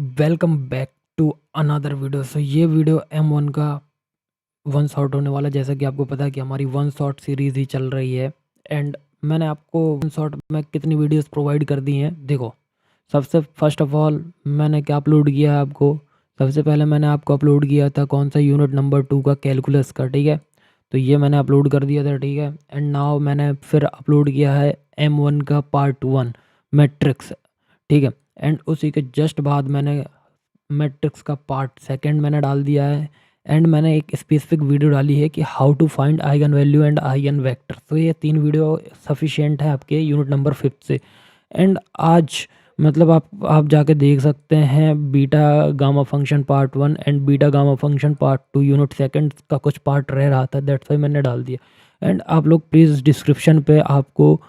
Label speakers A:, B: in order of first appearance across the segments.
A: Welcome back to another video. ये video M1 का one shot होने वाला है। जैसा कि आपको पता है कि हमारी वन शॉट सीरीज़ ही चल रही है एंड मैंने आपको वन शॉट में कितनी वीडियोस प्रोवाइड कर दी हैं। देखो, सबसे फर्स्ट ऑफ ऑल मैंने क्या अपलोड किया है आपको। सबसे पहले मैंने आपको अपलोड किया था कौन सा यूनिट नंबर 2 का कैलकुलस का, ठीक है। तो ये मैंने अपलोड कर दिया था, ठीक है। एंड नाउ मैंने फिर अपलोड किया है M1 का पार्ट 1 मैट्रिक्स, ठीक है। एंड उसी के जस्ट बाद मैंने मैट्रिक्स का पार्ट सेकंड मैंने डाल दिया है। एंड मैंने एक स्पेसिफिक वीडियो डाली है कि how to find eigen value and eigen vector. तो ये 3 वीडियो सफिशिएंट है आपके यूनिट नंबर 5 से। एंड आज मतलब आप जाके देख सकते हैं beta gamma function part 1 and beta gamma function part 2 unit second का कुछ पार्ट रह रहा था, दैट्स वाई मैंने डाल दिया। एंड आप लोग प्लीज़ डिस्क्रिप्शन पे आपको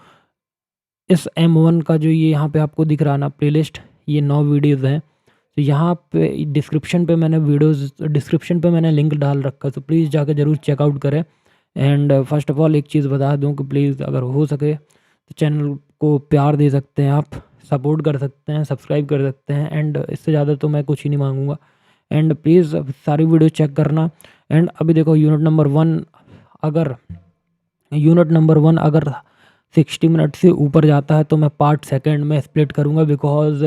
A: इस M1 का जो ये यहाँ पे आपको दिख रहा ना प्लेलिस्ट, ये 9 वीडियोज़ हैं। तो यहाँ पे डिस्क्रिप्शन पे मैंने लिंक डाल रखा है, तो प्लीज़ जाकर ज़रूर चेकआउट करें। एंड फर्स्ट ऑफ ऑल एक चीज़ बता दूँ कि प्लीज़ अगर हो सके तो चैनल को प्यार दे सकते हैं, आप सपोर्ट कर सकते हैं, सब्सक्राइब कर सकते हैं। एंड इससे ज़्यादा तो मैं कुछ ही नहीं मांगूंगा। एंड प्लीज़ सारी वीडियो चेक करना। एंड अभी देखो यूनिट नंबर वन अगर 60 मिनट से ऊपर जाता है तो मैं पार्ट सेकंड में स्प्लिट करूँगा, बिकॉज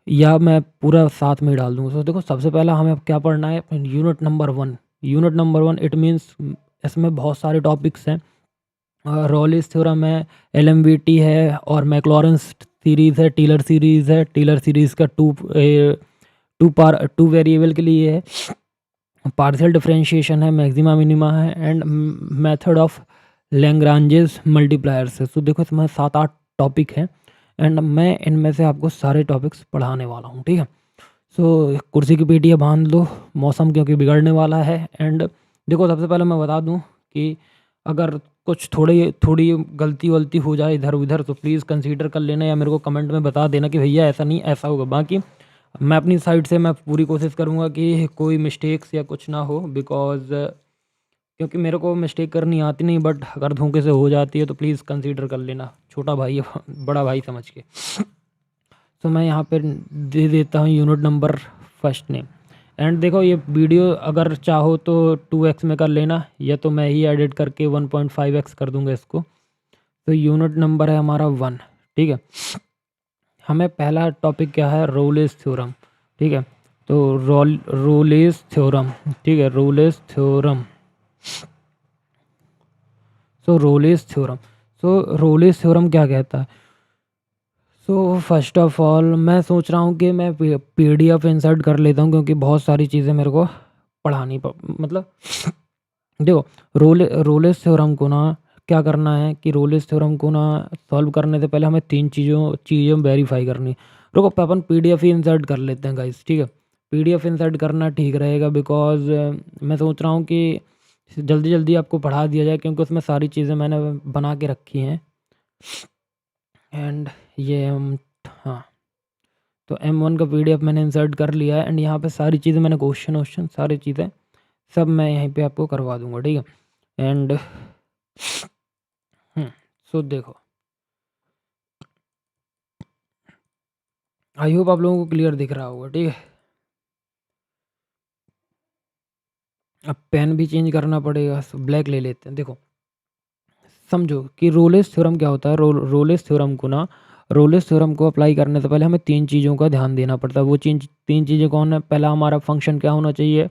A: या मैं पूरा साथ में ही डाल दूँगा। तो देखो, सबसे पहला हमें क्या पढ़ना है, unit number one it means इसमें बहुत सारे टॉपिक्स हैं। रॉलिस थ्योरम है, LMVT है और मैक्लॉरेंस सीरीज़ है, टेलर सीरीज़ है। टेलर सीरीज़ का टू वेरिएबल के लिए है, पार्शियल डिफरेंशिएशन है, मैक्सिमा मिनिमा है and method of Lagrange's multipliers है। तो देखो, इसमें 7-8 टॉपिक हैं एंड मैं इनमें से आपको सारे टॉपिक्स पढ़ाने वाला हूँ, ठीक है। सो कुर्सी की पेटियाँ बांध लो, मौसम क्योंकि बिगड़ने वाला है। एंड देखो, सबसे पहले मैं बता दूँ कि अगर कुछ थोड़ी गलती वलती हो जाए इधर उधर तो प्लीज़ कंसीडर कर लेना या मेरे को कमेंट में बता देना कि भैया ऐसा नहीं ऐसा होगा। बाकी मैं अपनी साइड से मैं पूरी कोशिश करूँगा कि कोई मिस्टेक्स या कुछ ना हो, बिकॉज़ क्योंकि मेरे को मिस्टेक करनी आती नहीं, बट अगर धोखे से हो जाती है तो प्लीज़ कंसीडर कर लेना, छोटा भाई है बड़ा भाई समझ के। तो मैं यहाँ पे दे देता हूँ unit number first name. And देखो, ये वीडियो अगर चाहो तो 2x में कर लेना, या तो मैं ही एडिट करके 1.5x कर दूँगा इसको। तो यूनिट नंबर है हमारा 1, ठीक है। हमें पहला टॉपिक क्या है, रोलेस थ्योरम, ठीक है। तो रोलेस थ्योरम, ठीक है, रोलेस थ्योरम। रोलेस थ्योरम क्या कहता है। फर्स्ट ऑफ ऑल मैं सोच रहा हूँ कि मैं PDF इंसर्ट कर लेता हूँ, क्योंकि बहुत सारी चीज़ें मेरे को पढ़ानी मतलब देखो, रोलेस थ्योरम को ना क्या करना है कि रोलेस थ्योरम को ना सॉल्व करने से पहले हमें 3 चीज़ें वेरीफाई करनी। रुको, अपन PDF ही इंसर्ट कर लेते हैं गाइस, ठीक है। PDF इंसर्ट करना ठीक रहेगा, बिकॉज मैं सोच रहा हूँ कि जल्दी जल्दी आपको पढ़ा दिया जाए, क्योंकि उसमें सारी चीज़ें मैंने बना के रखी हैं। एंड ये हाँ, तो M1 का PDF मैंने इंसर्ट कर लिया है। एंड यहाँ पे सारी चीज़ें मैंने क्वेश्चन सारी चीज़ें सब मैं यहीं पे आपको करवा दूंगा, ठीक है। एंड देखो, आई होप आप लोगों को क्लियर दिख रहा होगा, ठीक है। अब पेन भी चेंज करना पड़ेगा, ब्लैक ले लेते हैं। देखो, समझो कि रोलेस थ्योरम क्या होता है। रोलेस थ्योरम को अप्लाई करने से पहले हमें 3 चीज़ों का ध्यान देना पड़ता है। वो 3 चीज़ें कौन है। पहला हमारा फंक्शन क्या होना चाहिए,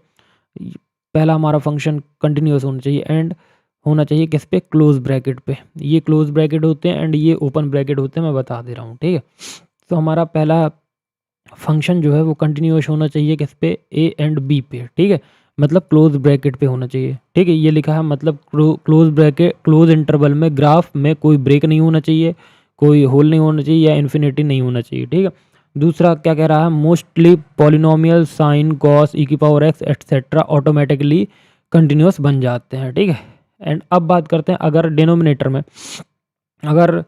A: पहला हमारा फंक्शन कंटिन्यूस होना चाहिए एंड होना चाहिए किस पे, क्लोज ब्रैकेट पे। ये क्लोज ब्रैकेट होते हैं एंड ये ओपन ब्रैकेट होते हैं, मैं बता दे रहा हूँ, ठीक है। तो हमारा पहला फंक्शन जो है वो कंटिन्यूस होना चाहिए किस पे, A एंड B पे, ठीक है। मतलब क्लोज ब्रैकेट पे होना चाहिए, ठीक है। ये लिखा है, मतलब क्लोज इंटरवल में ग्राफ में कोई ब्रेक नहीं होना चाहिए, कोई होल नहीं होना चाहिए या इन्फिनिटी नहीं होना चाहिए, ठीक है। दूसरा क्या कह रहा है, mostly polynomial sine cos e⁻x etcetera automatically continuous बन जाते हैं, ठीक है। एंड अब बात करते हैं, अगर डिनोमिनेटर में अगर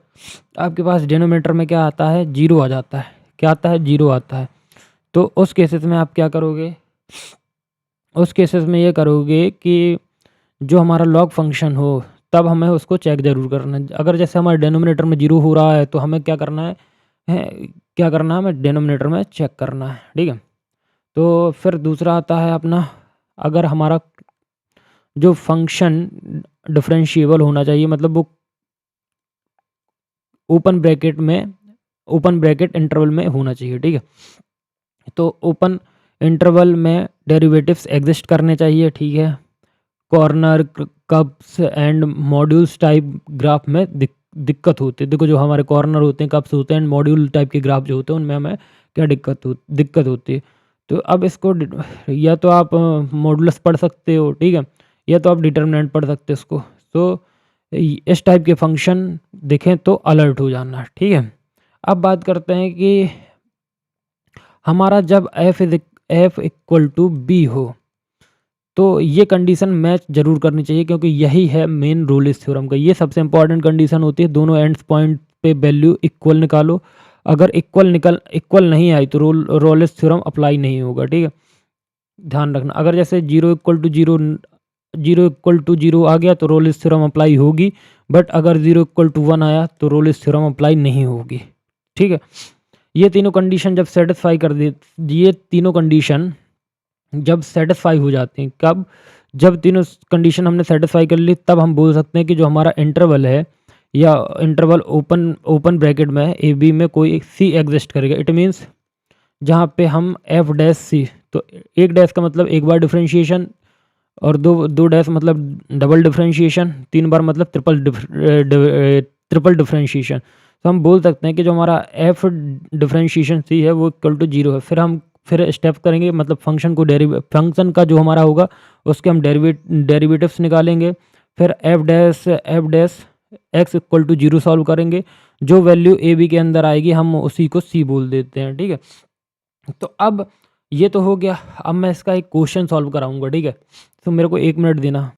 A: आपके पास डिनोमिनेटर में क्या आता है, 0 आ जाता है। क्या आता है, 0 आता है। तो उस केसेस में आप क्या करोगे, उस केसेस में ये करोगे कि जो हमारा लॉग फंक्शन हो तब हमें उसको चेक ज़रूर करना है। अगर जैसे हमारे डिनोमिनेटर में 0 हो रहा है तो हमें क्या करना है क्या करना है, हमें डिनोमिनेटर में चेक करना है, ठीक है। तो फिर दूसरा आता है अपना, अगर हमारा जो फंक्शन डिफरेंशिएबल होना चाहिए, मतलब वो ओपन ब्रैकेट इंटरवल में होना चाहिए, ठीक है। तो ओपन इंटरवल में डेरिवेटिव्स एग्जिस्ट करने चाहिए, ठीक है। Corner cups and modules type graph में दिक्कत होती है। देखो जो हमारे कॉर्नर होते हैं, कप्स होते हैं, मॉड्यूल टाइप के ग्राफ जो होते हैं, उनमें हमें क्या दिक्कत होती है। तो अब इसको या तो आप मॉडुलस पढ़ सकते हो, ठीक है, या तो आप डिटर्मिनेंट पढ़ सकते हो इसको। तो इस टाइप के फंक्शन देखें तो अलर्ट हो जाना, ठीक है। अब बात करते हैं कि हमारा जब एफ इक्वल टू बी हो, तो ये कंडीशन मैच जरूर करनी चाहिए, क्योंकि यही है मेन रोलिस थ्योरम का। ये सबसे इंपॉर्टेंट कंडीशन होती है। दोनों एंड्स पॉइंट पे वैल्यू इक्वल निकालो। अगर इक्वल नहीं आई तो रोलिस थ्योरम अप्लाई नहीं होगा, ठीक है, ध्यान रखना। अगर जैसे जीरो इक्वल टू जीरो आ गया तो रोलिस थ्योरम अप्लाई होगी, बट अगर जीरो इक्वल टू वन आया तो रोलिस थ्योरम अप्लाई नहीं होगी, ठीक है। ये तीनों कंडीशन जब सेटिस्फाई कर दे, ये तीनों कंडीशन जब सेटिस्फाई हो जाती हैं, कब, जब तीनों कंडीशन हमने सेटिस्फाई कर ली, तब हम बोल सकते हैं कि जो हमारा इंटरवल है, या इंटरवल ओपन ब्रैकेट में ए बी में कोई सी एग्जिस्ट करेगा। इट मीन्स जहाँ पे हम एफ डैश सी, तो एक डैश का मतलब एक बार डिफ्रेंशिएशन, और दो डैश मतलब डबल डिफ्रेंशिएशन, तीन बार मतलब ट्रिपल डिफ्रेंशिएशन। तो हम बोल सकते हैं कि जो हमारा एफ डिफ्रेंशिएशन सी है वो इक्वल टू जीरो है। फिर स्टेप करेंगे, मतलब फंक्शन का जो हमारा होगा उसके हम डेरिवेटिव्स निकालेंगे। फिर F dash X equal to zero solve करेंगे। जो वैल्यू ए बी के अंदर आएगी हम उसी को सी बोल देते हैं, ठीक है। तो अब ये तो हो गया। अब मैं इसका एक क्वेश्चन सॉल्व कराऊंगा, ठीक है। तो मेरे को 1 मिनट देना।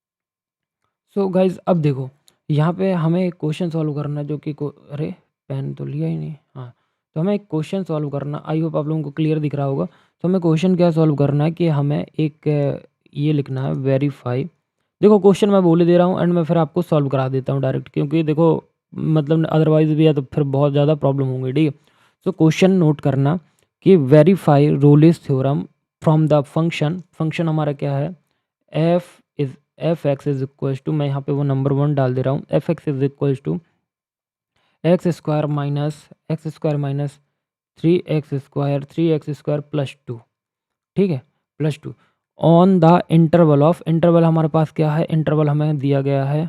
A: सो गाइज अब देखो, यहाँ पे हमें एक क्वेश्चन सॉल्व करना है, जो कि अरे पेन तो लिया ही नहीं, हाँ। तो हमें एक क्वेश्चन सॉल्व करना, आई होप आप लोगों को क्लियर दिख रहा होगा। तो हमें क्वेश्चन क्या सॉल्व करना है कि हमें एक ये लिखना है, वेरीफाई। देखो क्वेश्चन मैं बोले दे रहा हूँ, एंड मैं फिर आपको सॉल्व करा देता हूँ डायरेक्ट, क्योंकि देखो मतलब अदरवाइज भी है तो फिर बहुत ज़्यादा प्रॉब्लम होंगी, ठीक है। तो क्वेश्चन नोट करना कि verify Rolle's theorem from the function हमारा क्या है, F x is equal to, मैं यहाँ पे वो नंबर 1 डाल दे रहा हूँ, F x is equal to x square minus three X square plus 2, ठीक है, plus 2 on the interval of, interval हमारे पास क्या है, इंटरवल हमें दिया गया है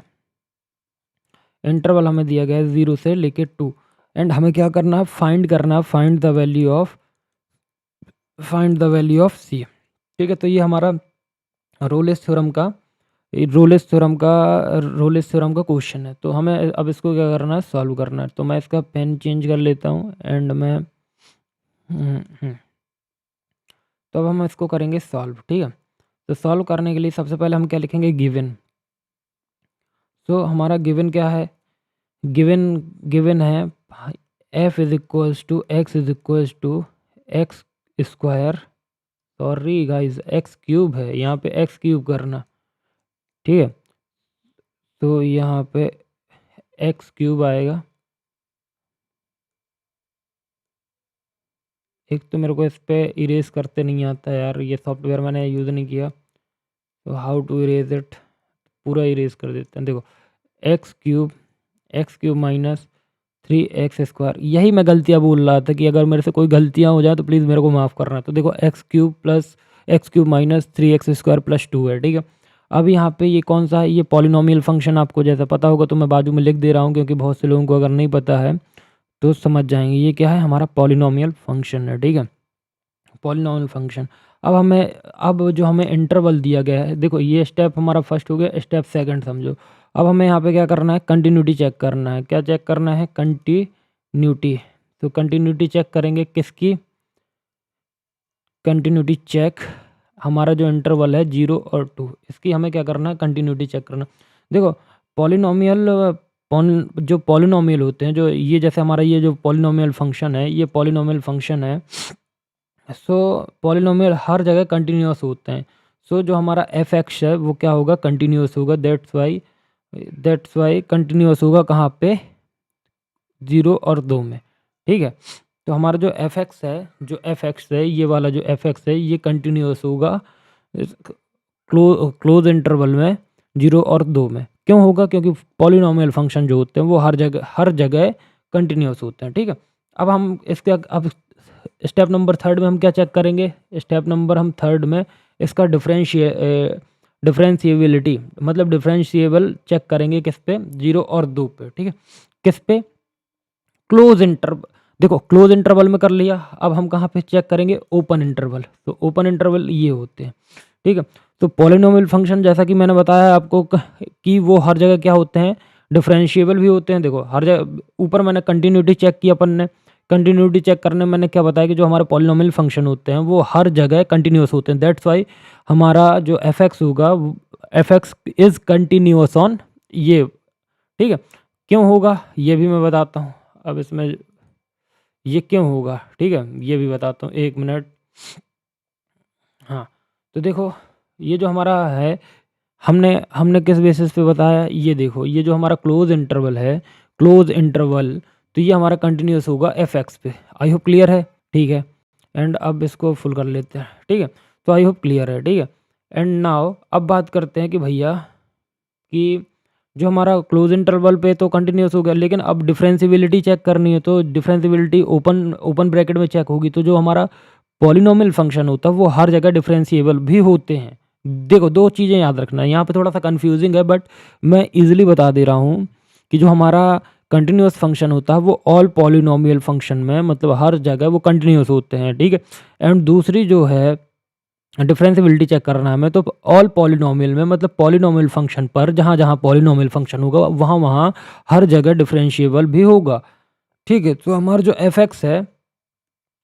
A: 0 से लेके 2। एंड हमें क्या करना है, फाइंड द वैल्यू ऑफ सी, ठीक है। तो ये हमारा रोलिस थ्योरम का क्वेश्चन है। तो हमें अब इसको क्या करना है, सॉल्व करना है। तो मैं इसका पेन चेंज कर लेता हूँ, एंड मैं तो अब हम इसको करेंगे सॉल्व, ठीक है। तो सॉल्व करने के लिए सबसे पहले हम क्या लिखेंगे, गिवन। तो हमारा गिवन क्या है, गिवन है F is equals to x square, sorry guys X cube है, यहाँ पे एक्स क्यूब करना, ठीक है। तो यहाँ पे एक्स क्यूब आएगा। एक तो मेरे को इस पर इरेज करते नहीं आता यार, ये सॉफ्टवेयर मैंने यूज़ नहीं किया। तो हाउ टू इरेज इट, पूरा इरेज कर देते हैं। देखो x cube minus 3x square, यही मैं गलतियाँ बोल रहा था कि अगर मेरे से कोई गलतियाँ हो जाए तो प्लीज़ मेरे को माफ़ करना। तो देखो x cube minus 3x square plus 2 है, ठीक है। अब यहाँ पे ये कौन सा है, ये पॉलिनोमियल फंक्शन, आपको जैसा पता होगा तो मैं बाजू में लिख दे रहा हूँ, क्योंकि बहुत से लोगों को अगर नहीं पता है तो समझ जाएंगे। ये क्या है, हमारा पॉलिनोमियल फंक्शन है, ठीक है, पॉलिनोमियल फंक्शन। अब जो हमें इंटरवल दिया गया है, देखो ये स्टेप हमारा फर्स्ट हो गया, स्टेप सेकंड समझो। अब हमें यहाँ पे क्या करना है, कंटिन्यूटी चेक करना है। क्या चेक करना है, कंटिन्यूटी। तो कंटिन्यूटी चेक करेंगे किसकी, कंटिन्यूटी चेक हमारा जो इंटरवल है 0 और 2, इसकी हमें क्या करना है, कंटिन्यूटी चेक करना। देखो जो पॉलिनोमियल होते हैं, जो ये जैसे हमारा ये जो पॉलिनोमियल फंक्शन है, ये पॉलिनोमियल फंक्शन है। सो पॉलिनोमियल हर जगह कंटिन्यूस होते हैं। सो जो हमारा एफ एक्स है वो क्या होगा, कंटिन्यूस होगा। दैट्स वाई कंटिन्यूस होगा कहाँ पे, 0 और 2 में, ठीक है। तो हमारा जो एफ एक्स है ये वाला जो एफ एक्स है ये कंटिन्यूस होगा क्लोज इंटरवल में 0 और 2 में। क्यों होगा? क्योंकि पॉलिनोमियल फंक्शन जो होते हैं वो हर जगह कंटिन्यूस होते हैं, ठीक है। अब हम इसके अब स्टेप नंबर थर्ड में हम क्या चेक करेंगे? स्टेप नंबर हम थर्ड में इसका डिफरेंशिएबिलिटी मतलब डिफरेंशिएबल चेक करेंगे किस पे? 0 और 2 पे, ठीक है। किस पे? Close interval. देखो क्लोज इंटरवल में कर लिया, अब हम कहाँ पे चेक करेंगे? Open interval. तो ओपन इंटरवल ये होते हैं, ठीक है। तो पॉलिनोमियल फंक्शन जैसा कि मैंने बताया आपको कि वो हर जगह क्या होते हैं? डिफरेंशिएबल भी होते हैं। देखो हर जगह ऊपर मैंने कंटिन्यूटी चेक की अपन ने, कंटिन्यूटी चेक करने में मैंने क्या बताया कि जो हमारे पॉलिनोमियल फंक्शन होते हैं वो हर जगह कंटिन्यूस होते हैं। दैट्स वाई हमारा जो एफ एक्स होगा F x is continuous on ये, ठीक है। क्यों होगा ये भी मैं बताता हूँ। अब इसमें ये क्यों होगा, ठीक है, ये भी बताता हूँ, 1 मिनट। हाँ, तो देखो ये जो हमारा है हमने हमने किस बेसिस पे बताया? ये देखो ये जो हमारा क्लोज इंटरवल है, क्लोज इंटरवल, तो ये हमारा कंटिन्यूस होगा एफ एक्स पे। आई होप क्लियर है, ठीक है। एंड अब इसको फुल कर लेते हैं, ठीक है। तो आई होप क्लियर है, ठीक है। एंड नाउ अब बात करते हैं कि भैया कि जो हमारा क्लोज इंटरवल पे तो कंटिन्यूस हो गया, लेकिन अब डिफरेंशिएबिलिटी चेक करनी है तो डिफरेंशिएबिलिटी ओपन ओपन ब्रैकेट में चेक होगी। तो जो हमारा पॉलिनोमियल फंक्शन होता है वो हर जगह डिफरेंशिएबल भी होते हैं। देखो 2 चीज़ें याद रखना है, यहाँ पे थोड़ा सा कंफ्यूजिंग है बट मैं इजीली बता दे रहा हूँ कि जो हमारा कंटिन्यूस फंक्शन होता है वो ऑल पॉलिनोमियल फंक्शन में मतलब हर जगह वो कंटिन्यूस होते हैं, ठीक है। एंड दूसरी जो है डिफरेंशिएबिलिटी चेक करना है हमें, तो ऑल पॉलिनोमियल में मतलब पॉलिनोमियल फंक्शन पर जहाँ जहाँ पॉलिनोमियल फंक्शन होगा वहाँ वहाँ हर जगह डिफरेंशिएबल भी होगा, ठीक है। तो हमारा जो एफ एक्स है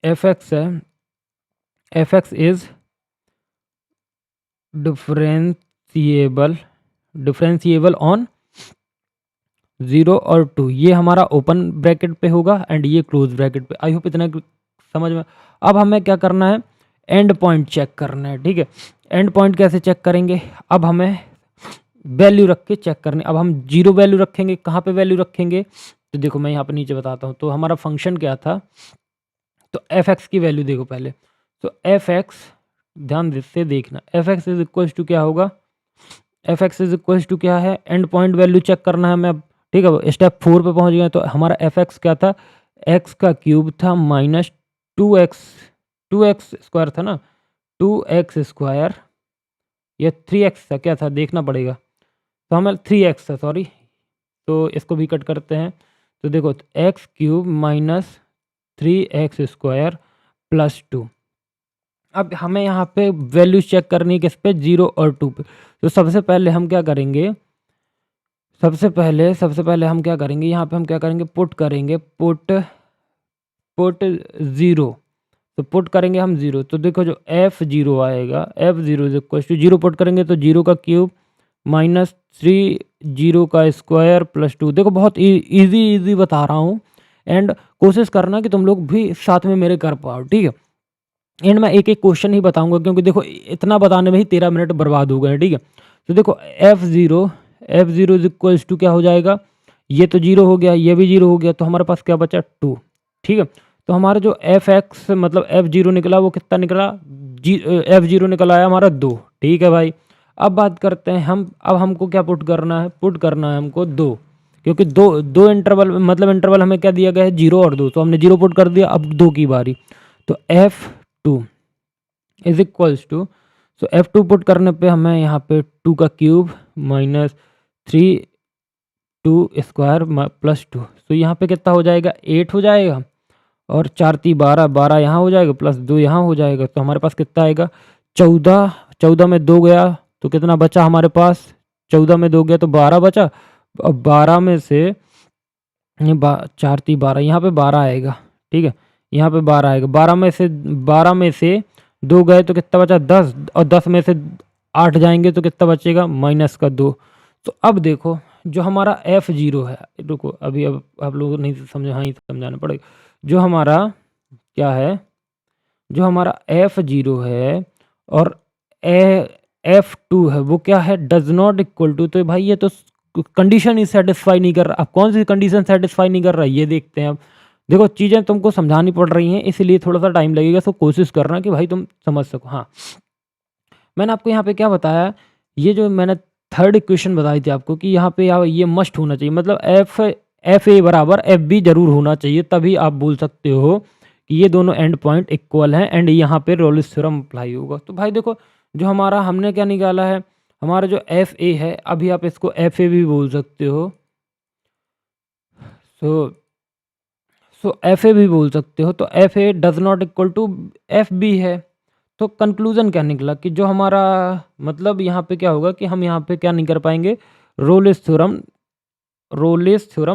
A: F x is differentiable on 0 और 2, ये हमारा ओपन ब्रैकेट पे होगा एंड ये क्लोज ब्रैकेट पे। आई होप इतना समझ में। अब हमें क्या करना है? एंड पॉइंट चेक करना है, ठीक है। एंड पॉइंट कैसे चेक करेंगे? अब हमें वैल्यू रख के चेक करनी। अब हम 0 वैल्यू रखेंगे, कहाँ पे वैल्यू रखेंगे? तो देखो मैं यहाँ पे नीचे बताता हूँ। तो हमारा फंक्शन क्या था? तो एफ एक्स की वैल्यू देखो पहले। तो एफ एक्स ध्यान से देखना, F x is equal to क्या होगा? F x is equal to क्या है? एंड पॉइंट वैल्यू चेक करना है हमें, ठीक है। स्टेप 4 पे पहुँच गए। तो हमारा एफ एक्स क्या था? एक्स का क्यूब था माइनस 2x स्क्वायर था ना, 2x स्क्वायर या 3x था, क्या था देखना पड़ेगा। तो हमें 3x था, सॉरी। तो इसको भी कट करते हैं। तो देखो x cube minus 3x square plus 2। अब हमें यहाँ पे वैल्यू चेक करनी है किस पे? 0 और 2 पे। तो सबसे पहले हम क्या करेंगे? सबसे पहले हम क्या करेंगे? यहाँ पे हम क्या करेंगे? पुट करेंगे, पुट 0। तो पुट करेंगे हम 0। तो देखो जो f0 आएगा, f0 is equal to 0 put करेंगे तो 0 का क्यूब माइनस 3 0 का स्क्वायर प्लस 2। देखो बहुत इजी बता रहा हूँ एंड कोशिश करना कि तुम लोग भी साथ में मेरे कर पाओ, ठीक है। एंड मैं एक एक क्वेश्चन ही बताऊंगा क्योंकि देखो इतना बताने में ही 13 मिनट बर्बाद हो गए, ठीक है। तो देखो f0 इज इक्वल टू क्या हो जाएगा? ये तो 0 हो गया, ये भी 0 हो गया, तो हमारे पास क्या बचा? 2, ठीक है। तो हमारा जो एफ एक्स मतलब f0 निकला वो कितना निकला? f0 निकला है हमारा 2, ठीक है भाई। अब बात करते हैं हम, अब हमको क्या पुट करना है? पुट करना है हमको 2, क्योंकि दो इंटरवल मतलब इंटरवल हमें क्या दिया गया है? 0 और 2, तो हमने 0 पुट कर दिया। अब 2 की बारी। तो f2 is equals to, so f2 put करने पे हमें यहाँ पे 2 का क्यूब माइनस 3 2 स्क्वायर प्लस 2। तो यहाँ पे कितना हो जाएगा? 8 हो जाएगा और 4 3 12, 12 यहाँ हो जाएगा प्लस 2 यहाँ हो जाएगा। तो हमारे पास कितना आएगा? 14। 14 में 2 गया तो कितना बचा हमारे पास? 14 में 2 गया तो 12 बचा। अब 12 में से 4 3 12, यहाँ पे 12 आएगा, ठीक है। यहाँ पे 12 आएगा। 12 में से 2 गए तो कितना बचा? 10, और 10 में से 8 जाएंगे तो कितना बचेगा? माइनस का 2। तो अब देखो जो हमारा f0 है, रुको अभी अब आप लोगों को नहीं समझा, हाँ ही समझाना पड़ेगा। जो हमारा क्या है? जो हमारा f0 है और f2 है वो क्या है? Does not equal to. तो भाई ये तो कंडीशन ही सेटिस्फाई नहीं कर रहा। अब कौन सी कंडीशन सेटिस्फाई नहीं कर रहा है ये देखते हैं। अब देखो चीज़ें तुमको समझानी पड़ रही हैं, इसीलिए थोड़ा-सा टाइम लगेगा, सो कोशिश करना कि भाई तुम समझ सको। हाँ, मैंने आपको यहाँ पे क्या बताया, ये जो मैंने थर्ड इक्वेशन बताई थी आपको कि यहाँ पे ये मस्ट होना चाहिए, मतलब एफ ए बराबर एफ बी ज़रूर होना चाहिए, तभी आप बोल सकते हो कि ये दोनों एंड पॉइंट इक्वल हैं एंड यहाँ पे रोल्स थ्योरम अप्लाई होगा। तो भाई देखो, जो हमारा हमने क्या निकाला है, हमारा जो एफ ए है, अभी आप इसको एफ ए भी बोल सकते हो। सो एफ ए भी बोल सकते हो, तो F A does not equal to F B है। तो कंक्लूजन क्या निकला कि जो हमारा मतलब यहाँ पे क्या होगा कि हम यहाँ पे क्या नहीं कर पाएंगे, Rolle's theorem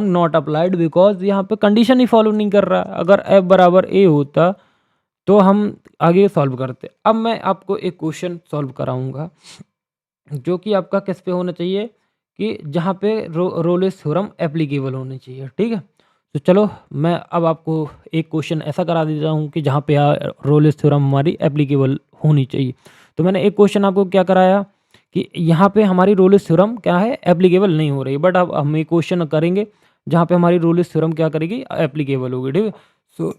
A: not applied, because यहाँ पे कंडीशन ही फॉलो नहीं कर रहा। अगर एफ बराबर ए होता तो हम आगे सॉल्व करते। अब मैं आपको एक क्वेश्चन सॉल्व कराऊंगा जो कि आपका किस पे होना चाहिए, कि जहाँ पे रोलेस थ्योरम एप्लीकेबल होनी चाहिए, ठीक है। तो चलो मैं अब आपको एक क्वेश्चन ऐसा करा देता हूँ कि जहाँ पे रोलेस थ्योरम हमारी एप्लीकेबल होनी चाहिए। तो मैंने एक क्वेश्चन आपको क्या कराया कि यहाँ पे हमारी रोलेस थ्योरम क्या है, एप्लीकेबल नहीं हो रही, बट अब हम एक क्वेश्चन करेंगे जहाँ पे हमारी रोलेस थ्योरम क्या करेगी, एप्लीकेबल होगी, ठीक है। सो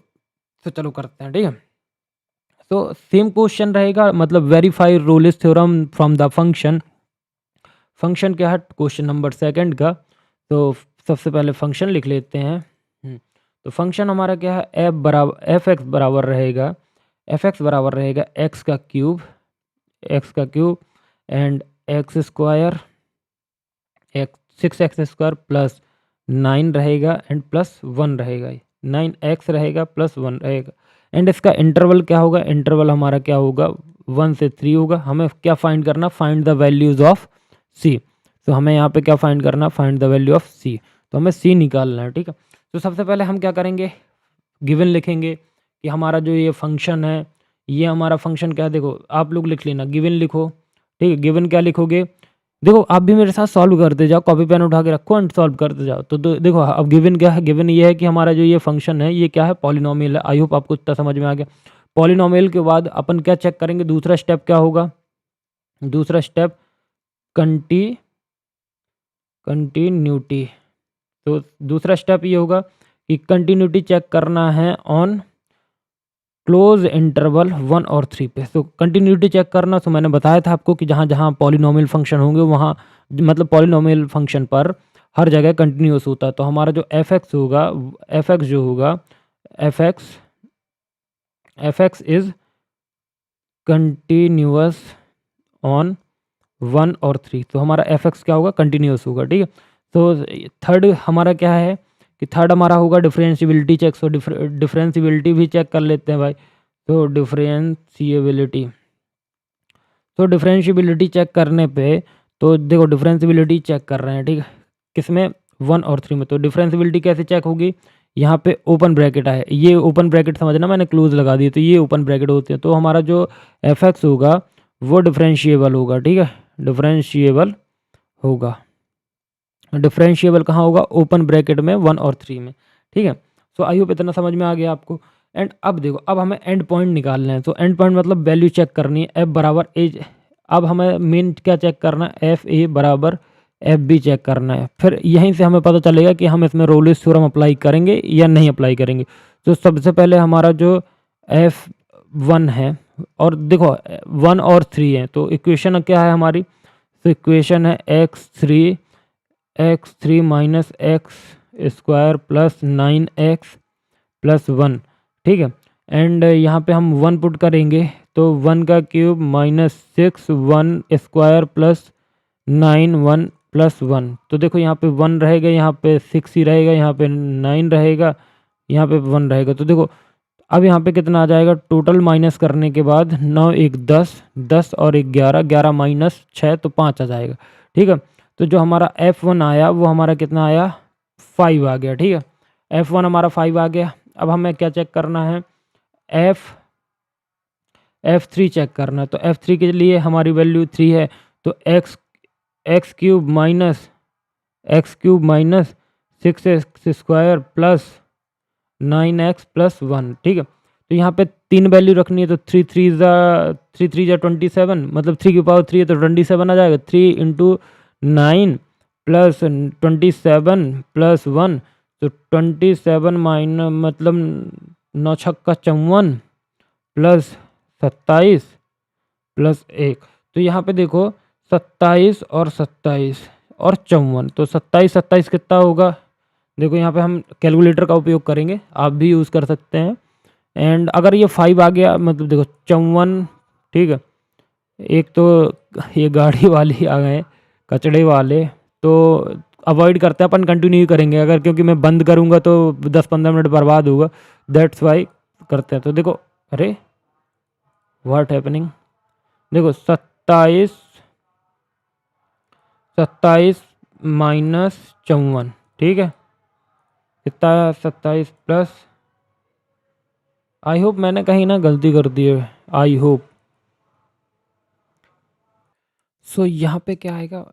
A: चलो करते हैं, ठीक है। तो सेम क्वेश्चन रहेगा, मतलब verify Rolle's theorem from the function. Function क्या है क्वेश्चन नंबर सेकंड का, तो सबसे पहले फंक्शन लिख लेते हैं। तो फंक्शन हमारा क्या है, एफ एक्स बराबर रहेगा, एक्स का cube, and X square, x 6x² plus 9 रहेगा एंड प्लस 1 रहेगा, 9x रहेगा प्लस 1 रहेगा। एंड इसका इंटरवल क्या होगा, इंटरवल हमारा क्या होगा, 1 से 3 होगा। हमें क्या फाइंड करना, फाइंड द वैल्यूज ऑफ सी। तो हमें यहाँ पे क्या फाइंड करना, फाइंड द वैल्यू ऑफ सी। तो हमें सी निकालना है, ठीक है। तो सबसे पहले हम क्या करेंगे, गिवन लिखेंगे कि हमारा जो ये फंक्शन है, ये हमारा फंक्शन क्या है, देखो आप लोग लिख लेना, गिवन लिखो, ठीक है। गिवन क्या लिखोगे, देखो आप भी मेरे साथ सॉल्व करते जाओ, कॉपी पेन उठा के रखो एंड सॉल्व करते जाओ। तो देखो अब गिवन क्या है, गिवन ये है कि हमारा जो ये फंक्शन है ये क्या है, पॉलिनोमियल है। आई होप आपको इतना समझ में आ गया। पॉलिनोमियल के बाद अपन क्या चेक करेंगे, दूसरा स्टेप क्या होगा, दूसरा स्टेप कंटिन्यूटी। तो दूसरा स्टेप ये होगा कि कंटिन्यूटी चेक करना है ऑन क्लोज इंटरवल 1 और 3 पे। तो कंटिन्यूटी चेक करना, तो मैंने बताया था आपको कि जहाँ जहाँ पॉलिनोमियल फंक्शन होंगे वहाँ, मतलब पॉलिनोमियल फंक्शन पर हर जगह कंटिन्यूस होता है। तो हमारा जो एफ एक्स होगा, एफ एक्स जो होगा, F x is continuous on 1 और 3। तो हमारा एफ एक्स क्या होगा, कंटिन्यूस होगा, ठीक है। तो थर्ड हमारा क्या है कि थर्ड हमारा होगा डिफरेंशियबिलिटी चेक। सो डिफरेंशियबिलिटी भी चेक कर लेते हैं भाई। तो डिफरेंशियबिलिटी चेक करने पे, तो देखो डिफरेंशियबिलिटी चेक कर रहे हैं, ठीक है, किसमें, 1 और 3 में। तो डिफरेंशियबिलिटी कैसे चेक होगी, यहाँ पे ओपन ब्रैकेट है, ये ओपन ब्रैकेट समझना, मैंने क्लोज लगा दिए तो ये ओपन ब्रैकेट होते हैं। तो हमारा जो एफ एक्स होगा वो डिफरेंशिएबल होगा, ठीक है, डिफरेंशिएबल होगा। डिफरेंशिएबल कहाँ होगा, ओपन ब्रैकेट में 1 और 3 में, ठीक है। सो आई होप इतना समझ में आ गया आपको। एंड अब देखो, अब हमें एंड पॉइंट निकालना है। तो एंड पॉइंट मतलब वैल्यू चेक करनी है, एफ बराबर ए। अब हमें मेन क्या चेक करना है, एफ ए बराबर एफ बी चेक करना है। फिर यहीं से हमें पता चलेगा कि हम इसमें रोलेस थ्योरम अप्लाई करेंगे या नहीं अप्लाई करेंगे। तो सबसे पहले हमारा जो एफ 1 है, और देखो 1 और 3 है, तो इक्वेशन क्या है हमारी, तो इक्वेशन है x3 minus x square plus 9x plus 1, ठीक है। एंड यहाँ पे हम 1 पुट करेंगे, तो 1 का cube minus 6 1 square plus 9 1 plus 1। तो देखो यहाँ पे 1 रहेगा, यहाँ पे 6 ही रहेगा, यहाँ पे 9 रहेगा, यहाँ पे 1 रहेगा। तो देखो अब यहाँ पे कितना आ जाएगा, टोटल माइनस करने के बाद 9 1 10, 10 और 1 11, 11 माइनस 6 तो 5 आ जाएगा, ठीक है। तो जो हमारा F1 आया वो हमारा कितना आया, 5 आ गया, ठीक है। F1 हमारा 5 आ गया। अब हमें क्या चेक करना है, F3 चेक करना है। तो F3 के लिए हमारी वैल्यू 3 है, तो x cube minus 6x square plus 9x plus 1, ठीक है। तो यहाँ पे 3 वैल्यू रखनी है, तो 3 3 जा 27, मतलब 3 की पावर 3 है तो 27 आ जाएगा। 3 इंटू 9 प्लस 27 प्लस 1, तो 27 माइनस मतलब 9 छक्का 54 प्लस 27 प्लस 1। तो यहाँ पे देखो 27 और 27 और 54, तो 27 कितना होगा? देखो यहाँ पे हम कैलकुलेटर का उपयोग करेंगे, आप भी यूज़ कर सकते हैं। एंड अगर ये 5 आ गया मतलब देखो 54, ठीक है। एक तो ये गाड़ी वाले आ गए कचड़े वाले, तो अवॉइड करते हैं अपन, कंटिन्यू करेंगे अगर, क्योंकि मैं बंद करूँगा तो 10-15 मिनट बर्बाद होगा, दैट्स वाई करते हैं। तो देखो अरे व्हाट हैपनिंग, देखो 27 माइनस 54, ठीक है, कितना है 27 प्लस, आई होप मैंने कहीं ना गलती कर दी है, आई होप। सो यहाँ पे क्या आएगा,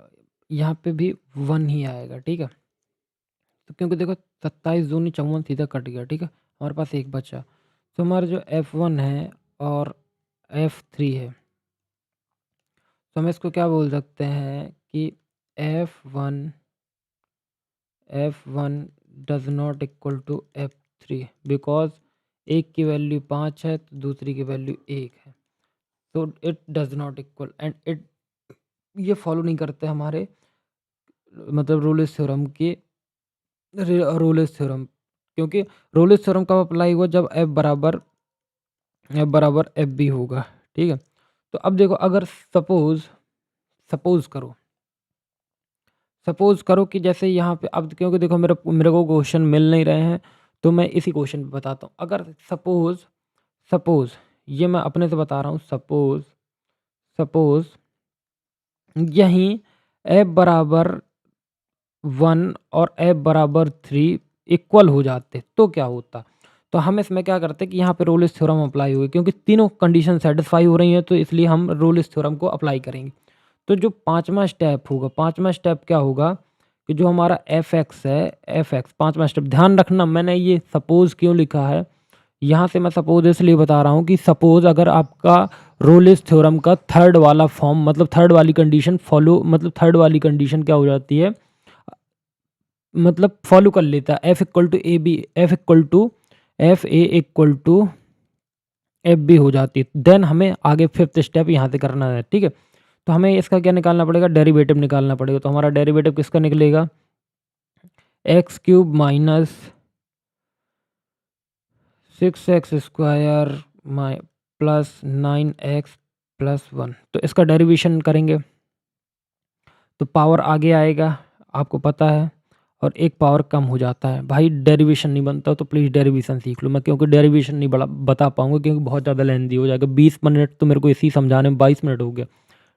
A: यहाँ पे भी 1 ही आएगा, ठीक है। तो क्योंकि देखो 27 दूनी 54 सीधा कट गया, ठीक है, हमारे पास एक बचा। तो हमारा जो F1 है और F3 है, तो हम इसको क्या बोल सकते हैं कि F1 does not equal to F3, because एक की वैल्यू 5 है तो दूसरी की वैल्यू 1 है, तो it does not equal, and it ये फॉलो नहीं करते हमारे मतलब रोलिस थ्योरम की, रोलिस थ्योरम, क्योंकि रोलिस थ्योरम कब अप्लाई हुआ, जब F बराबर एफ बी होगा, ठीक है। तो अब देखो अगर सपोज करो कि जैसे यहाँ पे, अब क्योंकि देखो मेरे को क्वेश्चन मिल नहीं रहे हैं, तो मैं इसी क्वेश्चन पे बताता हूँ। अगर सपोज ये मैं अपने से बता रहा हूँ, सपोज यहीं F बराबर 1 और F बराबर 3 इक्वल हो जाते तो क्या होता? तो हम इसमें क्या करते कि यहाँ पे रोलिस थ्योरम अप्लाई हुई, क्योंकि तीनों कंडीशन सेटिस्फाई हो रही हैं, तो इसलिए हम रोलिस थ्योरम को अप्लाई करेंगे। तो जो पाँचवा स्टेप होगा, पाँचवा स्टेप क्या होगा कि जो हमारा एफ एक्स है, एफ एक्स पाँचवा स्टेप, ध्यान रखना मैंने ये सपोज क्यों लिखा है, यहाँ से मैं सपोज इसलिए बता रहा हूँ कि सपोज अगर आपका रोलिस थ्योरम का थर्ड वाला फॉर्म मतलब थर्ड वाली कंडीशन फॉलो, मतलब थर्ड वाली कंडीशन क्या हो जाती है, मतलब फॉलो कर लेता है, F equal to A B, F equal to F A equal to F B हो जाती है, देन हमें आगे फिफ्थ स्टेप यहाँ से करना है, ठीक है। तो हमें इसका क्या निकालना पड़ेगा, डेरिवेटिव निकालना पड़ेगा। तो हमारा डेरिवेटिव किसका निकलेगा, x cube minus 6x² plus 9x plus 1, तो इसका डेरिवेशन करेंगे तो पावर आगे आएगा, आपको पता है, और एक पावर कम हो जाता है। भाई डेरिवेशन नहीं बनता तो प्लीज़ डेरिवेशन सीख लो, मैं क्योंकि डेरिवेशन नहीं बता पाऊंगा, क्योंकि बहुत ज़्यादा लेंदी हो जाएगा, 20 मिनट तो मेरे को इसी समझाने में 22 मिनट हो गया,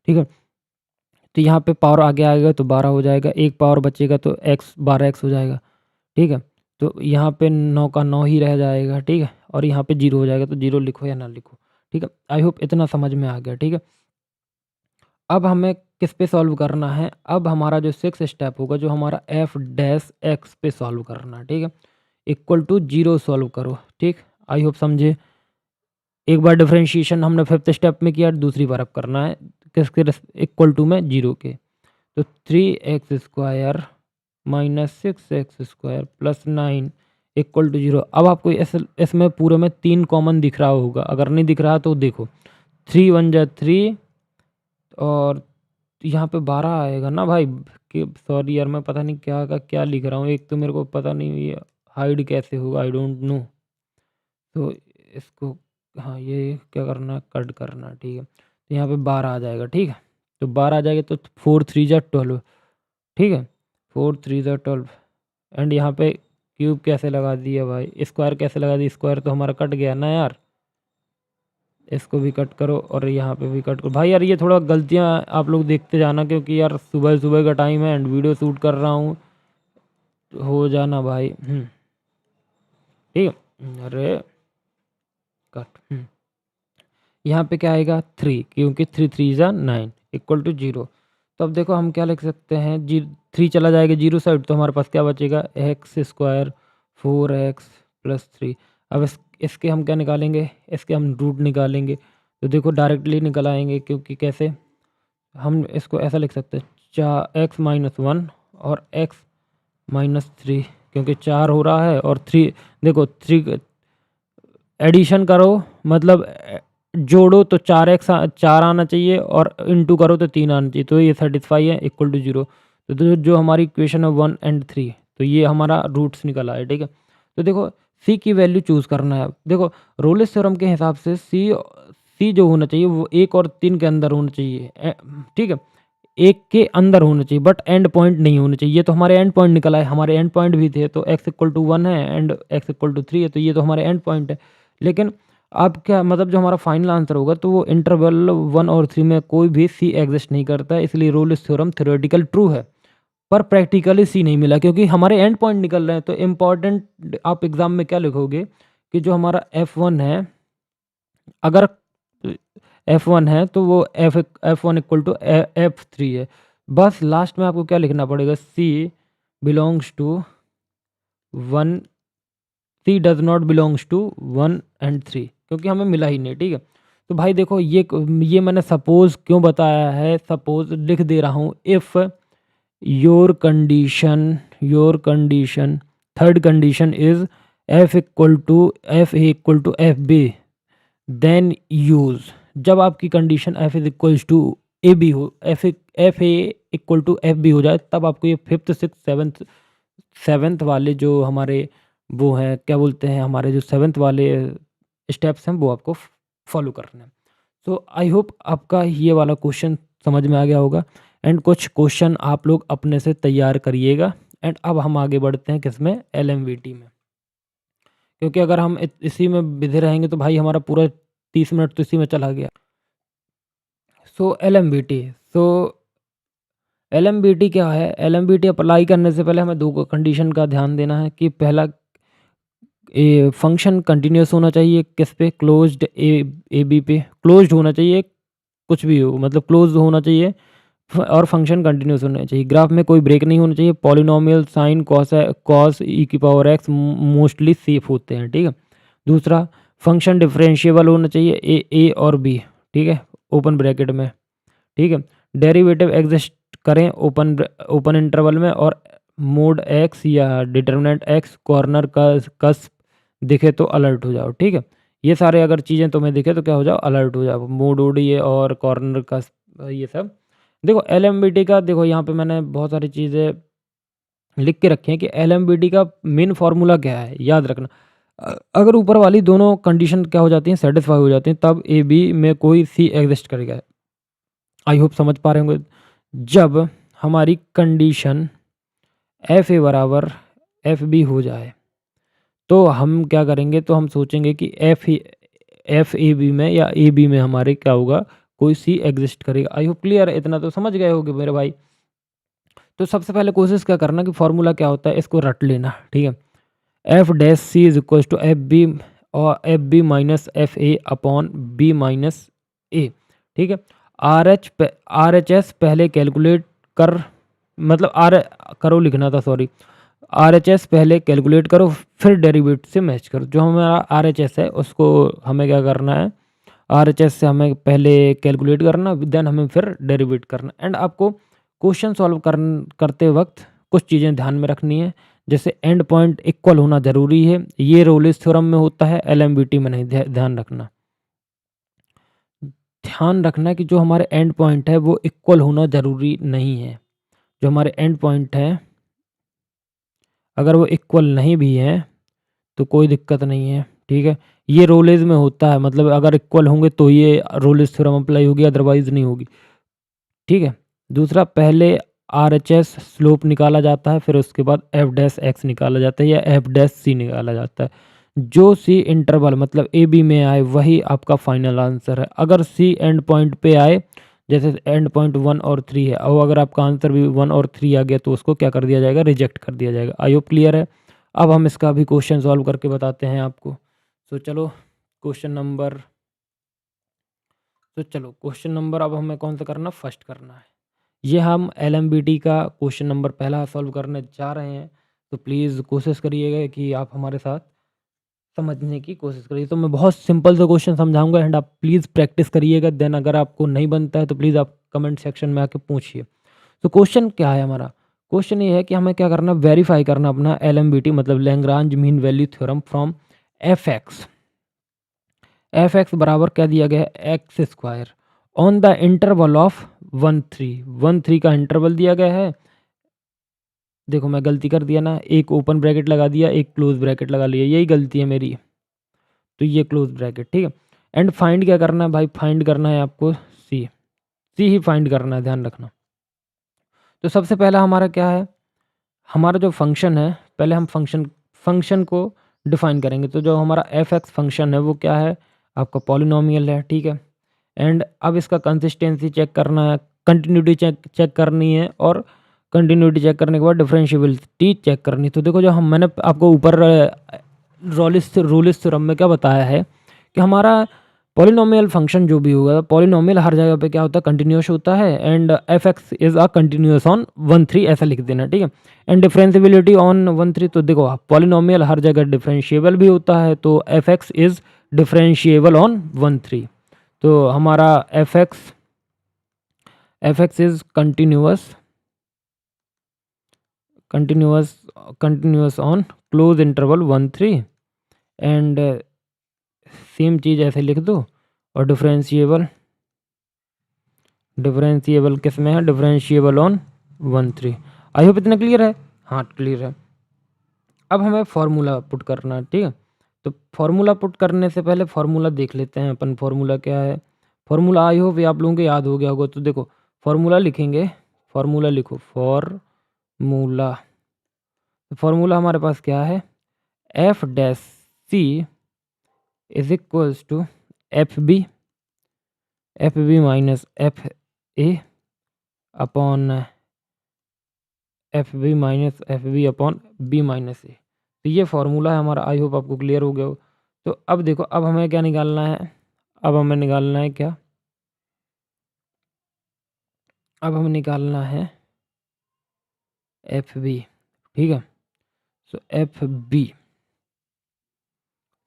A: ठीक है। तो यहाँ पे पावर आगे आएगा तो 12 हो जाएगा, एक पावर बचेगा तो x 12x हो जाएगा, ठीक है। तो यहाँ पे 9 का 9 ही रह जाएगा, ठीक है, और यहाँ पे 0 हो जाएगा, तो 0 लिखो या ना लिखो, ठीक है। आई होप इतना समझ में आ गया, ठीक है। अब हमें किस पे सॉल्व करना है, अब हमारा जो 6 स्टेप होगा, जो हमारा एफ डैश एक्स पे सॉल्व करना है, ठीक है, इक्वल टू 0 सॉल्व करो, ठीक। आई होप समझे। एक बार डिफरेंशिएशन हमने फिफ्थ स्टेप में किया, दूसरी बार अब करना है किसके, इक्वल टू में 0 के। तो 3x² minus 6x² plus 9 equal to 0। अब आपको इसमें पूरे में 3 कॉमन दिख रहा होगा, अगर नहीं दिख रहा तो देखो 3 1 जा 3, और यहाँ पे 12 आएगा ना भाई, कि सॉरी यार मैं पता नहीं क्या का क्या लिख रहा हूँ, एक तो मेरे को पता नहीं ये हाइड कैसे होगा, आई डोंट नो। तो इसको, हाँ ये क्या करना, कट करना, ठीक है। तो यहाँ पे 12 आ जाएगा, ठीक है। तो 12 आ जाएगा तो 4 3 जा 12, ठीक है, 4 3 जा 12। एंड यहाँ पे क्यूब कैसे लगा दिया भाई, स्क्वायर कैसे लगा दिया, स्क्वायर तो हमारा कट गया ना यार, इसको भी कट करो और यहाँ पे भी कट करो भाई। यार ये थोड़ा गलतियाँ आप लोग देखते जाना, क्योंकि यार सुबह सुबह का टाइम है एंड वीडियो शूट कर रहा हूँ, तो हो जाना भाई। ठीक है, अरे कट। यहाँ पे क्या आएगा 3, क्योंकि 3 3 जा 9 इक्वल टू 0। तो अब देखो हम क्या लिख सकते हैं, 3 चला जाएगा 0 साइड, तो हमारे पास क्या बचेगा, x² 4x प्लस 3। अब इसके हम क्या निकालेंगे, इसके हम रूट निकालेंगे, तो देखो डायरेक्टली निकल आएंगे, क्योंकि कैसे हम इसको ऐसा लिख सकते हैं, x -1 और x -3 क्योंकि 4 हो रहा है और 3 देखो 3 एडिशन करो मतलब जोड़ो तो 4x 4 आना चाहिए और इंटू करो तो 3 आना चाहिए, तो ये सेटिस्फाई है इक्वल टू 0। तो जो हमारी इक्वेशन है 1 एंड 3, तो ये हमारा रूट्स निकला है, ठीक है। तो देखो सी की वैल्यू चूज़ करना है। देखो रोलिस थ्योरम के हिसाब से सी जो होना चाहिए वो 1 और 3 के अंदर होना चाहिए, ठीक है, 1 के अंदर होना चाहिए, बट एंड पॉइंट नहीं होना चाहिए। ये तो हमारे एंड पॉइंट निकला है, हमारे एंड पॉइंट भी थे, तो x इक्वल टू 1 है एंड x इक्वल टू 3 है, तो ये तो हमारे एंड पॉइंट है। लेकिन अब क्या मतलब जो हमारा फाइनल आंसर होगा तो वो इंटरवल 1 और 3 में कोई भी सी एग्जिस्ट नहीं करता है, इसलिए रोलिस थ्योरम थ्योरेटिकल ट्रू है पर प्रैक्टिकली सी नहीं मिला, क्योंकि हमारे एंड पॉइंट निकल रहे हैं। तो इम्पॉर्टेंट आप एग्जाम में क्या लिखोगे कि जो हमारा F1 है, अगर F1 है तो वो F1 इक्वल टू F3 है। बस लास्ट में आपको क्या लिखना पड़ेगा, c belongs to 1, c does not belongs to 1 and 3, क्योंकि हमें मिला ही नहीं, ठीक है। तो भाई देखो ये मैंने सपोज क्यों बताया है, सपोज लिख दे रहा हूँ, if your condition third condition is f A equal to F b, then use, जब आपकी condition f is equals to A b हो, f A equal to F B हो जाए, तब आपको ये 5th 6th 7th वाले जो हमारे वो हैं, क्या बोलते हैं, हमारे जो 7th वाले स्टेप्स हैं वो आपको फॉलो करने हैं। सो आई होप आपका ये वाला क्वेश्चन समझ में आ गया होगा, एंड कुछ क्वेश्चन आप लोग अपने से तैयार करिएगा। एंड अब हम आगे बढ़ते हैं किसमें, LMVT में, क्योंकि अगर हम इसी में बिधे रहेंगे तो भाई हमारा पूरा 30 मिनट तो इसी में चला गया। सो LMVT क्या है, LMVT अप्लाई करने से पहले हमें 2 कंडीशन का ध्यान देना है कि पहला फंक्शन कंटिन्यूस होना चाहिए, किस पे, क्लोज्ड ए बी पे क्लोज्ड होना चाहिए, कुछ भी हो मतलब क्लोज होना चाहिए, और फंक्शन कंटिन्यूस होना चाहिए, ग्राफ में कोई ब्रेक नहीं होना चाहिए, पॉलिनोमियल साइन कॉस ई की पावर एक्स मोस्टली सेफ होते हैं, ठीक है। दूसरा फंक्शन डिफरेंशिएबल होना चाहिए, ए और बी, ठीक है, ओपन ब्रैकेट में, ठीक है। डेरिवेटिव एग्जिस्ट करें ओपन इंटरवल में, और मोड एक्स या डिटर्मिनेंट एक्स कॉर्नर का कस दिखे तो अलर्ट हो जाओ, ठीक है। ये सारे अगर चीज़ें तुम्हें दिखे तो क्या हो जाओ, अलर्ट हो जाओ, मोड ओड ये और कॉर्नर का ये सब। देखो LMVT का, देखो यहाँ पे मैंने बहुत सारी चीज़ें लिख के रखी हैं कि LMVT का मेन फार्मूला क्या है, याद रखना। अगर ऊपर वाली दोनों कंडीशन क्या हो जाती हैं, सेटिस्फाई हो जाती हैं, तब ए बी में कोई सी एग्जिस्ट करेगा। आई होप समझ पा रहे होंगे। जब हमारी कंडीशन एफ ए बराबर एफ बी हो जाए तो हम क्या करेंगे, तो हम सोचेंगे कि एफ ए बी में या ए बी में हमारे क्या होगा, कोई सी एग्जिस्ट करेगा। आई होप क्लियर है, इतना तो समझ गए होगे मेरे भाई। तो सबसे पहले कोशिश क्या करना कि फॉर्मूला क्या होता है इसको रट लेना, ठीक है। F dash c is equal to F b और f b minus f a upon b minus a, ठीक है। आर एच एस पहले कैलकुलेट कर, मतलब करो लिखना था, सॉरी, आर एच एस पहले कैलकुलेट करो फिर डेरिवेटिव से मैच करो। जो हमारा आर एच एस है उसको हमें क्या करना है, आर एच एस से हमें पहले कैलकुलेट करना, देन हमें फिर डेरिवेट करना। एंड आपको क्वेश्चन सॉल्व करते वक्त कुछ चीज़ें ध्यान में रखनी है, जैसे एंड पॉइंट इक्वल होना ज़रूरी है, ये रोलिस थ्योरम में होता है, LMVT में नहीं। ध्यान रखना कि जो हमारे एंड पॉइंट है वो इक्वल होना ज़रूरी नहीं है। जो हमारे एंड पॉइंट है अगर वो इक्वल नहीं भी है तो कोई दिक्कत नहीं है, ठीक है। ये रोलेज में होता है, मतलब अगर इक्वल होंगे तो ये रोलेज थ्योरम अप्लाई होगी, अदरवाइज नहीं होगी, ठीक है। दूसरा, पहले RHS स्लोप निकाला जाता है, फिर उसके बाद एफ डैश एक्स निकाला जाता है या एफ डैश सी निकाला जाता है। जो सी इंटरवल मतलब ए बी में आए वही आपका फाइनल आंसर है। अगर सी एंड पॉइंट पे आए, जैसे एंड पॉइंट 1 और 3 है, और अगर आपका आंसर भी 1 और 3 आ गया तो उसको क्या कर दिया जाएगा, रिजेक्ट कर दिया जाएगा। आई होप क्लियर है। अब हम इसका भी क्वेश्चन सॉल्व करके बताते हैं आपको। तो चलो क्वेश्चन नंबर अब हमें कौन सा करना, फर्स्ट करना है। ये हम LMVT का क्वेश्चन नंबर पहला सॉल्व करने जा रहे हैं, तो प्लीज़ कोशिश करिएगा कि आप हमारे साथ समझने की कोशिश करिए। तो मैं बहुत सिंपल सा क्वेश्चन समझाऊंगा एंड आप प्लीज़ प्रैक्टिस करिएगा। देन अगर आपको नहीं बनता है तो प्लीज़ आप कमेंट सेक्शन में आके पूछिए। तो क्वेश्चन क्या है हमारा, क्वेश्चन ये है कि हमें क्या करना, वेरीफाई करना अपना LMBT मतलब Lagrange mean value theorem from fx। fx बराबर क्या दिया गया है, X square on the interval of 1 3 का इंटरवल दिया गया है। देखो मैं गलती कर दिया ना, एक ओपन ब्रैकेट लगा दिया, एक क्लोज ब्रैकेट लगा लिया, यही गलती है मेरी। तो ये क्लोज ब्रैकेट, ठीक है। एंड फाइंड क्या करना है भाई, फाइंड करना है आपको सी ही फाइंड करना है, ध्यान रखना। तो सबसे पहला हमारा क्या है, हमारा जो फंक्शन है, पहले हम फंक्शन को डिफाइन करेंगे। तो जो हमारा fx फंक्शन है वो क्या है, आपका पॉलिनोमियल है, ठीक है। एंड अब इसका कंसिस्टेंसी चेक करना है, कंटिन्यूटी चेक करनी है, और कंटिन्यूटी चेक करने के बाद डिफरेंशिएबिलिटी चेक करनी है। तो देखो जो मैंने आपको ऊपर रोलिस थ्योरम में क्या बताया है कि हमारा पॉलिनोमियल फंक्शन जो भी होगा, पॉलिनोमियल हर जगह पे क्या होता है, कंटिन्यूस होता है। And fx is a continuous on 1 3 ऐसा लिख देना, ठीक है। एंड डिफरेंशिएबिलिटी ऑन 1 3, तो देखो पॉलिनोमियल हर जगह डिफरेंशिएबल भी होता है, तो fx इज डिफरेंशिएबल ऑन 1 3। तो हमारा fx is continuous on close interval 1 3। And same चीज़ ऐसे लिख दो। और डिफरेंशिएबल किस में है, डिफरेंशिएबल ऑन 1 3। आई होप इतना क्लियर है। हाँ क्लियर है। अब हमें फॉर्मूला पुट करना है, ठीक है। तो फॉर्मूला पुट करने से पहले फॉर्मूला देख लेते हैं अपन, फॉर्मूला क्या है। फॉर्मूला आई होप ये आप लोगों को याद हो गया होगा। तो देखो फॉर्मूला लिखेंगे, फॉर्मूला लिखो, फॉर्मूला हमारे पास क्या है, f dash c is equals to F b minus f a upon f b upon b minus a. तो ये फॉर्मूला है हमारा, आई होप आपको क्लियर हो गया हो। तो अब देखो, अब हमें क्या निकालना है, अब हमें निकालना है क्या, अब हमें निकालना है एफ बी, ठीक है। सो एफ बी,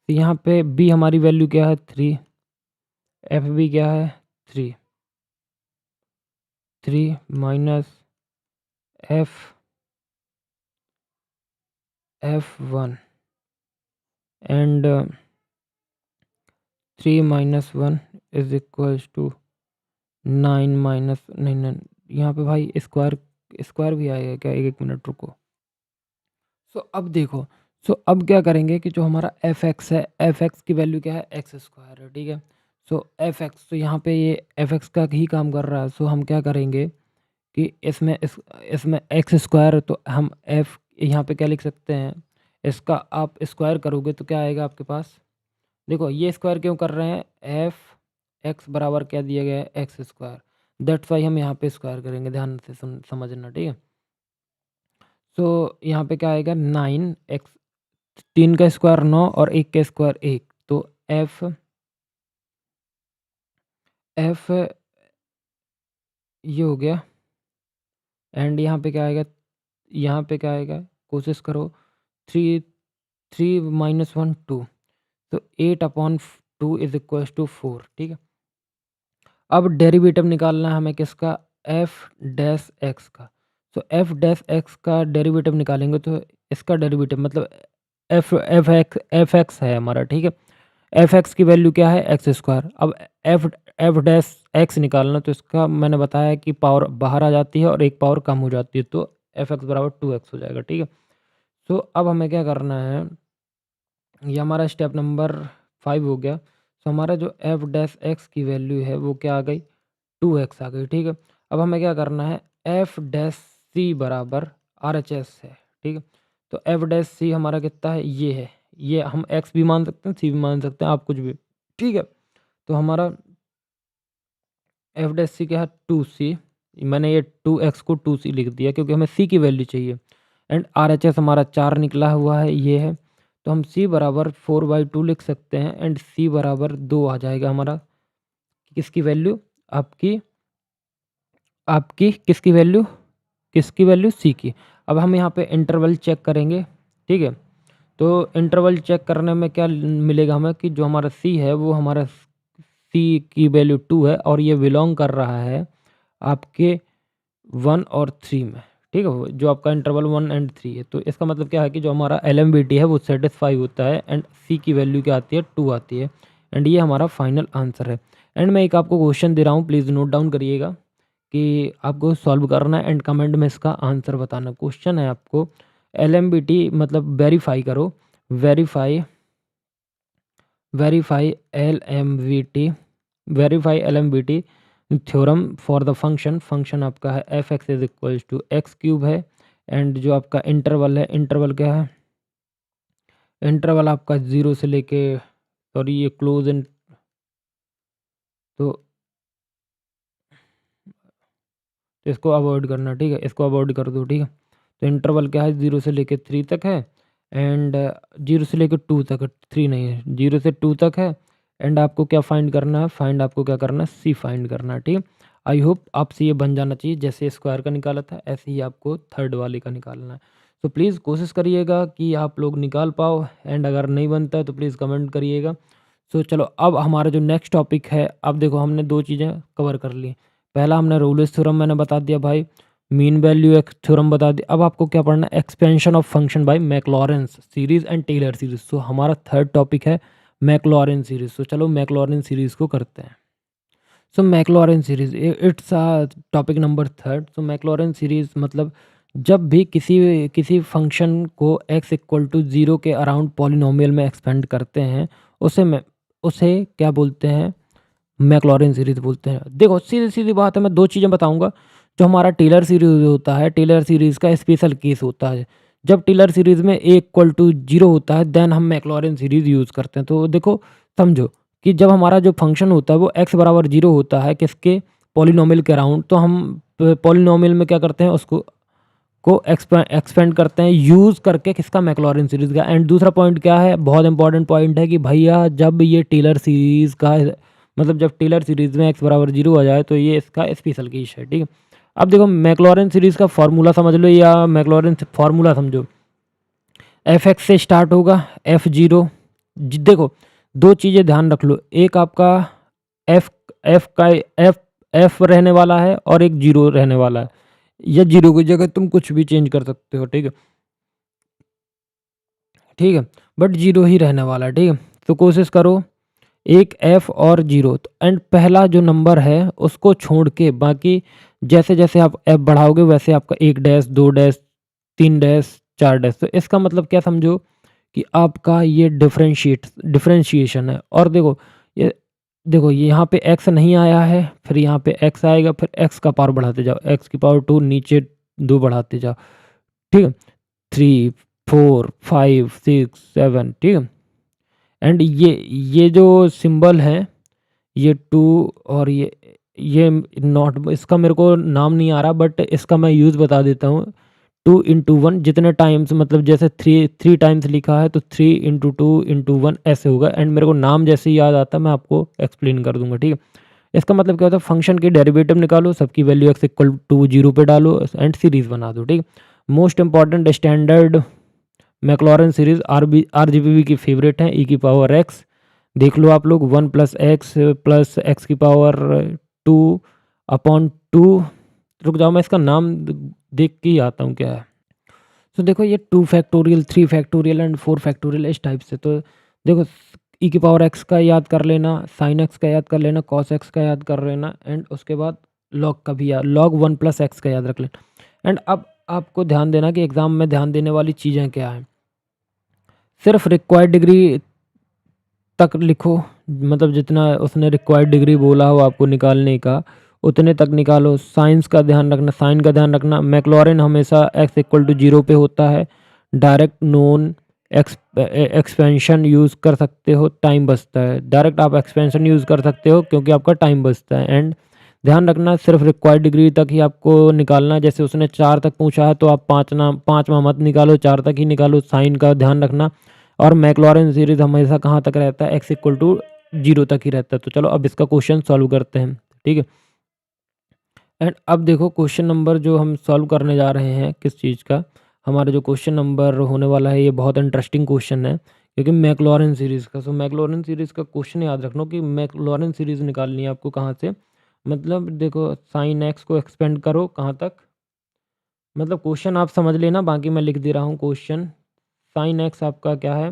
A: तो यहाँ पे बी हमारी वैल्यू क्या है 3, एफ बी क्या है 3 minus F1 and 3 minus 1 is equals to 9 minus 9। यहाँ पे भाई स्क्वायर भी आएगा क्या, एक मिनट रुको। सो अब देखो, सो अब क्या करेंगे कि जो हमारा fx है, fx की वैल्यू क्या है, एक्स स्क्वायर है, ठीक है। सो fx, तो यहाँ पे ये fx का ही काम कर रहा है। सो हम क्या करेंगे कि इसमें एक्स स्क्वायर, तो हम f यहाँ पे क्या लिख सकते हैं, इसका आप स्क्वायर करोगे तो क्या आएगा आपके पास। देखो ये स्क्वायर क्यों कर रहे हैं, एफ एक्स बराबर क्या दिया गया है, एक्स स्क्वायर। दैट्स वाई हम यहाँ पे स्क्वायर करेंगे, ध्यान से समझना, ठीक है। सो यहाँ पे क्या आएगा 9x, 3 का स्क्वायर 9 और 1 का स्क्वायर 1। तो एफ ये हो गया। एंड यहाँ पे क्या आएगा, यहाँ पे क्या आएगा, कोशिश करो, 3 माइनस 1 2, तो 8/2 इज इक्वल टू 4, ठीक है। अब डेरिवेटिव निकालना है हमें किसका, एफ डैश एक्स का। तो एफ डैश एक्स का डेरिवेटिव निकालेंगे तो इसका डेरिवेटिव मतलब एफ एक्स है हमारा, ठीक है। एफ एक्स की वैल्यू क्या है, एक्स स्क्वायर। अब एफ एफ डैश एक्स निकालना, तो इसका मैंने बताया कि पावर बाहर आ जाती है और एक पावर कम हो जाती है, तो एफ एक्स बराबर 2x हो जाएगा, ठीक है। तो अब हमें क्या करना है, ये हमारा स्टेप नंबर 5 हो गया। तो हमारा जो एफ डैश एक्स की वैल्यू है वो क्या आ गई, 2x आ गई, ठीक है। अब हमें क्या करना है, एफ डैश सी बराबर आर एच एस है, ठीक है। तो एफ डैश सी हमारा कितना है, ये है, ये हम एक्स भी मान सकते हैं, सी भी मान सकते हैं, आप कुछ भी, ठीक है। तो हमारा एफ डैश सी क्या है, 2c। मैंने ये 2x को 2c लिख दिया क्योंकि हमें c की वैल्यू चाहिए। एंड आर एच एस हमारा 4 निकला हुआ है, ये है। तो हम c बराबर 4/2 लिख सकते हैं। एंड c बराबर 2 आ जाएगा हमारा, किसकी वैल्यू, आपकी आपकी किसकी वैल्यू, सी की। अब हम यहाँ पे इंटरवल चेक करेंगे, ठीक है। तो इंटरवल चेक करने में क्या मिलेगा हमें कि जो हमारा सी है वो हमारा सी की वैल्यू 2 है और ये बिलोंग कर रहा है आपके 1 और 3 में, ठीक है, वो जो आपका इंटरवल 1 एंड 3 है। तो इसका मतलब क्या है कि जो हमारा LMBT है वो सेटिस्फाई होता है एंड C की वैल्यू क्या आती है, 2 आती है एंड ये हमारा फाइनल आंसर है। एंड मैं एक आपको क्वेश्चन दे रहा हूँ, प्लीज़ नोट डाउन करिएगा कि आपको सॉल्व करना है एंड कमेंट में इसका आंसर बताना। क्वेश्चन है आपको LMBT मतलब वेरीफाई करो, verify verify LMBT verify LMBT theorem for the function. Function आपका है f(x) is equals to X cube है एंड जो आपका इंटरवल है, इंटरवल क्या है, इंटरवल आपका 0 से लेके, सॉरी ये क्लोज इन, तो इसको अवॉइड करना, ठीक है, इसको अवॉइड कर दो, ठीक है। तो इंटरवल क्या है, 0 से लेके 3 तक है एंड 0 से लेके 2 तक है, 3 नहीं है, 0 से 2 तक है एंड आपको क्या फाइंड करना है, फाइंड आपको क्या करना है, सी फाइंड करना है, ठीक है। आई होप आपसे ये बन जाना चाहिए, जैसे स्क्वायर का निकाला था ऐसे ही आपको थर्ड वाले का निकालना है। तो प्लीज़ कोशिश करिएगा कि आप लोग निकाल पाओ एंड अगर नहीं बनता है तो प्लीज़ कमेंट करिएगा। सो चलो अब हमारा जो नेक्स्ट टॉपिक है, अब देखो हमने 2 चीज़ें कवर कर ली। पहला हमने रोल्स थ्योरम मैंने बता दिया भाई, मीन वैल्यू एक थ्योरम बता दिया। अब आपको क्या पढ़ना है, expansion of function by Maclaurin's series and Taylor series. So हमारा थर्ड टॉपिक है मैक्लॉरेन सीरीज़। सो चलो मैक्लॉरेन सीरीज़ को करते हैं। So Maclaurin series it's topic number third. So Maclaurin series मतलब जब भी किसी किसी फंक्शन को x इक्वल टू 0 के अराउंड पॉलिनोमियल में एक्सपेंड करते हैं, उसे क्या बोलते हैं, मैक्लॉरेन सीरीज़ बोलते हैं। देखो सीधी-सीधी बात है, मैं 2 चीज़ें बताऊँगा। जो हमारा टेलर सीरीज़ होता है, टेलर सीरीज़ का स्पेशल केस होता है। जब टेलर सीरीज़ में a इक्वल टू 0 होता है देन हम मैक्लॉरेन सीरीज़ यूज़ करते हैं। तो देखो समझो कि जब हमारा जो फंक्शन होता है वो x बराबर 0 होता है किसके, पॉलिनोमियल के अराउंड, तो हम पॉलिनोमियल में क्या करते हैं, उसको एक्सपेंड करते हैं यूज़ करके किसका, मैक्लॉरेन सीरीज़ का। एंड दूसरा पॉइंट क्या है, बहुत इंपॉर्टेंट पॉइंट है कि भैया जब ये टेलर सीरीज़ का मतलब जब टेलर सीरीज़ में x बराबर 0 आ जाए तो ये इसका स्पेशल केस है, ठीक है। अब देखो मैक्लॉरेन सीरीज़ का फार्मूला समझ लो या मैक्लॉरेन फार्मूला समझो, f(x) से स्टार्ट होगा, f(0). देखो 2 चीज़ें ध्यान रख लो, एक आपका f f का f f रहने वाला है और एक 0 रहने वाला है, या 0 की जगह तुम कुछ भी चेंज कर सकते हो, ठीक है, ठीक है, बट 0 ही रहने वाला है, ठीक है। तो कोशिश करो एक f और 0 एंड पहला जो नंबर है उसको छोड़ के बाकी जैसे जैसे आप f बढ़ाओगे वैसे आपका 1 डैश 2 डैश 3 डैश 4 डैश। तो इसका मतलब क्या समझो कि आपका ये डिफरेंशिएशन है। और देखो ये यहाँ पे x नहीं आया है, फिर यहाँ पे x आएगा, फिर x का पावर बढ़ाते जाओ, x की पावर 2 नीचे 2 बढ़ाते जाओ, ठीक है, 3 4 5 6 7, ठीक है। एंड ये जो सिंबल है, ये 2 और ये नॉट, इसका मेरे को नाम नहीं आ रहा बट इसका मैं यूज़ बता देता हूँ। 2 इंटू 1 जितने टाइम्स, मतलब जैसे 3 टाइम्स लिखा है तो 3 इंटू 2 इंटू 1 ऐसे होगा। एंड मेरे को नाम जैसे ही याद आता है मैं आपको एक्सप्लेन कर दूंगा, ठीक है। इसका मतलब क्या होता है, फंक्शन की डेरिवेटिव निकालो, सबकी वैल्यू x इक्वल टू 0 पे डालो एंड सीरीज बना दो, ठीक है। Most important standard Maclaurin series RGBB की फेवरेट है, e की पावर x। देख लो आप लोग 1 प्लस एक्स की पावर 2 अपॉन 2। रुक जाओ मैं इसका नाम देख के ही आता हूँ क्या है। तो देखो ये 2 फैक्टोरियल 3 फैक्टोरियल एंड 4 फैक्टोरियल इस टाइप से। तो देखो ई की पावर एक्स का याद कर लेना, साइन एक्स का याद कर लेना, कॉस एक्स का याद कर लेना एंड उसके बाद लॉग का भी याद, लॉग 1 प्लस एक्स का याद रख लेना। एंड अब आपको ध्यान देना कि एग्ज़ाम में ध्यान देने वाली चीज़ें क्या हैं। सिर्फ रिक्वायर्ड डिग्री तक लिखो, मतलब जितना उसने रिक्वायर्ड डिग्री बोला हो आपको निकालने का उतने तक निकालो। साइंस का ध्यान रखना, साइन का ध्यान रखना, मैक्लॉरेन हमेशा x इक्वल टू 0 पे होता है। डायरेक्ट नोन एक्सपेंशन यूज़ कर सकते हो, टाइम बचता है। डायरेक्ट आप एक्सपेंशन यूज़ कर सकते हो क्योंकि आपका टाइम बचता है। एंड ध्यान रखना सिर्फ रिक्वायर्ड डिग्री तक ही आपको निकालना है। जैसे उसने 4 तक पूछा है तो आप 5वां मत निकालो, 4 तक ही निकालो। साइन का ध्यान रखना। और मैक्लॉरेन सीरीज़ हमेशा कहाँ तक रहता है, x इक्वल टू 0 तक ही रहता है। तो चलो अब इसका क्वेश्चन सॉल्व करते हैं, ठीक है। एंड अब देखो क्वेश्चन नंबर जो हम सॉल्व करने जा रहे हैं किस चीज़ का, हमारा जो क्वेश्चन नंबर होने वाला है ये बहुत इंटरेस्टिंग क्वेश्चन है क्योंकि मैक्लॉरेन सीरीज़ का। सो मैक्लॉरेन सीरीज़ का क्वेश्चन याद रखना कि मैक्लॉरेन सीरीज़ निकालनी है आपको कहाँ से। मतलब देखो साइन एक्स को एक्सपेंड करो कहाँ तक, मतलब क्वेश्चन आप समझ लेना, बाकी मैं लिख दे रहा हूँ क्वेश्चन। साइन एक्स आपका क्या है,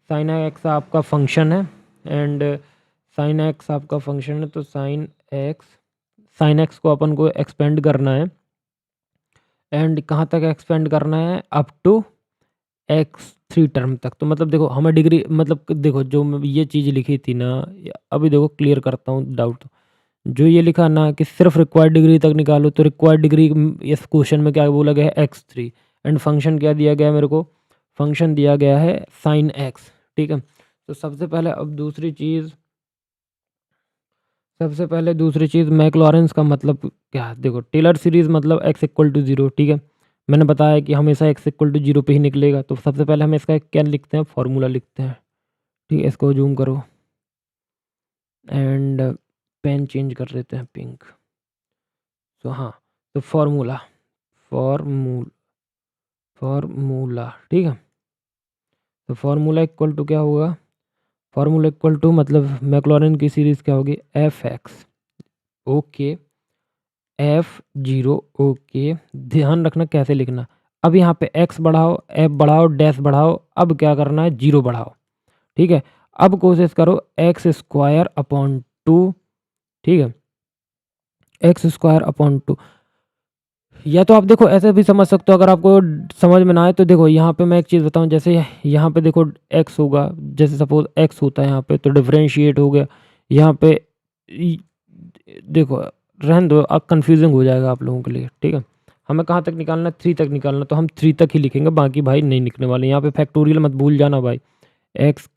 A: साइन एक्स आपका फंक्शन है, एंड साइन एक्स आपका फंक्शन है, तो साइन एक्स को अपन को एक्सपेंड करना है, एंड कहाँ तक एक्सपेंड करना है, अप टू x3 टर्म तक। तो मतलब देखो हमें डिग्री, मतलब देखो जो ये चीज़ लिखी थी ना, अभी देखो क्लियर करता हूँ डाउट। जो ये लिखा ना कि सिर्फ रिक्वायर्ड डिग्री तक निकालो, तो रिक्वायर्ड डिग्री इस क्वेश्चन में क्या बोला गया है, x3, एंड फंक्शन क्या दिया गया है मेरे को, फंक्शन दिया गया है साइन एक्स। ठीक है, तो सबसे पहले दूसरी चीज़ मैक्लॉरेंस का मतलब क्या है, देखो टेलर सीरीज़ मतलब x=0। ठीक है, मैंने बताया कि हमेशा x=0 पे ही निकलेगा। तो सबसे पहले हम इसका क्या लिखते हैं, फॉर्मूला लिखते हैं। ठीक है, इसको जूम करो एंड पेन चेंज कर देते हैं पिंक। तो हाँ, तो फॉर्मूला ठीक है, तो फार्मूला इक्वल टू क्या होगा, फार्मूला इक्वल टू मतलब मैक्लॉरेन की सीरीज़ क्या होगी, F x okay, F0 okay. ध्यान रखना कैसे लिखना, अब यहाँ पे x बढ़ाओ, f बढ़ाओ, डैश बढ़ाओ, अब क्या करना है, 0 बढ़ाओ। ठीक है, अब कोशिश करो x² अपॉन 2। ठीक है, x² अपॉन 2, या तो आप देखो ऐसे भी समझ सकते हो, अगर आपको समझ में ना आए तो देखो यहाँ पे मैं एक चीज़ बताऊँ, जैसे यहाँ पे देखो x होगा, जैसे सपोज x होता है यहाँ पे, तो डिफरेंशिएट हो गया यहाँ पे। देखो रहने दो, अब कन्फ्यूजिंग हो जाएगा आप लोगों के लिए। ठीक है, हमें कहाँ तक निकालना है, 3 तक निकालना, तो हम 3 तक ही लिखेंगे, बाकी भाई नहीं लिखने वाले। यहाँ पे फैक्टोरियल मत भूल जाना भाई, एक्स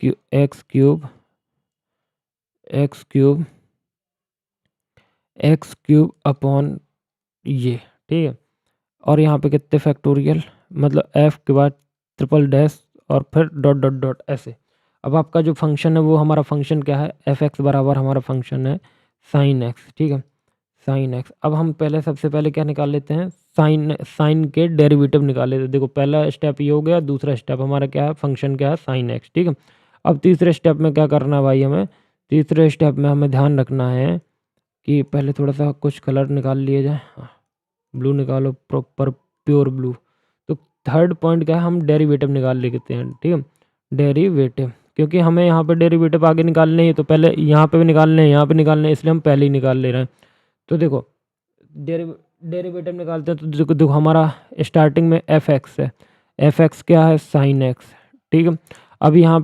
A: क्यूब अपॉन ये। ठीक है, और यहाँ पे कितने फैक्टोरियल, मतलब f के बाद ट्रिपल डैश और फिर डॉट डॉट डॉट ऐसे। अब आपका जो फंक्शन है वो हमारा फंक्शन क्या है, एफ एक्स बराबर हमारा फंक्शन है साइन एक्स। ठीक है, साइन एक्स। अब हम पहले सबसे पहले क्या निकाल लेते हैं, साइन के डेरिवेटिव निकाल लेते हैं। देखो पहला स्टेप ये हो गया, दूसरा स्टेप हमारा क्या है, फंक्शन क्या है, साइन एक्स। ठीक है, अब तीसरे स्टेप में क्या करना है भाई, हमें तीसरे स्टेप में हमें ध्यान रखना है कि पहले थोड़ा सा कुछ कलर निकाल लिया जाए। हाँ, ब्लू निकालो, प्रॉपर प्योर ब्लू। तो थर्ड पॉइंट क्या है, हम डेरिवेटिव निकाल लेते हैं। ठीक है, डेरिवेटिव, क्योंकि हमें यहाँ पे डेरिवेटिव आगे निकालने हैं, तो पहले यहाँ पे भी निकालने हैं, यहाँ पे निकालने हैं, इसलिए हम पहले ही निकाल ले रहे हैं। तो देखो डेरिवेटिव निकालते हैं, तो देखो हमारा स्टार्टिंग में एफ एक्स है, एफ एक्स क्या है, साइन एक्स। ठीक है, अब यहाँ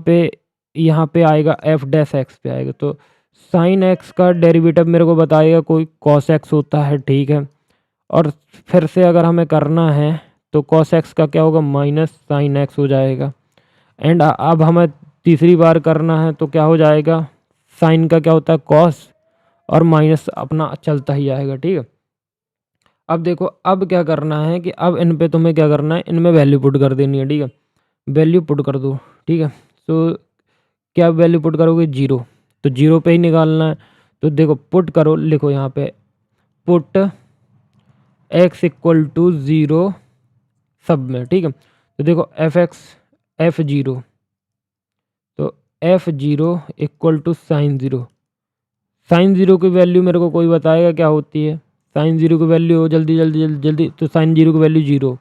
A: पे आएगा एफ डैश एक्स पे आएगा, तो साइन एक्स का डेरिवेटिव मेरे को बताएगा कोई कॉस एक्स होता है। ठीक है, और फिर से अगर हमें करना है तो कॉस एक्स का क्या होगा, माइनस साइन एक्स हो जाएगा। एंड अब हमें तीसरी बार करना है तो क्या हो जाएगा, साइन का क्या होता है, कॉस, और माइनस अपना चलता ही आएगा। ठीक है, अब देखो अब क्या करना है कि अब इन पे तुम्हें क्या करना है, इनमें वैल्यू पुट कर देनी है। ठीक है, वैल्यू पुट कर दो। ठीक है, तो क्या वैल्यू पुट करोगे, 0, तो 0 पे ही निकालना है। तो देखो पुट करो, लिखो यहाँ पे पुट x=0 सब में। ठीक है, तो देखो f0, तो f0 = sin 0। sin 0 की वैल्यू मेरे को कोई बताएगा क्या होती है, sin 0 की वैल्यू जल्दी जल्दी जल्दी जल्दी, तो sin 0 की वैल्यू 0।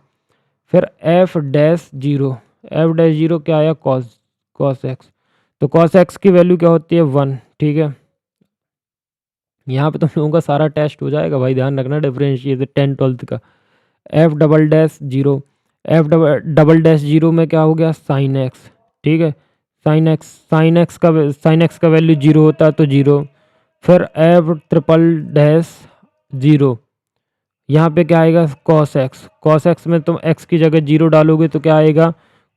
A: फिर f डैश 0 क्या आया, cos x, तो cos x की वैल्यू क्या होती है, 1। ठीक है, यहाँ पे तुम लोगों का सारा टेस्ट हो जाएगा भाई, ध्यान रखना डिफरेंशिएशन 10th-12th का। f डबल डैश 0 में क्या हो गया, साइन एक्स। ठीक है, साइन एक्स का वैल्यू 0 होता है, तो 0। फिर f ट्रिपल डैश 0, यहाँ पे क्या आएगा, कॉस एक्स। कॉस एक्स में तुम x की जगह 0 डालोगे तो क्या आएगा,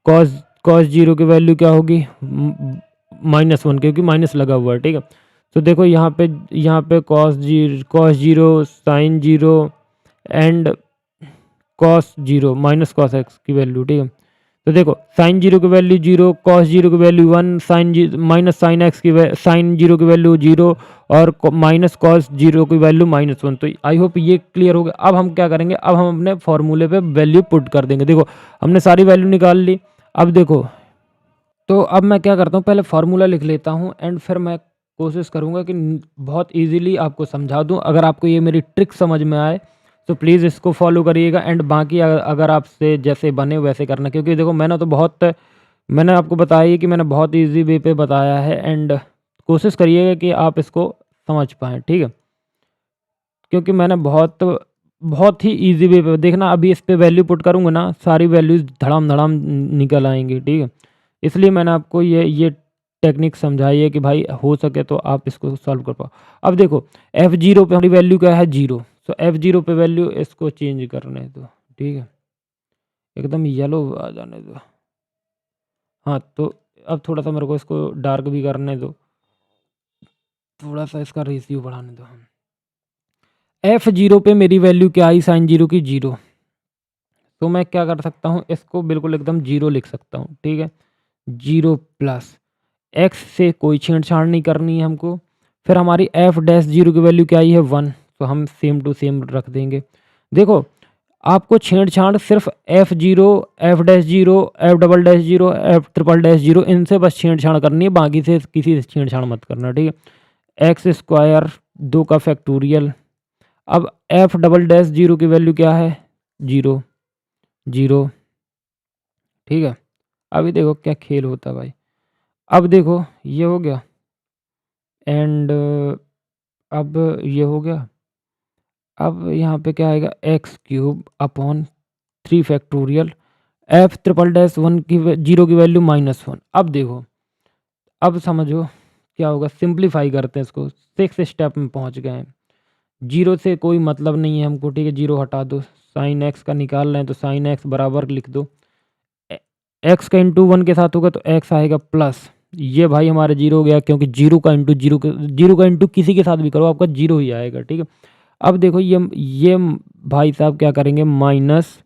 A: कॉस कॉस 0 की वैल्यू क्या होगी, -1, क्योंकि माइनस लगा हुआ है। ठीक है, तो देखो यहाँ पे cos 0 sine 0 and cos 0 minus cos X की वैल्यू। ठीक है, तो देखो साइन 0 की वैल्यू 0, कॉस 0 की वैल्यू 1, माइनस साइन 0 की वैल्यू 0, और माइनस कॉस 0 की वैल्यू -1। तो आई होप ये क्लियर हो गया। अब हम क्या करेंगे, अब हम अपने फॉर्मूले पे वैल्यू पुट कर देंगे। देखो हमने सारी वैल्यू निकाल ली। अब देखो, तो अब मैं क्या करता हूँ, पहले फार्मूला लिख लेता हूँ, एंड फिर मैं कोशिश करूँगा कि बहुत इजीली आपको समझा दूँ। अगर आपको ये मेरी ट्रिक समझ में आए तो प्लीज़ इसको फॉलो करिएगा एंड बाकी अगर आपसे जैसे बने वैसे करना, क्योंकि देखो मैंने आपको बताया ही कि मैंने बहुत ईज़ी वे पे बताया है एंड कोशिश करिएगा कि आप इसको समझ पाएँ, ठीक है? क्योंकि मैंने बहुत ही ईज़ी वे पे देखना, अभी इस पे वैल्यू पुट करूँगा ना, सारी वैल्यूज़ धड़ाम-धड़ाम निकल आएँगी, ठीक है? इसलिए मैंने आपको ये टेक्निक समझाई है कि भाई हो सके तो आप इसको सॉल्व कर पाओ। अब देखो F0 पे हमारी वैल्यू क्या है 0, तो F0 पे वैल्यू इसको चेंज करने दो, ठीक है? एकदम येलो आ जाने दो। हाँ, तो अब थोड़ा-सा मेरे को इसको डार्क भी करने दो। थोड़ा-सा इसका रेशियो बढ़ाने दो। F0 पे मेरी वैल्यू क्या आई साइन 0 की 0। तो मैं क्या कर सकता हूँ, इसको बिल्कुल एकदम 0 लिख सकता हूँ, ठीक है? 0 प्लस एक्स से कोई छेड़छाड़ नहीं करनी है हमको। फिर हमारी एफ डैश 0 की वैल्यू क्या आई है 1, तो हम सेम टू सेम रख देंगे। देखो आपको छेड़छाड़ सिर्फ F0, F dash 0, F double dash 0, F triple dash 0 इनसे बस छेड़छाड़ करनी है, बाकी से किसी से छेड़छाड़ मत करना, ठीक है? एक्स स्क्वायर 2 का फैक्टोरियल। अब एफ डबल डैश 0 की वैल्यू क्या है 0, 0, ठीक है? अभी देखो क्या खेल होता है भाई। अब देखो ये हो गया एंड अब ये हो गया। अब यहाँ पे क्या आएगा x cube upon 3 factorial F triple dash 1 की 0 की वैल्यू -1। अब देखो, अब समझो क्या होगा, सिंप्लीफाई करते हैं इसको, 6 स्टेप में पहुँच गए हैं। 0 से कोई मतलब नहीं है हमको, ठीक है? 0 हटा दो, साइन एक्स का निकाल रहे हैं तो साइन एक्स बराबर लिख दो। एक्स का इंटू 1 के साथ होगा तो एक्स आएगा प्लस, ये भाई हमारा 0 हो गया, क्योंकि 0 का इंटू 0 का इंटू किसी के साथ भी करो आपका 0 ही आएगा, ठीक है? अब देखो ये भाई साहब क्या करेंगे, माइनस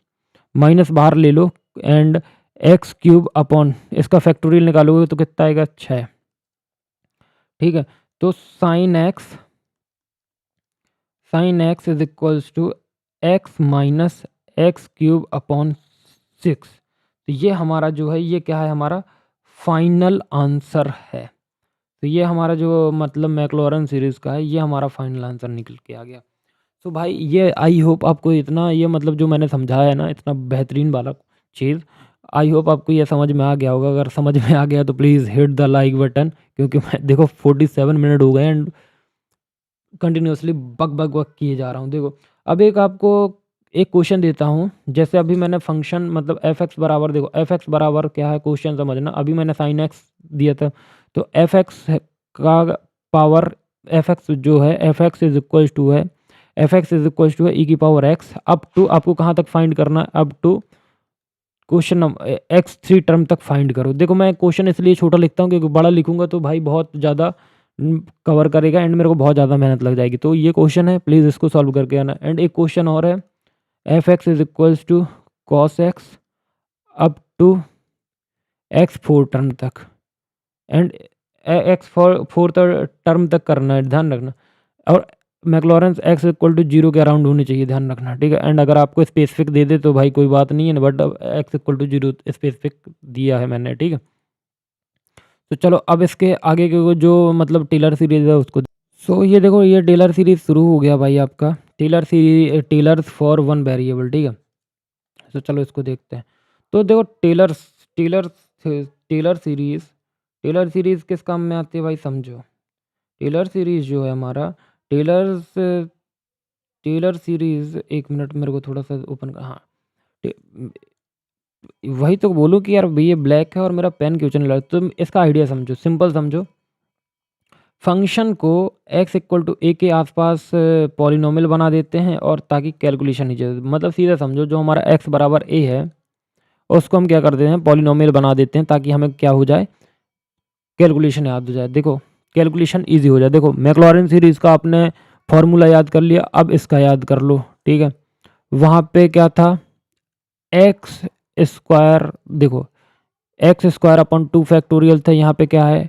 A: माइनस बाहर ले लो एंड एक्स क्यूब अपॉन इसका फैक्टोरियल निकालोगे तो कितना आएगा 6, ठीक है? तो sine X is equals to X minus X cube upon 6। तो ये हमारा जो है ये क्या है, हमारा फाइनल आंसर है। तो ये हमारा जो मतलब मैक्लॉरेन सीरीज़ का है, ये हमारा फाइनल आंसर निकल के आ गया। तो भाई ये आई होप आपको इतना ये मतलब जो मैंने समझाया है ना, इतना बेहतरीन वाला चीज़, आई होप आपको ये समझ में आ गया होगा। अगर समझ में आ गया तो please hit the like button, क्योंकि मैं देखो 47 मिनट हो गए एंड कंटिन्यूअसली बक बक बक किए जा रहा हूँ। देखो अब एक आपको एक क्वेश्चन देता हूँ, जैसे अभी मैंने फंक्शन मतलब एफ एक्स बराबर, देखो एफ एक्स बराबर क्या है क्वेश्चन समझना। अभी मैंने साइन एक्स दिया था, तो एफ एक्स का पावर एफ एक्स जो है F x is equal to है F x is equal to है ई की पावर एक्स अप टू, आपको कहाँ तक फाइंड करना है, up to question number x3 term तक फाइंड करो। देखो मैं क्वेश्चन इसलिए छोटा लिखता हूँ क्योंकि बड़ा लिखूंगा तो भाई बहुत ज़्यादा कवर करेगा एंड मेरे को बहुत ज़्यादा मेहनत लग जाएगी। तो ये क्वेश्चन है, प्लीज़ इसको सॉल्व करके आना। एंड एक क्वेश्चन और है, F x is equals to cos X up to x4 term तक एंड x4 टर्म तक करना है, ध्यान रखना। और मैक्लॉरेंस एक्स इक्वल टू 0 के अराउंड होनी चाहिए, ध्यान रखना, ठीक है? एंड अगर आपको स्पेसिफिक दे दे तो भाई कोई बात नहीं है, but X equal to 0 specific दिया है मैंने, ठीक है? तो चलो अब इसके आगे के जो मतलब टेलर सीरीज है उसको। सो ये देखो ये टेलर सीरीज शुरू हो गया भाई आपका, टेलर्स फॉर वन वेरिएबल, ठीक है? तो चलो इसको देखते हैं। तो देखो Taylor Taylor series Taylor series किस काम में आती है भाई, समझो। टेलर सीरीज जो है हमारा टेलर्स टेलर सीरीज, एक मिनट मेरे को थोड़ा सा ओपन कर, हाँ। टे- वही तो बोलूँ कि यार भाई ये ब्लैक है और मेरा पेन क्यों चलने लगा। तुम इसका आइडिया समझो, सिंपल समझो। फंक्शन को x इक्वल टू ए के आसपास पॉलिनोमियल बना देते हैं और ताकि कैलकुलेशन नहीं चाहिए, मतलब सीधा समझो जो हमारा x बराबर a है उसको हम क्या कर देते हैं, पॉलिनोमियल बना देते हैं ताकि हमें क्या हो जाए, कैलकुलेशन याद हो जाए। देखो कैलकुलेशन ईजी हो जाए। देखो मैक्लॉरिन सीरीज का आपने फॉर्मूला याद कर लिया, अब इसका याद कर लो, ठीक है? वहाँ पे क्या था, एक्स स्क्वायर, देखो एक्स स्क्वायर अपॉन 2 फैक्टोरियल था, यहाँ पे क्या है,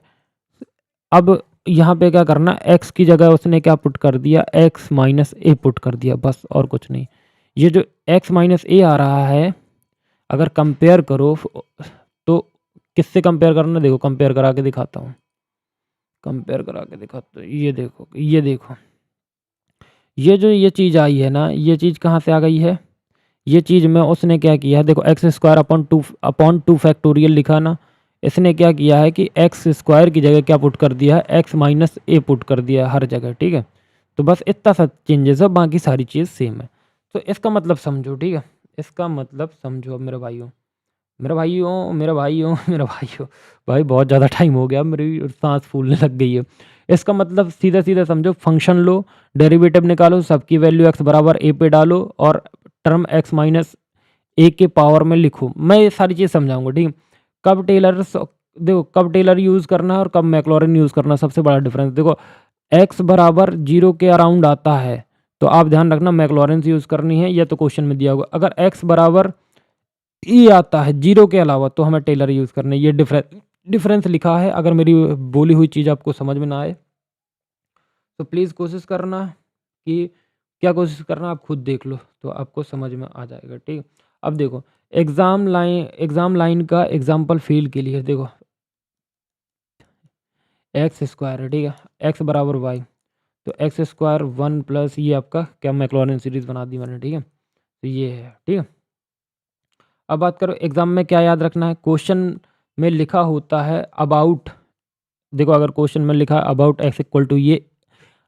A: अब यहाँ पे क्या करना, x की जगह उसने क्या पुट कर दिया, x माइनस ए पुट कर दिया, बस और कुछ नहीं। ये जो x माइनस ए आ रहा है, अगर कंपेयर करो तो किससे कंपेयर करना, देखो कंपेयर करा के दिखाता हूँ, कंपेयर करा के दिखाता हूँ। ये देखो ये चीज़ आई है ना, ये चीज़ कहाँ से आ गई है, ये चीज़ में उसने क्या किया है, देखो X square upon two factorial लिखा ना, इसने क्या किया है कि एक्स स्क्वायर की जगह क्या पुट कर दिया है, एक्स माइनस ए पुट कर दिया है हर जगह, ठीक है। तो बस इतना सा चेंजेस है, बाकी सारी चीज़ सेम है। तो इसका मतलब समझो, ठीक है, इसका मतलब समझो अब मेरे भाइयों, मेरे भाइयों, मेरे भाइयों, मेरे भाइयों, भाई बहुत ज़्यादा टाइम हो गया, मेरी सांस फूलने लग गई है। इसका मतलब सीधा सीधा समझो, फंक्शन लो, डेरिवेटिव निकालो, सबकी वैल्यू एक्स बराबर ए पे डालो और टर्म एक्स माइनस ए के पावर में लिखो। मैं ये सारी चीज़ समझाऊंगा, ठीक है। कब टेलर देखो, कब टेलर यूज़ करना है और कब मैक्लॉरिन यूज़ करना है, सबसे बड़ा डिफरेंस देखो। एक्स बराबर जीरो के अराउंड आता है तो आप ध्यान रखना मैक्लॉरिन यूज़ करनी है, या तो क्वेश्चन में दिया होगा। अगर एक्स बराबर ई आता है जीरो के अलावा तो हमें टेलर यूज़ करना है। ये डिफरेंस लिखा है। अगर मेरी बोली हुई चीज़ आपको समझ में ना आए तो प्लीज़ कोशिश करना कि क्या कोशिश करना, आप खुद देख लो तो आपको समझ में आ जाएगा, ठीक है। अब देखो, एग्ज़ाम लाइन का एग्जाम्पल फील के लिए देखो, एक्स स्क्वायर है, ठीक है, एक्स बराबर वाई, तो एक्स स्क्वायर वन प्लस ये आपका क्या मैक्लॉरिन सीरीज़ बना दी मैंने, ठीक है। तो ये है, ठीक है। अब बात करो एग्ज़ाम में क्या याद रखना है, क्वेश्चन में लिखा होता है अबाउट, देखो अगर क्वेश्चन में लिखा है अबाउट एक्स इक्वल टू ये,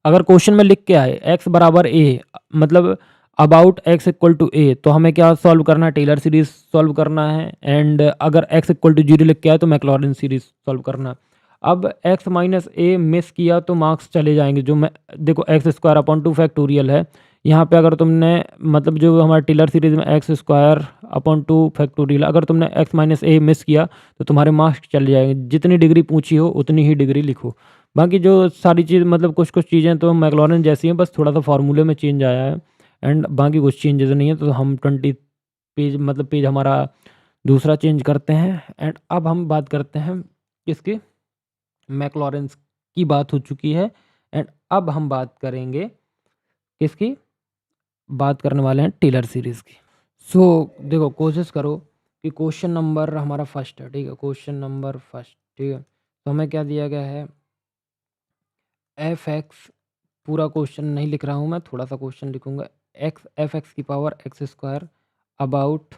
A: अगर क्वेश्चन में लिख के आए एक्स बराबर ए, मतलब अबाउट एक्स इक्वल टू ए, तो हमें क्या सॉल्व करना है, टेलर सीरीज सॉल्व करना है। एंड अगर एक्स इक्वल टू जीरो लिख के आए तो मैक्लॉरिन सीरीज सॉल्व करना है। अब एक्स माइनस ए मिस किया तो मार्क्स चले जाएंगे। जो मैं देखो X square upon two factorial है, यहाँ पे अगर तुमने मतलब जो हमारे टेलर सीरीज में x square upon two factorial, अगर तुमने एक्स माइनस ए मिस किया तो तुम्हारे मार्क्स चले जाएंगे। जितनी डिग्री पूछी हो उतनी ही डिग्री लिखो। बाकी जो सारी चीज़ मतलब कुछ कुछ चीज़ें तो मैक्लॉरिन जैसी हैं, बस थोड़ा सा फार्मूले में चेंज आया है। एंड बाकी कुछ चेंजेस नहीं है। तो हम 20 पेज मतलब पेज हमारा दूसरा चेंज करते हैं। एंड अब हम बात करते हैं किसकी, मैक्लॉरिन की बात हो चुकी है। एंड अब हम बात करेंगे किसकी, बात करने वाले हैं टेलर सीरीज़ की। सो देखो, कोशिश करो कि क्वेश्चन नंबर हमारा फर्स्ट है, ठीक है, क्वेश्चन नंबर फर्स्ट, ठीक है। तो हमें क्या दिया गया है, एफ एक्स, पूरा क्वेश्चन नहीं लिख रहा हूँ मैं, थोड़ा सा क्वेश्चन लिखूंगा। एक्स एफ एक्स की power X square about,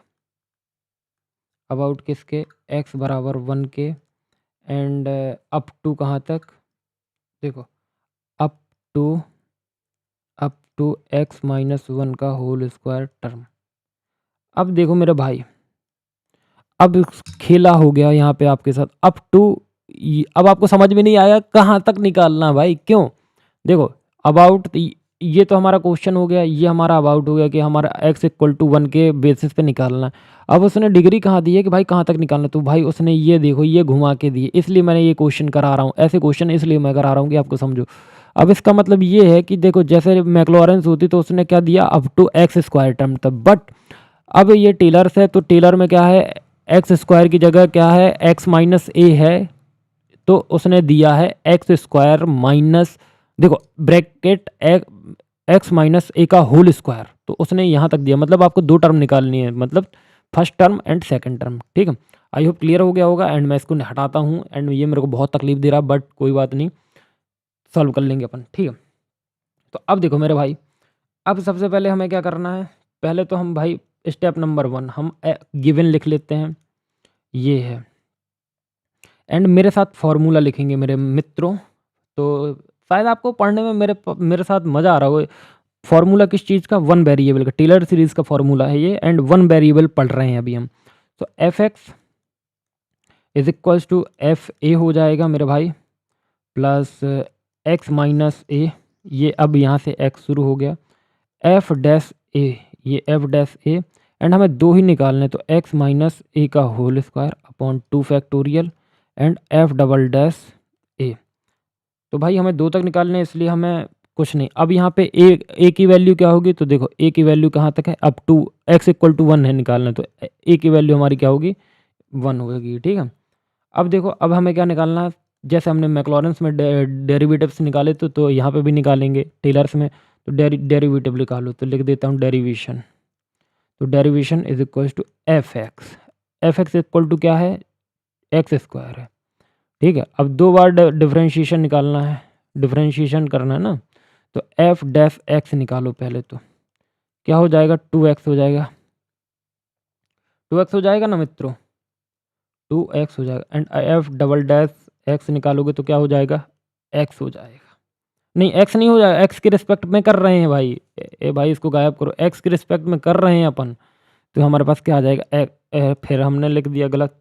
A: about किसके, एक्स बराबर वन के। एंड अप टू कहाँ तक, देखो up to, up to X minus one का होल स्क्वायर टर्म। अब देखो मेरे भाई, अब खेला हो गया यहाँ पे आपके साथ अप टू। अब आपको समझ में नहीं आया कहाँ तक निकालना भाई, क्यों, देखो अबाउट, ये तो हमारा क्वेश्चन हो गया, ये हमारा अबाउट हो गया कि हमारा एक्स इक्वल टू वन के बेसिस पे निकालना है। अब उसने डिग्री कहाँ दी है कि भाई कहाँ तक निकालना, तो भाई उसने ये देखो ये घुमा के दी, इसलिए मैंने ये क्वेश्चन करा रहा हूँ, ऐसे क्वेश्चन इसलिए मैं करा रहा हूँ कि आपको समझो। अब इसका मतलब ये है कि देखो जैसे मैक्लॉरेंस होती तो उसने क्या दिया, up to x square term तक, बट अब ये टेलर्स है तो टेलर में क्या है, एक्स स्क्वायर की जगह क्या है, एक्स माइनस ए है, तो उसने दिया है एक्स स्क्वायर माइनस, देखो ब्रैकेट एक्स माइनस ए का होल स्क्वायर, तो उसने यहाँ तक दिया। मतलब आपको दो टर्म निकालनी है, मतलब first term and second term, ठीक है। आई होप क्लियर हो गया होगा। एंड मैं इसको हटाता हूँ, एंड ये मेरे को बहुत तकलीफ दे रहा, बट कोई बात नहीं, सॉल्व कर लेंगे अपन, ठीक है। तो अब देखो मेरे भाई, अब सबसे पहले हमें क्या करना है, पहले तो हम भाई स्टेप नंबर वन हम गिवन लिख लेते हैं, ये है। एंड मेरे साथ फॉर्मूला लिखेंगे मेरे मित्रों, तो शायद आपको पढ़ने में मेरे साथ मज़ा आ रहा हो। फॉर्मूला किस चीज़ का, वन वेरिएबल का, टेलर सीरीज़ का फॉर्मूला है ये। एंड वन वेरिएबल पढ़ रहे हैं अभी हम। तो F x is equals to F A हो जाएगा मेरे भाई, प्लस एक्स माइनस ए, ये अब यहाँ से एक्स शुरू हो गया, एफ डैश ए, ये एफ डैश ए। एंड हमें दो ही निकालने, तो एक्स माइनस ए का whole square upon two factorial and f double dash a. तो भाई हमें दो तक निकालने हैं, इसलिए हमें कुछ नहीं। अब यहाँ पे ए की वैल्यू क्या होगी, तो देखो ए की वैल्यू कहाँ तक है, up to X equal to one है निकालना, तो ए की वैल्यू हमारी क्या होगी, वन होगी, ठीक है। अब देखो, अब हमें क्या निकालना है, जैसे हमने मैक्लॉरेंस में डेरिवेटिव्स निकाले तो यहाँ पे भी निकालेंगे टेलर्स में। तो डेरिवेटिव निकालो, तो लिख देता हूँ डेरिवेशन। तो derivation is equal to F x equal to क्या है, एक्स स्क्वायर है, ठीक है। अब दो बार डिफरेंशिएशन निकालना है, डिफरेंशिएशन करना है ना, तो एफ डैश एक्स निकालो पहले तो क्या हो जाएगा 2x हो जाएगा 2x हो जाएगा ना मित्रों 2x हो जाएगा and f double dash x निकालोगे तो क्या हो जाएगा x हो जाएगा नहीं x नहीं हो जाएगा x के रिस्पेक्ट में कर रहे हैं भाई भाई इसको गायब करो x के रिस्पेक्ट में कर रहे हैं अपन तो हमारे पास क्या आ जाएगा फिर हमने लिख दिया गलत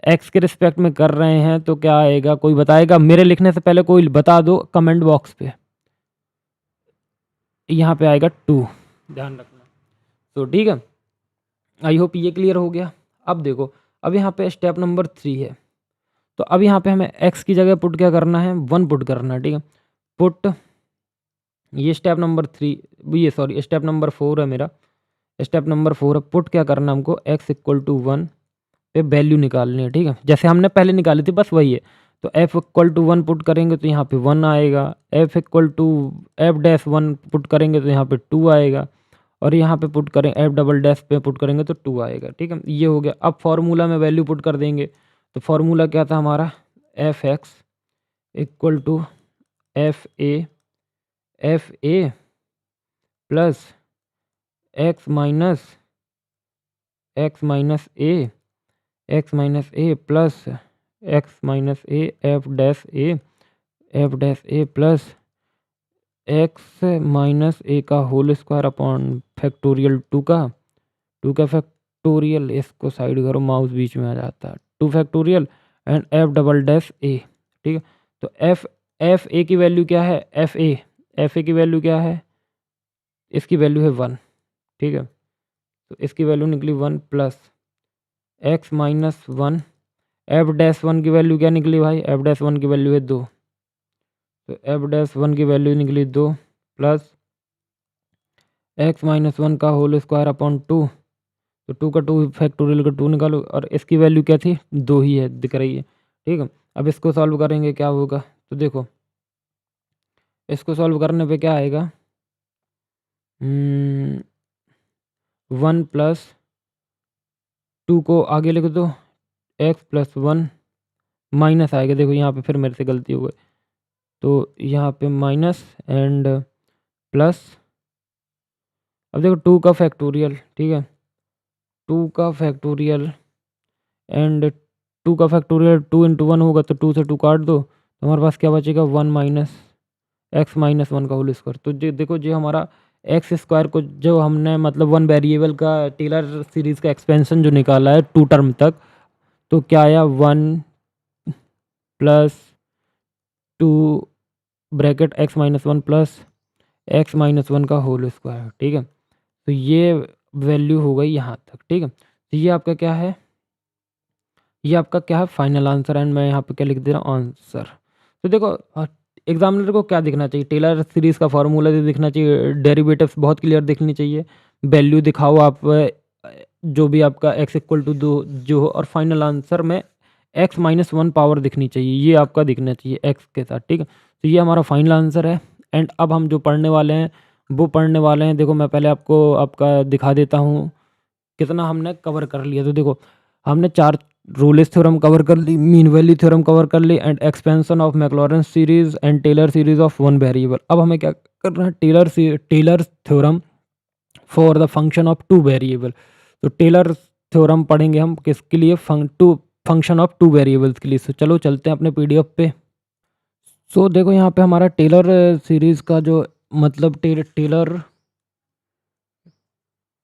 A: x के रिस्पेक्ट में कर रहे हैं तो क्या आएगा कोई बताएगा मेरे लिखने से पहले कोई बता दो कमेंट बॉक्स पे यहाँ पे आएगा 2 ध्यान रखना तो ठीक है आई होप ये क्लियर हो गया। अब देखो अब यहाँ पे स्टेप नंबर 3 है तो अब यहाँ पे हमें x की जगह पुट क्या करना है 1 पुट करना है ठीक है पुट ये स्टेप नंबर 3 ये सॉरी स्टेप नंबर 4 है मेरा स्टेप नंबर 4 है पुट क्या करना है हमको x इक्वल टू 1 पे वैल्यू निकालनी है ठीक है जैसे हमने पहले निकाली थी बस वही है तो f इक्वल टू 1 पुट करेंगे तो यहाँ पे 1 आएगा f equal to f dash 1 put करेंगे तो यहाँ पे 2 आएगा और यहाँ पे पुट करें f डबल डैश पे पुट करेंगे तो 2 आएगा ठीक है ये हो गया। अब फॉर्मूला में वैल्यू पुट कर देंगे तो फॉर्मूला क्या था हमारा F x equal to F a plus x minus a plus x minus a f dash a plus x minus a का होल स्क्वायर अपॉन फैक्टोरियल 2 का फैक्टोरियल इसको साइड करो माउस बीच में आ जाता है 2 factorial and f double dash a ठीक है तो एफ ए की वैल्यू क्या है एफ ए की वैल्यू क्या है इसकी वैल्यू है 1 ठीक है तो इसकी वैल्यू निकली 1 plus x minus 1 F dash 1 की वैल्यू क्या निकली भाई एफ डैश 1 की वैल्यू है 2 तो एफ डैश 1 की वैल्यू निकली 2 प्लस एक्स माइनस 1 का होल स्क्वायर अपॉन 2 तो 2 का 2 फैक्टोरियल का 2 निकालो और इसकी वैल्यू क्या थी 2 ही है दिख रही है ठीक है। अब इसको सॉल्व करेंगे क्या होगा तो देखो इसको सॉल्व करने पे क्या आएगा 1 प्लस 2 को आगे लिख दो एक्स प्लस 1 माइनस आएगा देखो यहाँ पे फिर मेरे से गलती हो गई तो यहाँ पे माइनस एंड प्लस अब देखो 2 का फैक्टोरियल ठीक है 2 का फैक्टोरियल एंड 2 का फैक्टोरियल 2 इंटू 1 होगा तो 2 से 2 काट दो तो हमारे पास क्या बचेगा 1 माइनस एक्स माइनस 1 का होल स्क्वायर तो जो देखो जो हमारा एक्स स्क्वायर को जो हमने मतलब 1 वेरिएबल का टेलर सीरीज़ का एक्सपेंशन जो निकाला है 2 टर्म तक तो क्या आया 1 plus 2 bracket x minus 1 plus x minus 1 का होल स्क्वायर ठीक है तो ये वैल्यू हो गई यहाँ तक ठीक है तो ये आपका क्या है ये आपका क्या है फाइनल आंसर एंड मैं यहाँ पे क्या लिख दे रहा हूँ आंसर। तो देखो एग्जामिनर को क्या दिखना चाहिए टेलर सीरीज़ का फार्मूला दिखना चाहिए डेरिवेटिव्स बहुत क्लियर दिखनी चाहिए वैल्यू दिखाओ आप जो भी आपका x इक्वल टू 2 जो और फाइनल आंसर में x माइनस 1 पावर दिखनी चाहिए ये आपका दिखना चाहिए x के साथ ठीक है तो ये हमारा फाइनल आंसर है। एंड अब हम जो पढ़ने वाले हैं वो पढ़ने वाले हैं देखो मैं पहले आपको आपका दिखा देता हूँ कितना हमने कवर कर लिया। तो देखो हमने 4 रोलेस थ्योरम कवर कर ली मीन वैल्यू थ्योरम कवर कर ली and expansion of Maclaurin's series and Taylor series of 1 variable. अब हमें क्या करना है Taylor theorem for the function of 2 variable. तो टेलर थ्योरम पढ़ेंगे हम किसके लिए फंक्शन ऑफ 2 वेरिएबल्स के लिए। सो चलो चलते हैं अपने पीडीएफ पे। सो देखो यहाँ पे हमारा टेलर सीरीज़ का जो मतलब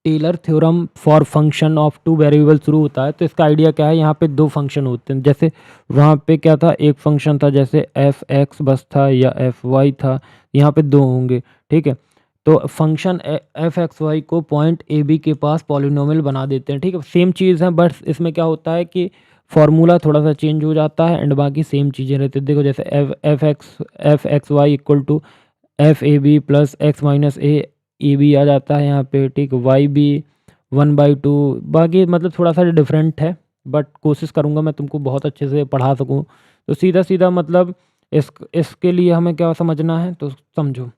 A: Taylor theorem for function of 2 variable शुरू होता है। तो इसका आइडिया क्या है यहाँ पे 2 फंक्शन होते हैं जैसे वहाँ पे क्या था एक फंक्शन था जैसे एफ एक्स बस था या एफ वाई था यहाँ पे 2 होंगे ठीक है। तो फंक्शन एफ एक्स वाई को पॉइंट ए बी के पास पॉलिनोमियल बना देते हैं ठीक है सेम चीज़ है बट इसमें क्या होता है कि फार्मूला थोड़ा सा चेंज हो जाता है एंड बाकी सेम चीज़ें रहती है। देखो जैसे f x y equal to F A b plus x minus a b आ जाता है यहाँ पे ठीक वाई बी 1/2 बाकी मतलब थोड़ा सा डिफरेंट है बट कोशिश करूँगा मैं तुमको बहुत अच्छे से पढ़ा सकूँ। तो सीधा सीधा मतलब इसके लिए हमें क्या समझना है तो समझो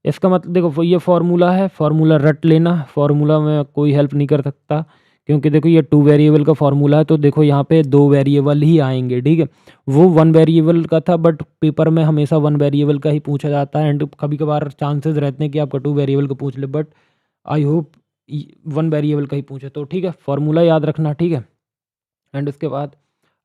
A: इसका मतलब देखो ये फार्मूला है फार्मूला रट लेना फार्मूला में कोई हेल्प नहीं कर सकता क्योंकि देखो ये 2 वेरिएबल का फार्मूला है, तो देखो यहाँ पे 2 वेरिएबल ही आएंगे, ठीक है। वो 1 वेरिएबल का था, बट पेपर में हमेशा 1 वेरिएबल का ही पूछा जाता है, एंड कभी कभार चांसेस रहते हैं कि आपका 2 वेरिएबल का पूछ ले, बट आई होप 1 वेरिएबल का ही पूछे, तो ठीक है, फार्मूला याद रखना, ठीक है। एंड उसके बाद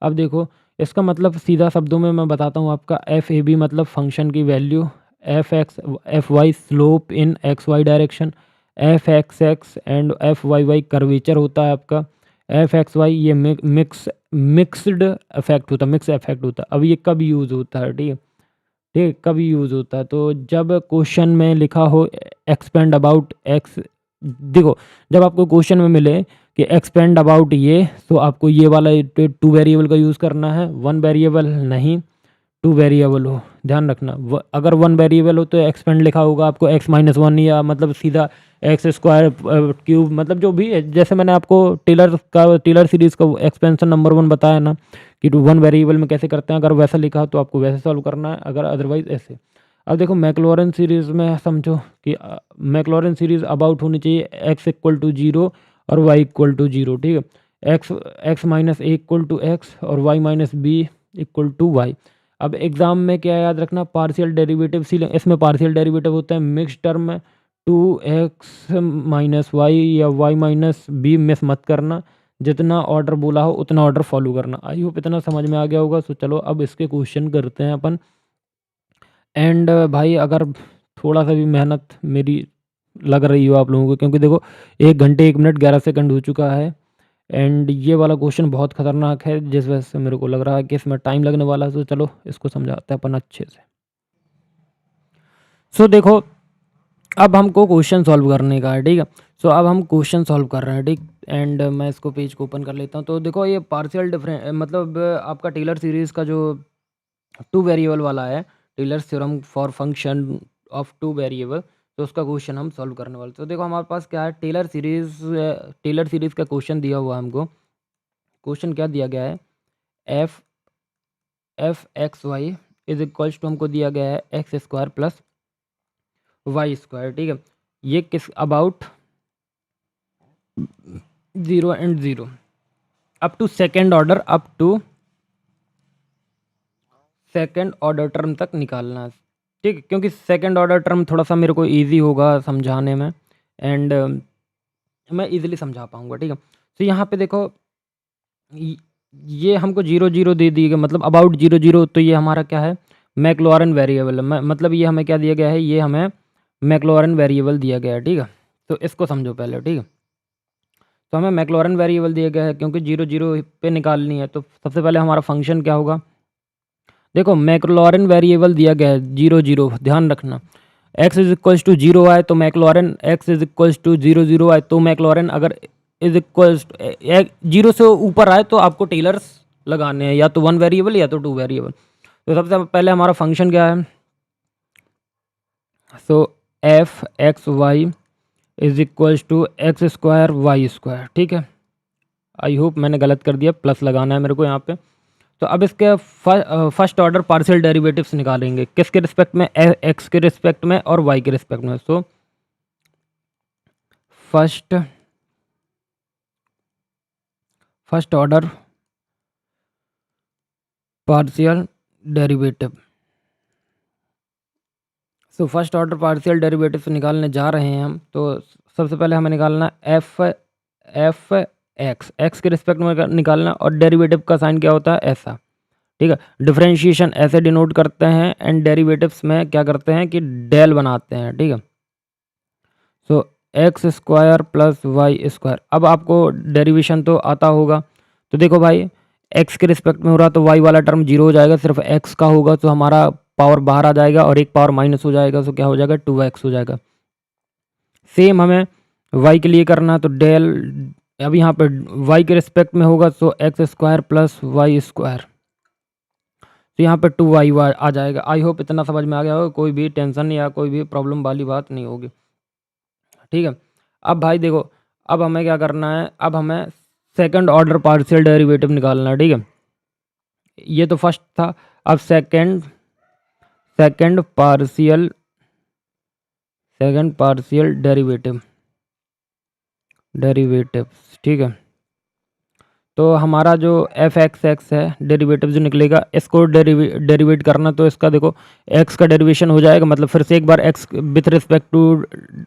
A: अब देखो, इसका मतलब सीधा शब्दों में मैं बताता हूँ आपका, एफ ए बी मतलब फंक्शन की value, F Y slope in X Y direction, F x x and F Y Y curvature होता है आपका, एफ एक्स वाई ये मिक्स्ड इफेक्ट होता है, मिक्स इफेक्ट होता है। अब ये कब यूज़ होता है, ठीक है, ठीक है, कब यूज़ होता है, तो जब क्वेश्चन में लिखा हो एक्सपेंड अबाउट एक्स, देखो जब आपको क्वेश्चन में मिले कि एक्सपेंड अबाउट ये, तो आपको ये वाला 2 वेरिएबल का यूज़ करना है, 1 वेरिएबल नहीं, 2 वेरिएबल हो, ध्यान रखना। अगर 1 वेरिएबल हो तो एक्सपेंड लिखा होगा आपको x-1, या मतलब सीधा एक्स स्क्वायर क्यूब, मतलब जो भी है, जैसे मैंने आपको टेलर सीरीज़ का एक्सपेंशन नंबर 1 बताया ना कि 1 वेरिएबल में कैसे करते हैं, अगर वैसा लिखा हो तो आपको वैसे सॉल्व करना है, अगर अदरवाइज ऐसे। अब देखो मैक्लॉरेन सीरीज़ में समझो कि मैक्लॉरेन सीरीज़ अबाउट होनी चाहिए x=0 और y=0, ठीक है, x-a=x और y-b=y। अब एग्ज़ाम में क्या याद रखना, पार्शियल डेरिवेटिव, इसमें पार्शियल डेरिवेटिव होता है मिक्स टर्म में, 2x-y या y-b मिस मत करना, जितना ऑर्डर बोला हो उतना ऑर्डर फॉलो करना। आई होप इतना समझ में आ गया होगा। सो चलो अब इसके क्वेश्चन करते हैं अपन। एंड भाई अगर थोड़ा सा भी मेहनत मेरी लग रही हो आप लोगों को, क्योंकि देखो 1 घंटे 1 मिनट 11 सेकंड हो चुका है, एंड ये वाला क्वेश्चन बहुत खतरनाक है, जिस वजह से मेरे को लग रहा है कि इसमें टाइम लगने वाला है। तो चलो इसको समझाते हैं अपन अच्छे से। सो देखो अब हमको क्वेश्चन सॉल्व करने का है, ठीक है। सो अब हम क्वेश्चन सॉल्व कर रहे हैं, ठीक। एंड मैं इसको पेज को ओपन कर लेता हूँ। तो देखो ये पार्शियल डिफरेंस मतलब आपका टेलर सीरीज़ का जो 2 वेरिएबल वाला है, Taylor theorem for function of 2 variable, तो उसका क्वेश्चन हम सॉल्व करने वाले। तो देखो हमारे पास क्या है, टेलर सीरीज़ का क्वेश्चन दिया हुआ है हमको। क्वेश्चन क्या दिया गया है, F F x Y is equals to हमको दिया गया है X square plus Y square, ठीक है। ये किस about 0 and 0 up to second order term तक निकालना है, ठीक है, क्योंकि सेकेंड ऑर्डर टर्म थोड़ा सा मेरे को इजी होगा समझाने में, एंड मैं इजीली समझा पाऊंगा, ठीक है। तो यहाँ पे देखो ये हमको 0 0 दे दिए गए, मतलब अबाउट 0 0, तो ये हमारा क्या है, मैक्लॉरेन वेरिएबल है, मतलब ये हमें क्या दिया गया है, ये हमें मैक्लॉरेन वेरिएबल दिया गया है, ठीक है। तो इसको समझो पहले, ठीक है। तो हमें मैक्लॉरेन वेरिएबल दिया गया है क्योंकि 0 0 पे निकालनी है, तो सबसे पहले हमारा फंक्शन क्या होगा, देखो मैक्लॉरेन वेरिएबल दिया गया है 0 0, ध्यान रखना। x इज इक्वल्स टू 0 आए तो मैक्लॉरेन, x इज इक्वल्स टू 0 0 आए तो मैक्लॉरेन, अगर इज इक्वल्स 0 से ऊपर आए तो आपको टेलर्स लगाने हैं, या तो 1 वेरिएबल या तो 2 वेरिएबल। तो सबसे पहले हमारा फंक्शन क्या है, so f x Y is equals to x square Y square, ठीक है। आई होप मैंने गलत कर दिया, प्लस लगाना है मेरे को यहाँ पे। तो अब इसके फर्स्ट ऑर्डर पार्शियल डेरिवेटिव्स निकालेंगे, किसके रिस्पेक्ट में, एक्स के रिस्पेक्ट में और वाई के रिस्पेक्ट में। So first order partial derivative, so first order partial derivatives निकालने जा रहे हैं हम। तो सबसे पहले हमें निकालना एफ एक्स के रिस्पेक्ट में निकालना, और डेरिवेटिव का साइन क्या होता है, ऐसा, ठीक है। डिफरेंशिएशन ऐसे डिनोट करते हैं, एंड डेरिवेटिव्स में क्या करते हैं कि डेल बनाते हैं, ठीक है। So x square plus Y square, अब आपको डेरिवेशन तो आता होगा। तो देखो भाई एक्स के रिस्पेक्ट में हो रहा तो वाई वाला टर्म 0 हो जाएगा, सिर्फ एक्स का होगा तो हमारा पावर बाहर आ जाएगा और एक पावर माइनस हो जाएगा, तो क्या हो जाएगा, 2x हो जाएगा। सेम हमें वाई के लिए करना है, तो डेल, अब यहाँ पर वाई के रिस्पेक्ट में होगा तो X square plus Y square, तो यहाँ पे 2y आ जाएगा। आई होप इतना समझ में आ गया होगा, कोई भी टेंशन या कोई भी प्रॉब्लम वाली बात नहीं होगी, ठीक है। अब भाई देखो, अब हमें क्या करना है, अब हमें सेकंड ऑर्डर पार्शियल डेरिवेटिव निकालना है, ठीक है। ये तो फर्स्ट था, अब सेकंड पार्शियल डेरिवेटिव, ठीक है। तो हमारा जो एफ एक्स एक्स है डेरिवेटिव जो निकलेगा, इसको डेरिवेट करना, तो इसका देखो एक्स का डेरिवेशन हो जाएगा, मतलब फिर से एक बार एक्स विथ रिस्पेक्ट टू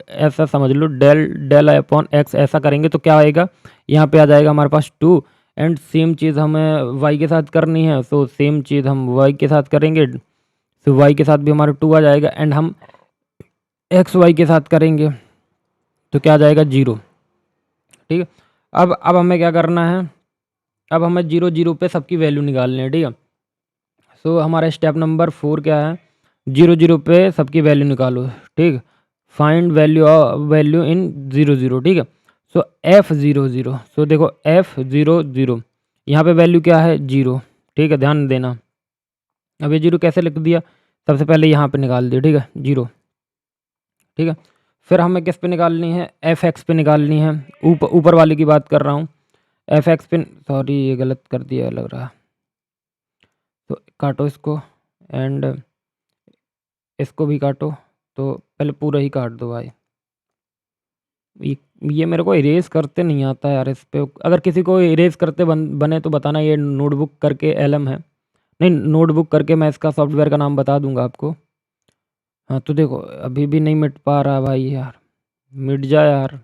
A: ऐसा समझ लो डेल डेल अपॉन एक्स ऐसा करेंगे तो क्या आएगा, यहाँ पे आ जाएगा हमारे पास 2। एंड सेम चीज़ हमें वाई के साथ करनी है, तो सेम चीज़ हम वाई के साथ करेंगे, तो वाई के साथ भी हमारा 2 आ जाएगा। एंड हम एक्स वाई के साथ करेंगे तो क्या आ जाएगा 0। ठीक है, अब हमें क्या करना है, अब हमें 0 0 पे सबकी वैल्यू निकालनी है। ठीक है, सो हमारा स्टेप नंबर 4 क्या है, 0 0 पे सबकी वैल्यू निकालो। ठीक, फाइंड वैल्यू इन 0 0। ठीक है, सो एफ 0 0, सो देखो एफ 0 0, यहाँ पे वैल्यू क्या है 0। ठीक है, ध्यान देना। अब ये 0 कैसे लिख दिया, सबसे पहले यहाँ पे निकाल दिया। ठीक है 0। ठीक है, फिर हमें किस पे निकालनी है, एफ एक्स पे निकालनी है, ऊपर वाले की बात कर रहा हूँ। एफ एक्स पे, सॉरी ये गलत कर दिया लग रहा, तो काटो इसको एंड इसको भी काटो, तो पहले पूरा ही काट दो भाई। ये मेरे को इरेज करते नहीं आता यार, इस पे अगर किसी को इरेज करते बने तो बताना। ये नोटबुक करके एलएम है, नहीं नोटबुक करके मैं इसका सॉफ्टवेयर का नाम बता दूंगा आपको। हाँ तो देखो अभी भी नहीं मिट पा रहा भाई यार, मिट जा यार,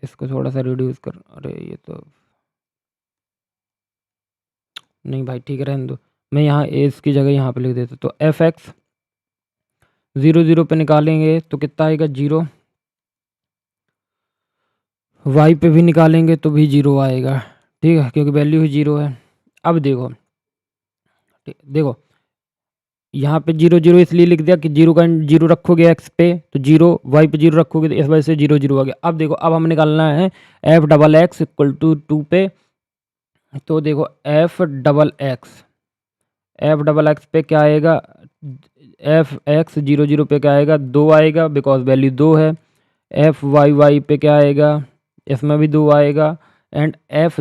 A: इसको थोड़ा सा रिड्यूस कर। अरे ये तो नहीं भाई, ठीक है रहने दो, मैं यहाँ इसकी जगह यहाँ पे लिख देता। तो एफ एक्स 0 0 पे निकालेंगे तो कितना आएगा 0, वाई पे भी निकालेंगे तो भी 0 आएगा। ठीक है, क्योंकि वैल्यू ही 0 है। अब देखो देखो यहाँ पे 0 0 इसलिए लिख दिया कि 0 का 0 रखोगे एक्स पे तो 0, वाई पे 0 रखोगे तो इस वजह से 0 0 आ गया। अब देखो अब हमें निकालना है F double X equal to 2 पे, तो देखो एफ डबल एक्स पे क्या आएगा, एफ एक्स 0 0 पे क्या आएगा 2 आएगा, बिकॉज वैल्यू 2 है। एफ वाई वाई पे क्या आएगा, इसमें भी 2 आएगा। एंड एफ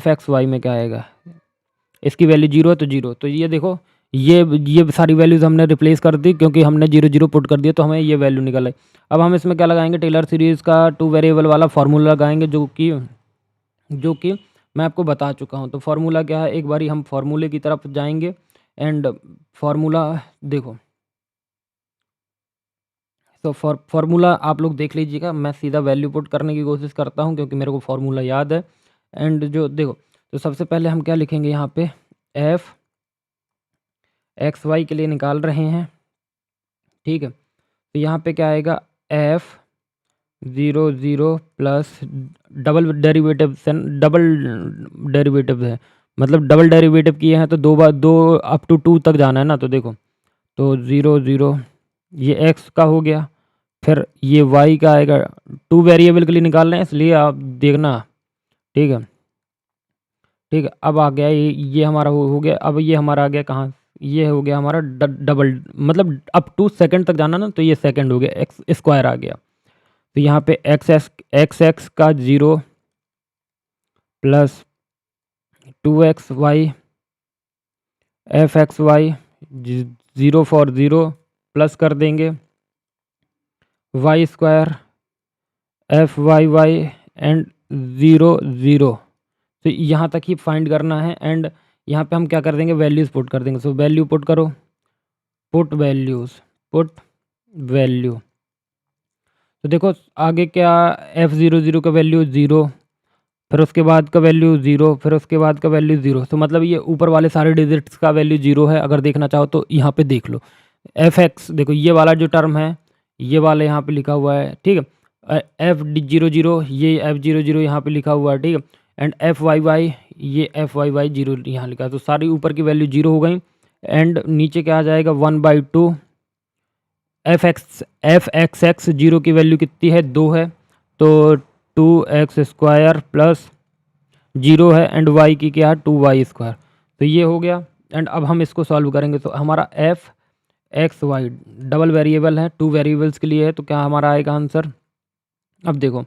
A: एक्स वाई में क्या आएगा, इसकी वैल्यू 0 है तो 0। तो ये देखो ये सारी वैल्यूज़ हमने रिप्लेस कर दी, क्योंकि हमने 0 0 पुट कर दिया तो हमें ये वैल्यू निकल आई। अब हम इसमें क्या लगाएंगे, टेलर सीरीज़ का 2 वेरिएबल वाला फार्मूला लगाएंगे, जो कि मैं आपको बता चुका हूँ। तो फार्मूला क्या है, एक बारी हम फार्मूले की तरफ जाएंगे। एंड फार्मूला देखो, तो फार्मूला आप लोग देख लीजिएगा, मैं सीधा वैल्यू पुट करने की कोशिश करता हूँ क्योंकि मेरे को फार्मूला याद है। एंड जो देखो, तो सबसे पहले हम क्या लिखेंगे यहाँ पे, एफ एक्स वाई के लिए निकाल रहे हैं। ठीक है, तो यहाँ पे क्या आएगा, एफ 0 0 प्लस डबल डेरिवेटिव है, मतलब डबल डेरिवेटिव किए हैं तो 2 बार 2 अप टू 2 तक जाना है ना। तो देखो, तो 0 0 ये एक्स का हो गया, फिर ये वाई का आएगा। 2 वेरिएबल के लिए निकाल रहे हैं इसलिए आप देखना। ठीक है, ठीक है, अब आ गया ये हमारा हो गया। अब ये हमारा आ गया कहाँ, ये हो गया हमारा डबल, मतलब अप टू सेकंड तक जाना ना, तो ये सेकंड हो गया, एक्स स्क्वायर आ गया। तो यहाँ पे एक्स का 0 plus 2x Y, F x Y 0 for 0 plus कर देंगे Y square F Y Y and 0 0। तो यहाँ तक ही फाइंड करना है। एंड यहाँ पे हम क्या कर देंगे, वैल्यूज़ पुट कर देंगे। सो वैल्यू पुट करो, पुट वैल्यू। तो देखो आगे क्या, एफ 0 0 का वैल्यू 0, फिर उसके बाद का वैल्यू 0, फिर उसके बाद का वैल्यू 0। तो मतलब ये ऊपर वाले सारे डिजिट्स का वैल्यू 0 है। अगर देखना चाहो तो यहाँ पे देख लो, एफ एक्स देखो ये वाला जो टर्म है ये वाला यहाँ पे लिखा हुआ है। ठीक है, एफ 0 0 ये एफ 0 0 यहाँ पे लिखा हुआ है। ठीक है, एंड एफ वाई वाई ये एफ वाई वाई 0 यहाँ लिखा है। तो सारी ऊपर की वैल्यू 0 हो गई। एंड नीचे क्या आ जाएगा 1/2 एफ एक्स एक्स 0 की वैल्यू कितनी है 2 है, तो 2x स्क्वायर प्लस 0 है। एंड y की क्या है 2y स्क्वायर। तो ये हो गया। एंड अब हम इसको सॉल्व करेंगे तो हमारा F x Y double variable है, 2 वेरिएबल्स के लिए है, तो क्या हमारा आएगा आंसर। अब देखो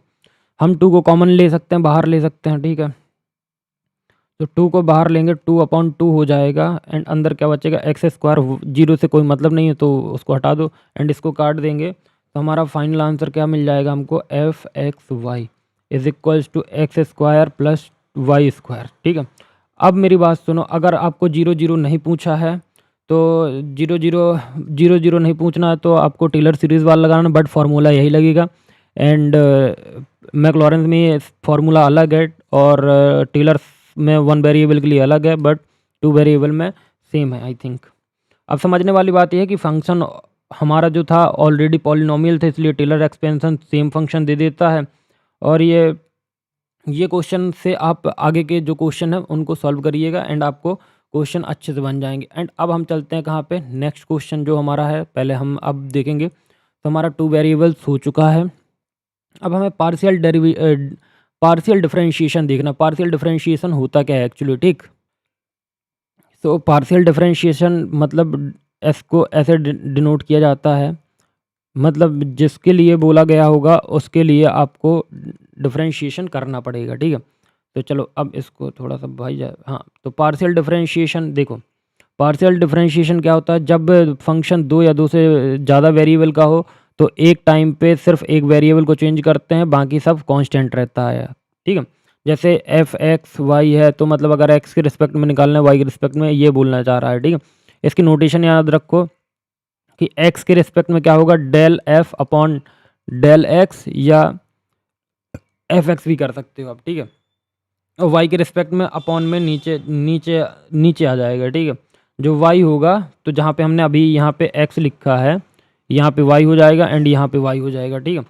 A: हम 2 को कॉमन ले सकते हैं, बाहर ले सकते हैं। ठीक है, तो 2 को बाहर लेंगे 2/2 हो जाएगा। एंड अंदर क्या बचेगा एक्स स्क्वायर, 0 से कोई मतलब नहीं है तो उसको हटा दो एंड इसको काट देंगे। तो हमारा फाइनल आंसर क्या मिल जाएगा हमको, F x Y is equals to x square plus Y square, ठीक है। अब मेरी बात सुनो, अगर आपको 0 0 नहीं पूछा है तो 0 0 0 0 नहीं पूछना है तो आपको टेलर सीरीज़ वाला लगाना, बट फार्मूला यही लगेगा। एंड मैकलॉरेंस में फार्मूला अलग है और टेलर में 1 वेरिएबल के लिए अलग है, बट 2 वेरिएबल में सेम है आई थिंक। अब समझने वाली बात यह है कि फंक्शन हमारा जो था ऑलरेडी पॉलिनोमियल था, इसलिए टेलर एक्सपेंशन सेम फंक्शन दे देता है। और ये क्वेश्चन से आप आगे के जो क्वेश्चन है उनको सॉल्व करिएगा एंड आपको क्वेश्चन अच्छे से बन जाएंगे। एंड अब हम चलते हैं कहाँ पे, नेक्स्ट क्वेश्चन जो हमारा है पहले हम अब देखेंगे। तो हमारा 2 वेरिएबल्स हो चुका है। अब हमें पार्शियल डिफरेंशिएशन देखना। पार्शियल डिफरेंशिएशन होता क्या है एक्चुअली, ठीक। तो पार्शियल डिफरेंशिएशन मतलब एस को ऐसे डिनोट किया जाता है, मतलब जिसके लिए बोला गया होगा उसके लिए आपको डिफरेंशिएशन करना पड़ेगा, ठीक है। तो चलो अब इसको थोड़ा सा भाई हाँ, तो पार्शियल डिफरेंशिएशन देखो, पार्शियल डिफरेंशिएशन क्या होता है, जब फंक्शन 2 या 2 से ज़्यादा वेरिएबल का हो तो एक टाइम पे सिर्फ एक वेरिएबल को चेंज करते हैं, बाकी सब कांस्टेंट रहता है, ठीक है। जैसे एफ एक्स वाई है, तो मतलब अगर एक्स के रिस्पेक्ट में निकालना है वाई के रिस्पेक्ट में, ये बोलना चाह रहा है, ठीक है। इसकी नोटेशन याद रखो कि एक्स के रिस्पेक्ट में क्या होगा, del F upon del X, या एफ एक्स भी कर सकते हो आप, ठीक है। और वाई के रिस्पेक्ट में अपॉन में नीचे नीचे नीचे आ जाएगा, ठीक है। जो वाई होगा तो जहाँ पे हमने अभी यहाँ पे एक्स लिखा है, यहाँ पे वाई हो जाएगा एंड यहाँ पे वाई हो जाएगा, ठीक है।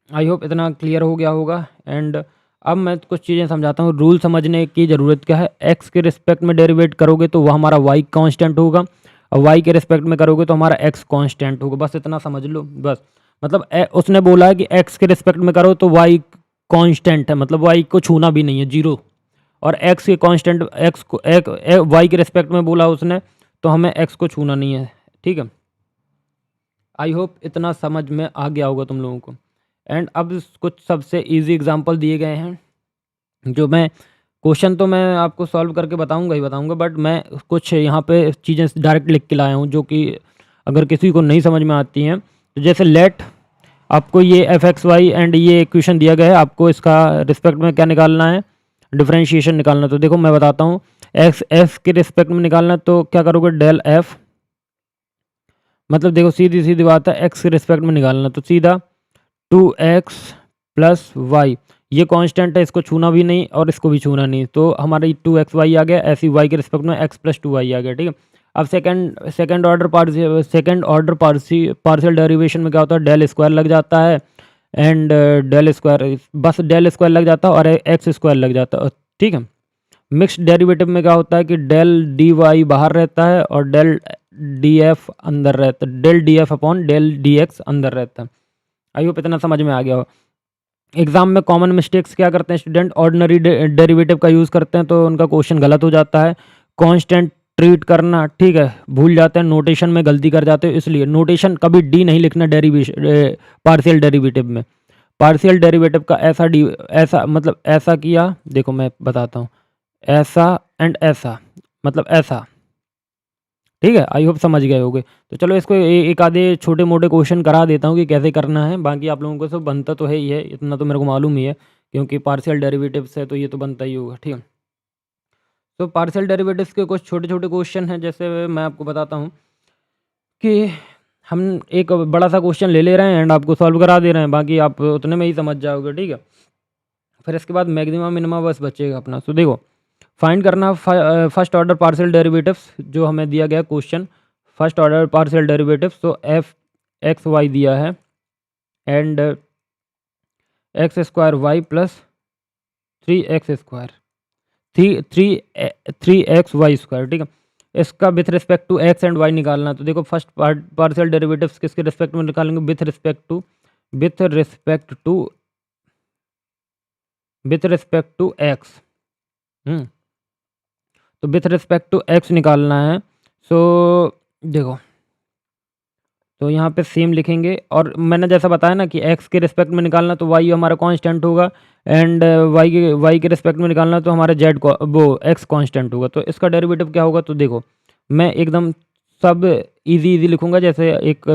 A: आई होप इतना क्लियर हो गया होगा। एंड अब मैं कुछ चीज़ें समझाता हूँ। रूल समझने की ज़रूरत क्या है, एक्स के रिस्पेक्ट में डेरिवेट करोगे तो वह हमारा वाई कांस्टेंट होगा, और वाई के रिस्पेक्ट में करोगे तो हमारा एक्स कांस्टेंट होगा। बस इतना समझ लो बस। मतलब उसने बोला है कि एक्स के रिस्पेक्ट में करो तो वाई कांस्टेंट है, मतलब वाई को छूना भी नहीं है, जीरो। और एक्स के कांस्टेंट एक्स को वाई के रिस्पेक्ट में बोला उसने, तो हमें एक्स को छूना नहीं है, ठीक है। आई होप इतना समझ में आ गया होगा तुम लोगों को। एंड अब कुछ सबसे इजी एग्जांपल दिए गए हैं, जो मैं क्वेश्चन तो मैं आपको सॉल्व करके बताऊंगा ही बताऊंगा, बट मैं कुछ यहाँ पे चीज़ें डायरेक्ट लिख के लाया हूँ जो कि अगर किसी को नहीं समझ में आती हैं। तो जैसे लेट आपको ये एफ एक्स वाई एंड ये इक्वेशन दिया गया है, आपको इसका रिस्पेक्ट में क्या निकालना है, डिफरेंशिएशन निकालना। तो देखो मैं बताता हूँ, एक्स एफ के रिस्पेक्ट में निकालना, तो क्या करोगे, डेल एफ, मतलब देखो सीधी सीधी बात है, एक्स के रिस्पेक्ट में निकालना तो सीधा 2x प्लस वाई, ये कांस्टेंट है, इसको छूना भी नहीं और इसको भी छूना नहीं, तो हमारा 2xy आ गया। ऐसी y के रिस्पेक्ट में x प्लस 2y आ गया, ठीक है। अब सेकंड ऑर्डर पार्शियल डेरिवेशन में क्या होता है, डेल स्क्वायर लग जाता है एंड डेल स्क्वायर, बस डेल स्क्वायर लग जाता है और एक्स स्क्वायर लग जाता है, ठीक है। मिक्स्ड डेरिवेटिव में क्या होता है कि डेल डी वाई बाहर रहता है और डेल डी एफ अंदर रहता है, del D F upon del D X अंदर रहता है। आई होप इतना समझ में आ गया हो। एग्जाम में कॉमन मिस्टेक्स क्या करते हैं स्टूडेंट, ऑर्डिनरी डेरिवेटिव का यूज़ करते हैं तो उनका क्वेश्चन गलत हो जाता है। कांस्टेंट ट्रीट करना, ठीक है, भूल जाते हैं, नोटेशन में गलती कर जाते हैं, इसलिए नोटेशन कभी डी नहीं लिखना डेरिवेशन पार्शियल डेरिवेटिव में। पार्शियल डेरिवेटिव का ऐसा मतलब ऐसा किया, देखो मैं बताता हूँ, ऐसा एंड ऐसा, मतलब ऐसा, ठीक है। आई होप समझ गए होगे। तो चलो इसको एक आधे छोटे मोटे क्वेश्चन करा देता हूँ कि कैसे करना है, बाकी आप लोगों को सब बनता तो है ही है, इतना तो मेरे को मालूम ही है, क्योंकि पार्शियल डेरिवेटिव्स है तो ये तो बनता ही होगा, ठीक है। तो पार्शियल डेरिवेटिव्स के कुछ छोटे छोटे क्वेश्चन हैं, जैसे मैं आपको बताता हूँ कि हम एक बड़ा सा क्वेश्चन ले ले रहे हैं एंड आपको सॉल्व करा दे रहे हैं, बाकी आप उतने में ही समझ जाओगे, ठीक है। फिर इसके बाद मैक्सिमम मिनिमम बस बचेगा अपना। तो देखो फाइंड करना फर्स्ट ऑर्डर पार्शियल डेरिवेटिव्स, जो हमें दिया गया question, first order partial derivatives, तो एफ एक्स वाई दिया है and X square Y plus 3x स्क्वायर, थ्री एक्स वाई स्क्वायर, ठीक है। इसका with respect to X and Y निकालना। तो देखो फर्स्ट पार्शियल डेरिवेटिव्स किसके रिस्पेक्ट में निकालेंगे, विथ रिस्पेक्ट टू एक्स। तो विथ रिस्पेक्ट टू एक्स निकालना है। सो देखो, तो यहाँ पे सेम लिखेंगे, और मैंने जैसा बताया ना कि एक्स के रिस्पेक्ट में निकालना तो वाई हमारा कांस्टेंट होगा, एंड वाई के रिस्पेक्ट में निकालना तो हमारा जेड को वो एक्स कांस्टेंट होगा। तो इसका डेरिवेटिव क्या होगा, तो देखो मैं एकदम सब इजी लिखूंगा, जैसे एक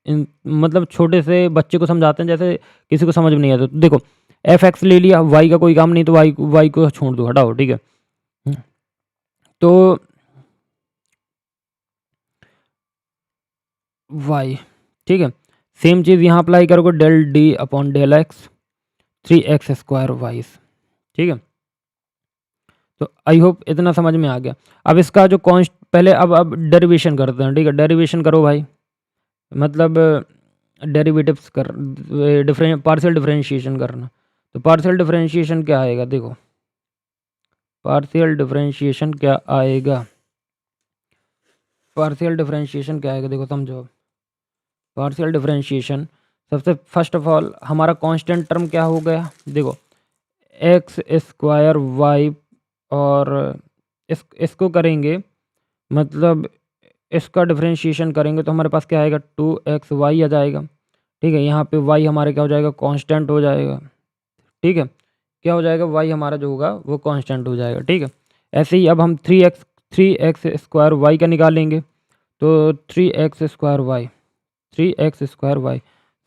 A: मतलब छोटे से बच्चे को समझाते हैं, जैसे किसी को समझ में नहीं आता। तो देखो एफ एक्स ले लिया, वाई का कोई काम नहीं तो वाई को छोड़ दो, हटाओ, ठीक है। तो वाई, ठीक है, सेम चीज़ यहाँ अप्लाई करोगे, del D upon del X 3x² Y, ठीक है। तो आई होप इतना समझ में आ गया। अब इसका जो कॉन्स्ट पहले अब डेरिवेशन करते हैं, ठीक है। डेरिवेशन करो भाई, मतलब डेरिवेटिव्स कर पार्शियल डिफरेंशिएशन करना। तो पार्शियल डिफरेंशिएशन क्या आएगा, देखो पार्शियल डिफरेंशिएशन क्या आएगा, पार्शियल डिफरेंशिएशन क्या आएगा, देखो समझो। पार्शियल डिफरेंशिएशन सबसे फर्स्ट ऑफ ऑल हमारा कांस्टेंट टर्म क्या हो गया, देखो x² y, और इसको करेंगे, मतलब इसका डिफरेंशिएशन करेंगे तो हमारे पास क्या आएगा 2xy आ जाएगा, ठीक है। यहाँ पे y हमारे क्या हो जाएगा, कांस्टेंट हो जाएगा, ठीक है। क्या हो जाएगा, y हमारा जो होगा वो कांस्टेंट हो जाएगा, ठीक है। ऐसे ही अब हम 3x² y का निकालेंगे, तो 3x² y,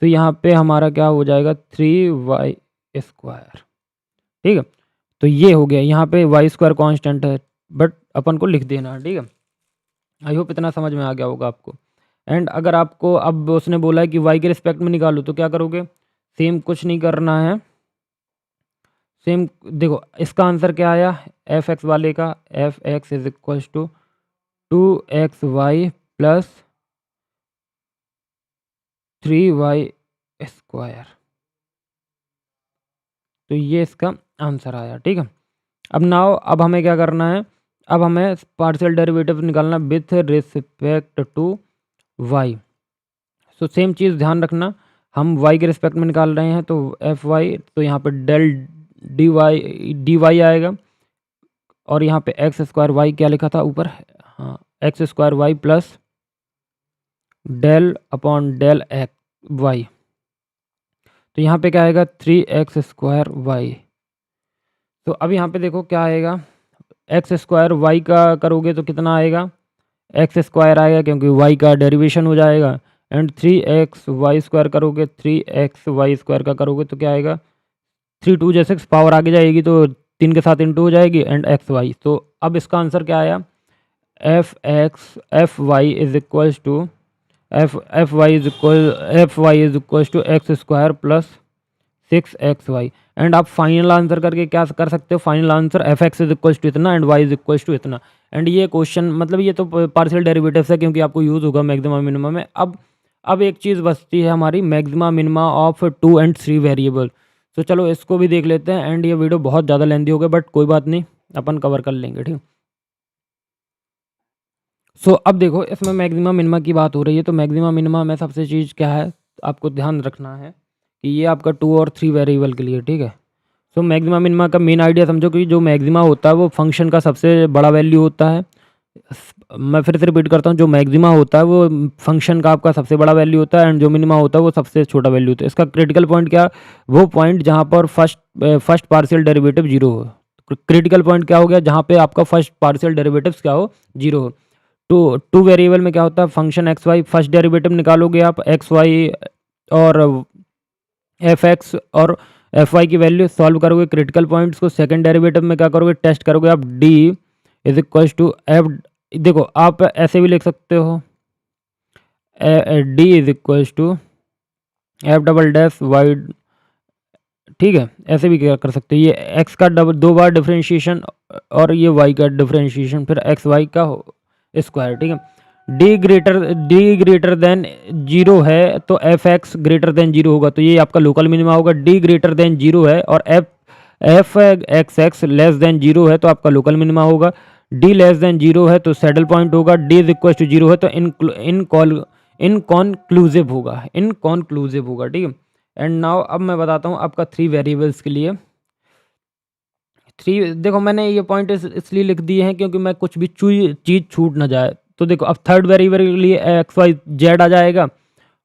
A: तो यहाँ पे हमारा क्या हो जाएगा 3y², ठीक है। तो ये हो गया, यहाँ पे y² कांस्टेंट है बट अपन को लिख देना है, ठीक है। आई होप इतना समझ में आ गया होगा आपको। एंड अगर आपको अब उसने बोला है कि y के रिस्पेक्ट में निकालो, तो क्या करोगे, सेम कुछ नहीं करना है, सेम देखो इसका आंसर क्या आया एफ एक्स वाले का, F x is equal to 2xy plus 3y², तो ये इसका आंसर आया, ठीक है। अब हमें क्या करना है, अब हमें पार्शियल डेरिवेटिव निकालना with respect to y। So same चीज़ ध्यान रखना, हम y के रिस्पेक्ट में निकाल रहे हैं, तो एफ वाई, तो यहाँ पे डेल डी वाई आएगा, और यहाँ पे x² y क्या लिखा था ऊपर, हाँ x² y plus del upon del X Y, तो यहाँ पे क्या आएगा 3x² y। तो अब यहाँ पे देखो क्या आएगा, x² y का करोगे तो कितना आएगा, x² आएगा क्योंकि y का डेरिवेशन हो जाएगा, एंड 3xy² करोगे, 3xy² का करोगे तो क्या आएगा 3 2 जैसे पावर आगे जाएगी तो 3 के साथ इंटू हो जाएगी, एंड xy। तो अब इसका आंसर क्या आया, f y is equal to x² plus 6xy। And आप फाइनल आंसर करके क्या कर सकते हो, final answer f x is equal to इतना and y is equal to इतना। एंड ये क्वेश्चन मतलब ये तो पार्शियल डेरिवेटिव्स है क्योंकि आपको यूज़ होगा मैक्सिमा मिनिमा में। अब एक चीज़ बचती है हमारी, maxima minima of 2 and 3 variable. तो चलो इसको भी देख लेते हैं, एंड ये वीडियो बहुत ज़्यादा लेंदी हो गया बट कोई बात नहीं, अपन कवर कर लेंगे, ठीक। सो अब देखो इसमें मैक्सिमा मिनिमा की बात हो रही है, तो मैक्सिमा मिनिमा में सबसे चीज़ क्या है आपको ध्यान रखना है कि ये आपका 2 और 3 वेरिएबल के लिए, ठीक है। सो मैक्सिमा मिनिमा का मेन आइडिया समझो कि जो मैक्सिमा होता है वो फंक्शन का सबसे बड़ा वैल्यू होता है। मैं फिर से रिपीट करता हूँ, जो मैक्सिमा होता है वो फंक्शन का आपका सबसे बड़ा वैल्यू होता है, एंड जो मिनिमा होता है वो सबसे छोटा वैल्यू होता है। इसका क्रिटिकल पॉइंट क्या, वो पॉइंट जहाँ पर फर्स्ट पार्शियल डेरिवेटिव जीरो हो। क्रिटिकल पॉइंट क्या हो गया, जहाँ पे आपका फर्स्ट पार्शियल डेरिवेटिव क्या हो, जीरो हो। टू वेरिएबल में क्या होता है, function X Y, first derivative निकालोगे आप एक्स वाई और एफ एक्स और एफ वाई की वैल्यू सॉल्व करोगे क्रिटिकल पॉइंट्स को, सेकंड डेरिवेटिव में क्या करोगे, टेस्ट करोगे आप D is equal to F. देखो आप ऐसे भी लिख सकते हो, D is equal to F double dash Y, ठीक है। ऐसे भी क्या कर सकते हो, ये एक्स का दो बार डिफरेंशिएशन और ये वाई का डिफरेंशिएशन, फिर एक्स वाई का स्क्वायर, ठीक है। डी ग्रेटर देन जीरो है तो F X greater than zero होगा, तो ये आपका लोकल मिनिमा होगा। डी ग्रेटर देन जीरो है और F x X less than zero है तो आपका लोकल मिनिमा होगा। डी लेस देन जीरो है तो सैडल पॉइंट होगा। D is equal to zero है तो इनकॉन्क्लूसिव होगा, ठीक है। एंड नाउ अब मैं बताता हूँ आपका 3 वेरिएबल्स के लिए। देखो मैंने ये पॉइंट इसलिए लिख दिए हैं क्योंकि मैं कुछ भी चीज़ छूट ना जाए। तो देखो अब थर्ड वेरिएबल के लिए एक्स वाई जेड आ जाएगा,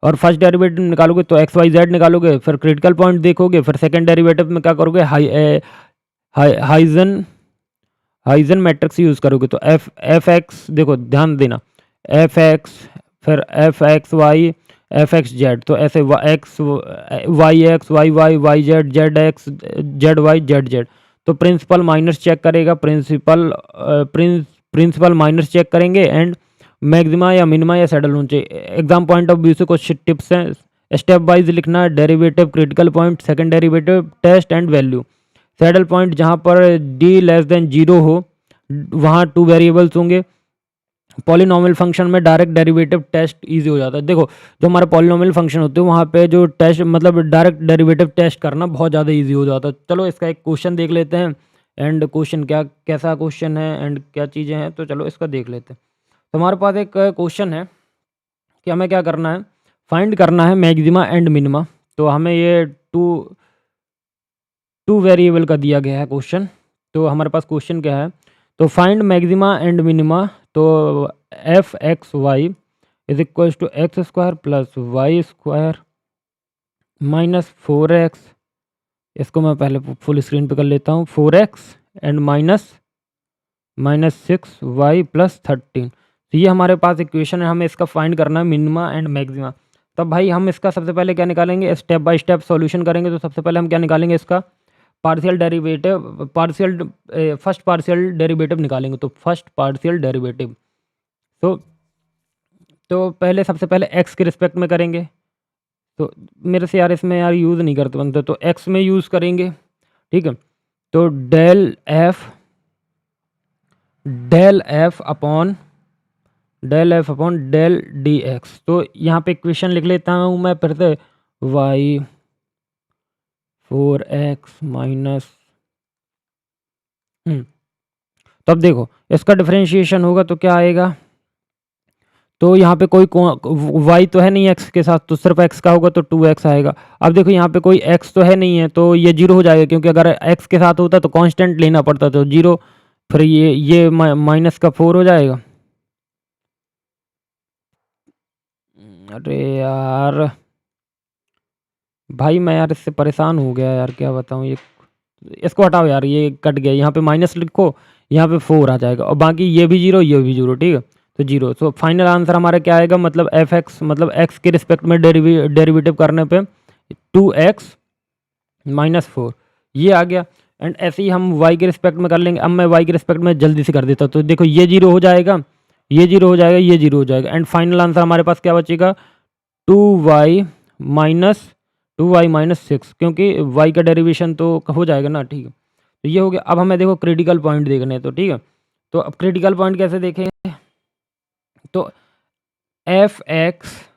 A: और फर्स्ट डेरिवेटिव निकालोगे तो एक्स वाई जेड निकालोगे, फिर क्रिटिकल पॉइंट देखोगे, फिर सेकंड डेरिवेटिव में क्या करोगे, हाइजन मैट्रिक्स यूज़ करोगे। तो एफ एक्स, देखो ध्यान देना, एफ एक्स फिर F x Y F X Z, तो ऐसे X Y Y Z Z X Z Y Z Z. तो प्रिंसिपल माइनस चेक करेगा, प्रिंसिपल माइनस चेक करेंगे एंड मैक्सिमा या मिनिमा या सैडल होना चाहिए। एग्जाम पॉइंट ऑफ व्यू से कुछ टिप्स हैं, स्टेप वाइज लिखना है, derivative, critical point, second derivative, test and value. Saddle point जहाँ पर डी लेस देन जीरो हो वहाँ 2 वेरिएबल्स होंगे। पॉलिनॉमियल फंक्शन में डायरेक्ट डेरिवेटिव टेस्ट इजी हो जाता है। देखो जो हमारे पॉलिनॉमियल फंक्शन होते हैं वहाँ पे जो टेस्ट मतलब डायरेक्ट डेरिवेटिव टेस्ट करना बहुत ज़्यादा इजी हो जाता है। चलो इसका एक क्वेश्चन देख लेते हैं एंड क्वेश्चन कैसा क्वेश्चन है एंड क्या चीज़ें हैं, तो चलो इसका देख लेते हैं। तो हमारे पास एक क्वेश्चन है कि हमें क्या करना है, फाइंड करना है मैक्सिमा एंड मिनिमा। तो हमें ये टू वेरिएबल का दिया गया है क्वेश्चन। तो हमारे पास क्वेश्चन क्या है, तो फाइंड मैक्सिमा एंड मिनिमा। तो F x Y is equal to x square plus Y square minus 4x। इसको मैं पहले फुल स्क्रीन पे कर लेता हूँ। 4x and minus 6y plus 13। तो ये हमारे पास इक्वेशन है, हमें इसका फाइंड करना है मिनिमा एंड मैक्सिमा। तब भाई हम इसका सबसे पहले क्या निकालेंगे, स्टेप बाय स्टेप सॉल्यूशन करेंगे। तो सबसे पहले हम क्या निकालेंगे, इसका partial derivative, first partial derivative निकालेंगे। तो फर्स्ट पार्शियल डेरिवेटिव तो पहले सबसे पहले x के रिस्पेक्ट में करेंगे। तो मेरे से यार इसमें यार यूज़ नहीं करते बनते, तो x में यूज़ करेंगे, ठीक है। तो del F upon del D X. तो यहाँ पे इक्वेशन लिख लेता हूँ मैं फिर से, वाई 4x माइनस तो अब देखो इसका डिफरेंशिएशन होगा तो क्या आएगा, तो यहाँ पे कोई y तो है नहीं x के साथ, तो सिर्फ x का होगा तो 2x आएगा। अब देखो यहाँ पे कोई x तो है नहीं है, तो ये 0 हो जाएगा, क्योंकि अगर x के साथ होता तो कांस्टेंट लेना पड़ता, तो 0, फिर ये माइनस का 4 हो जाएगा। अरे यार भाई मैं यार इससे परेशान हो गया यार, क्या बताऊँ। ये इसको हटाओ यार, ये कट गया, यहाँ पे माइनस लिखो, यहाँ पे 4 आ जाएगा, और बाकी ये भी 0 ये भी 0, ठीक है। तो 0, तो फाइनल आंसर हमारा क्या आएगा, मतलब एफ एक्स मतलब एक्स के रिस्पेक्ट में डेरिवेटिव करने पे 2x माइनस 4 ये आ गया। एंड ऐसे ही हम y के रिस्पेक्ट में कर लेंगे। अब मैं y के रिस्पेक्ट में जल्दी से कर देता हूँ। तो देखो ये 0 हो जाएगा, ये 0 हो जाएगा, ये 0 हो जाएगा, एंड फाइनल आंसर हमारे पास क्या बचेगा, 2y माइनस 6, क्योंकि y का डेरिवेशन तो हो जाएगा ना, ठीक है। तो ये हो गया। अब हमें देखो क्रिटिकल पॉइंट देखने हैं, तो ठीक है। तो अब क्रिटिकल पॉइंट कैसे देखेंगे, तो एफ एक्स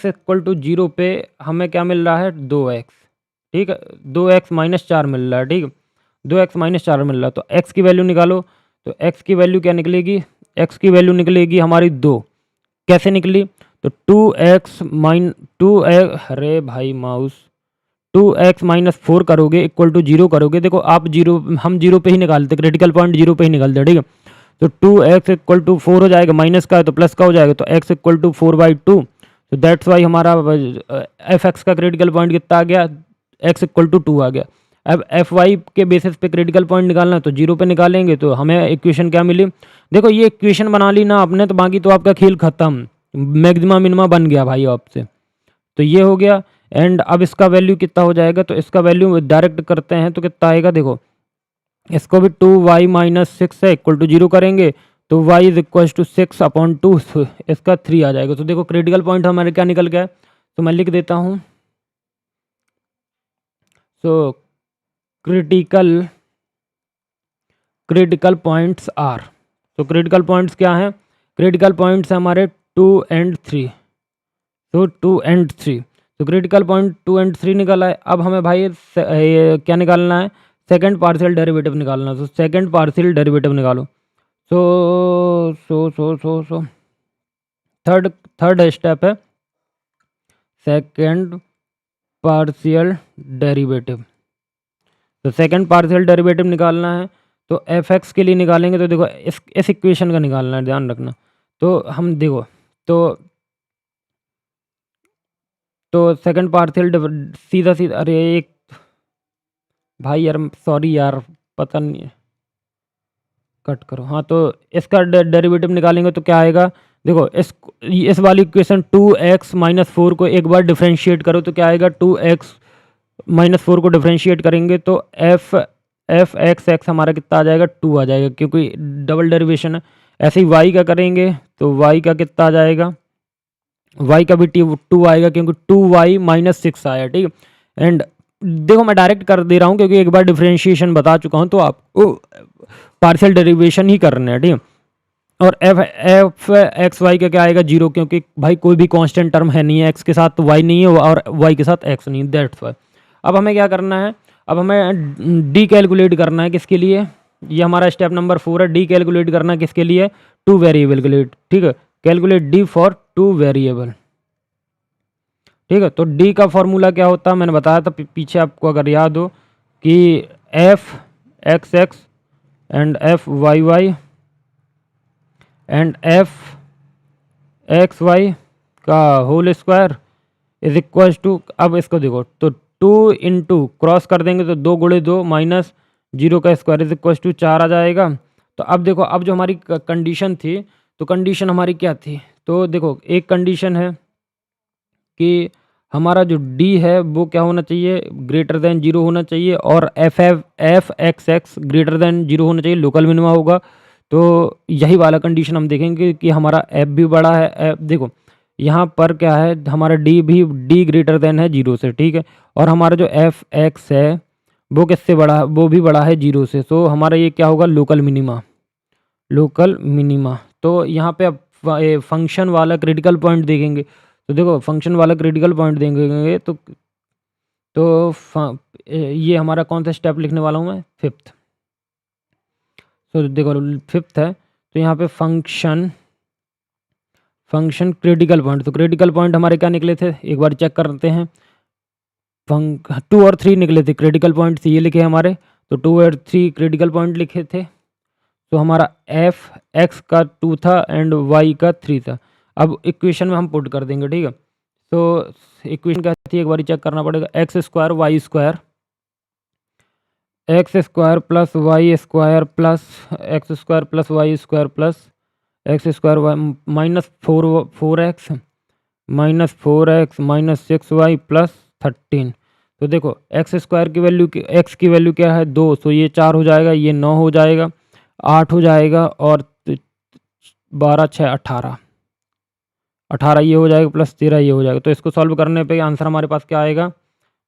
A: इक्वल टू 0 पे हमें क्या मिल रहा है, 2x, ठीक है। 2x माइनस 4 मिल रहा है, ठीक है। 2x माइनस 4 मिल रहा है, तो x की वैल्यू निकालो। तो x की वैल्यू क्या निकलेगी, x की वैल्यू निकलेगी हमारी 2। कैसे निकली, तो 2x अरे भाई माउस, 2x माइनस 4 करोगे इक्वल टू 0 करोगे। देखो आप हम 0 पे ही निकालते, क्रिटिकल पॉइंट 0 पे ही निकालते, ठीक है। तो 2x इक्वल टू 4 हो जाएगा, माइनस का है तो प्लस का हो जाएगा, तो x इक्वल टू 4/2। तो दैट्स वाई हमारा एफ एक्स का क्रिटिकल पॉइंट कितना आ गया, x इक्वल टू 2 आ गया। अब एफ वाई के बेसिस पे क्रिटिकल पॉइंट निकालना है, तो 0 पे निकालेंगे, तो हमें इक्वेशन क्या मिली, देखो ये इक्वेशन बना ली ना आपने, तो बाकी तो आपका खेल खत्म, मैक्सिमा मिनिमा बन गया भाई आपसे। तो ये हो गया। एंड अब इसका वैल्यू कितना हो जाएगा, तो इसका वैल्यू डायरेक्ट करते हैं तो कितना आएगा, देखो इसको भी 2y माइनस 6 है इक्वल टू 0 करेंगे, तो y इज इक्वल टू 6/2, इसका 3 आ जाएगा। तो देखो क्रिटिकल पॉइंट हमारे क्या निकल गया है, तो मैं लिख देता हूँ। सो क्रिटिकल पॉइंट्स आर, तो क्रिटिकल पॉइंट्स क्या हैं, क्रिटिकल पॉइंट्स हमारे 2 एंड 3। तो 2 एंड 3, तो क्रिटिकल पॉइंट 2 एंड 3 निकाला है। अब हमें भाई ये क्या निकालना है, सेकंड पार्शियल डेरिवेटिव निकालना है। तो सेकंड पार्शियल डेरिवेटिव निकालो। सो थर्ड स्टेप है सेकंड पार्शियल डेरिवेटिव। तो सेकंड पार्शियल डेरिवेटिव निकालना है, तो एफ एक्स के लिए निकालेंगे, तो देखो इस इक्वेशन का निकालना है, ध्यान रखना। तो हम देखो तो सेकंड पार्शियल सीधा अरे एक भाई यार सॉरी यार, पता नहीं, कट करो। हाँ, तो इसका डेरिवेटिव निकालेंगे तो क्या आएगा, देखो इस वाली इक्वेशन 2x-4 को एक बार डिफरेंशिएट करो तो क्या आएगा, 2x-4 को डिफरेंशिएट करेंगे तो एफ एक्स एक्स हमारा कितना आ जाएगा, 2 आ जाएगा, क्योंकि डबल डेरिवेशन है। ऐसे ही y का करेंगे तो y का कितना आ जाएगा, y का भी 2 आएगा, क्योंकि 2y-6 आया, ठीक है। एंड देखो मैं डायरेक्ट कर दे रहा हूँ क्योंकि एक बार डिफरेंशिएशन बता चुका हूँ, तो आपको पार्शियल डेरिवेशन ही करना है, ठीक है। और एफ एक्स वाई का क्या आएगा, 0, क्योंकि भाई कोई भी कांस्टेंट टर्म है नहीं है, एक्स के साथ तो वाई नहीं है और वाई के साथ एक्स नहीं है, दैट्स वाई। अब हमें क्या करना है, अब हमें डी कैलकुलेट करना है, किसके लिए, ये हमारा स्टेप नंबर 4 है। डी कैलकुलेट करना है किसके लिए, 2 वेरिएबल के लिए, ठीक है। कैलकुलेट डी फॉर 2 वेरिएबल, ठीक है। तो डी का फॉर्मूला क्या होता है, मैंने बताया था पीछे आपको अगर याद हो, कि f x x and F Y Y and f x y का whole square is equal to, अब इसको देखो तो 2 इंटू क्रॉस कर देंगे तो 2 गुणे 2 माइनस 0 का स्क्वायर इज इक्वल टू 4 आ जाएगा। तो अब देखो, अब जो हमारी कंडीशन थी, तो कंडीशन हमारी क्या थी, तो देखो एक कंडीशन है कि हमारा जो d है वो क्या होना चाहिए, ग्रेटर देन 0 होना चाहिए, और F x x greater then 0 होना चाहिए, लोकल मिनिमा होगा। तो यही वाला कंडीशन हम देखेंगे कि हमारा f भी बड़ा है, देखो यहाँ पर क्या है, हमारा d ग्रेटर देन है 0 से, ठीक है। और हमारा जो एफ एक्स है वो किससे बड़ा है, वो भी बड़ा है 0 से। तो हमारा ये क्या होगा, लोकल मिनिमा, लोकल मिनिमा। तो यहाँ पे अब फंक्शन वाला क्रिटिकल पॉइंट देखेंगे, तो देखो फंक्शन वाला क्रिटिकल पॉइंट देंगे ये हमारा कौन सा स्टेप लिखने वाला हूँ मैं, 5th। तो देखो 5th है, तो यहाँ पे फंक्शन क्रिटिकल पॉइंट, तो क्रिटिकल पॉइंट हमारे क्या निकले थे, एक बार चेक करते हैं। 2 और 3 निकले थे क्रिटिकल पॉइंट थे, ये लिखे हमारे, तो 2 और 3 क्रिटिकल पॉइंट लिखे थे। तो हमारा एफ एक्स का 2 था एंड वाई का 3 था। अब इक्वेशन में हम पुट कर देंगे, ठीक है। तो इक्वेशन क्या थी, एक बार चेक करना पड़ेगा, X square Y square, X square plus Y square plus X square plus Y square plus X square Y minus 4x minus 6y plus 13। तो देखो एक्स स्क्वायर की वैल्यू, एक्स की वैल्यू क्या है, 2, तो ये 4 हो जाएगा, ये 9 हो जाएगा, 8 हो जाएगा, और 12 6 18, 18 ये हो जाएगा प्लस 13 ये हो जाएगा। तो इसको सॉल्व करने पे आंसर हमारे पास क्या आएगा,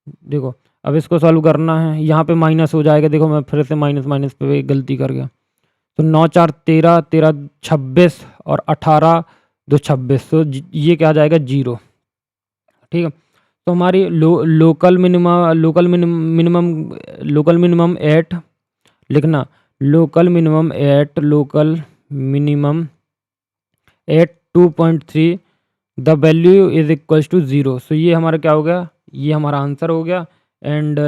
A: देखो अब इसको सॉल्व करना है, यहाँ पे माइनस हो जाएगा, देखो मैं फिर से माइनस पे गलती कर गया। तो 9 4 13, 13 26 और 18 2 26, तो ये क्या आ जाएगा, 0, ठीक है। तो हमारी लोकल मिनिमम 8 लिखना, local minimum at 2.3, the value is equals to 0। So ये हमारा क्या हो गया, ये हमारा आंसर हो गया। एंड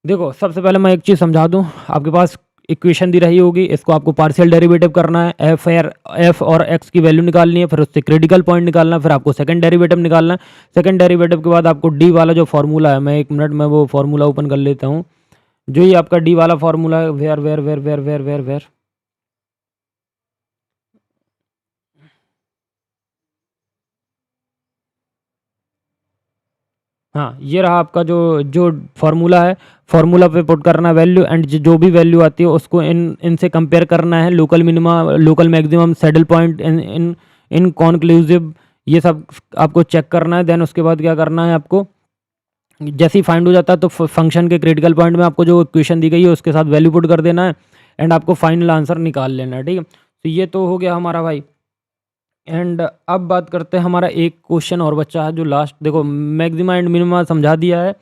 A: देखो सबसे पहले मैं एक चीज़ समझा दूं, आपके पास इक्वेशन दी रही होगी, इसको आपको पार्शियल डेरिवेटिव करना है, एफ और एक्स की वैल्यू निकालनी है, फिर उससे क्रिटिकल पॉइंट निकालना है, फिर आपको सेकंड डेरिवेटिव निकालना है। सेकंड डेरिवेटिव के बाद आपको डी वाला जो फार्मूला है, मैं 1 मिनट में वो फार्मूला ओपन कर लेता हूँ, जो ये आपका डी वाला फार्मूला है, वेयर हाँ, ये रहा आपका जो जो फार्मूला है, फार्मूला पे पुट करना वैल्यू, एंड जो भी वैल्यू आती है उसको इनसे कंपेयर करना है, local minima, local maximum, saddle point, inconclusive, ये सब आपको चेक करना है। देन उसके बाद क्या करना है, आपको जैसे ही फाइंड हो जाता है तो फंक्शन के क्रिटिकल पॉइंट में आपको जो इक्वेशन दी गई है उसके साथ वैल्यू पुट कर देना है, एंड आपको फाइनल आंसर निकाल लेना है, ठीक है। तो ये तो हो गया हमारा भाई। एंड अब बात करते हैं, हमारा एक क्वेश्चन और बचा है जो लास्ट, देखो मैक्सिमा एंड मिनिमा समझा दिया है,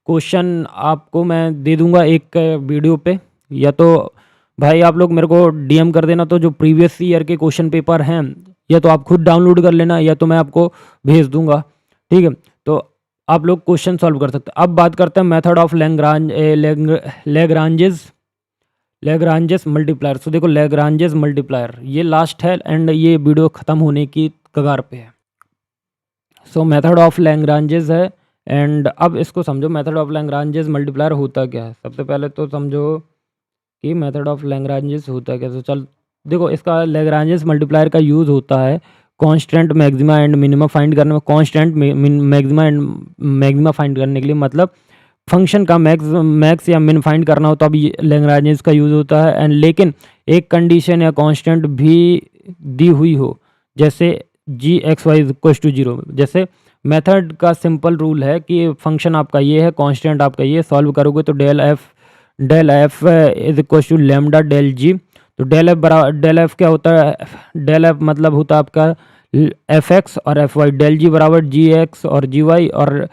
A: क्वेश्चन आपको मैं दे दूंगा एक वीडियो पे, या तो भाई आप लोग मेरे को डीएम कर देना, तो जो प्रीवियस ईयर के क्वेश्चन पेपर हैं या तो आप खुद डाउनलोड कर लेना, या तो मैं आपको भेज दूंगा, ठीक है। तो आप लोग क्वेश्चन सॉल्व कर सकते हैं। अब बात करते हैं मेथड ऑफ लेग्रांजेस मल्टीप्लायर। तो देखो लेग्रांजेस मल्टीप्लायर ये लास्ट है, एंड ये वीडियो ख़त्म होने की कगार पे है। सो मेथड ऑफ लेग्रांजेस है, एंड अब इसको समझो, मेथड ऑफ लेग्रांजेस मल्टीप्लायर होता क्या है। सबसे पहले तो समझो कि मेथड ऑफ लेग्रांजेस होता क्या है। तो चल देखो इसका लैग्रांजेस मल्टीप्लायर का यूज़ होता है constant maxima and minima find करने में। Constant maxima and maxima find करने के लिए मतलब फंक्शन का मैक्स या मिन फाइंड करना हो तो अब लैग्रांजेस का यूज़ होता है। एंड लेकिन एक कंडीशन या कांस्टेंट भी दी हुई हो, जैसे जी एक्स वाई इक्वल टू 0। जैसे मेथड का सिंपल रूल है कि फंक्शन आपका ये है, कांस्टेंट आपका ये, सॉल्व करोगे तो del f is equal to lambda del g. तो डेल एफ क्या होता है, डेल एफ मतलब होता है आपका एफ एक्स और एफ वाई, डेल जी बराबर जी एक्स और जी वाई, और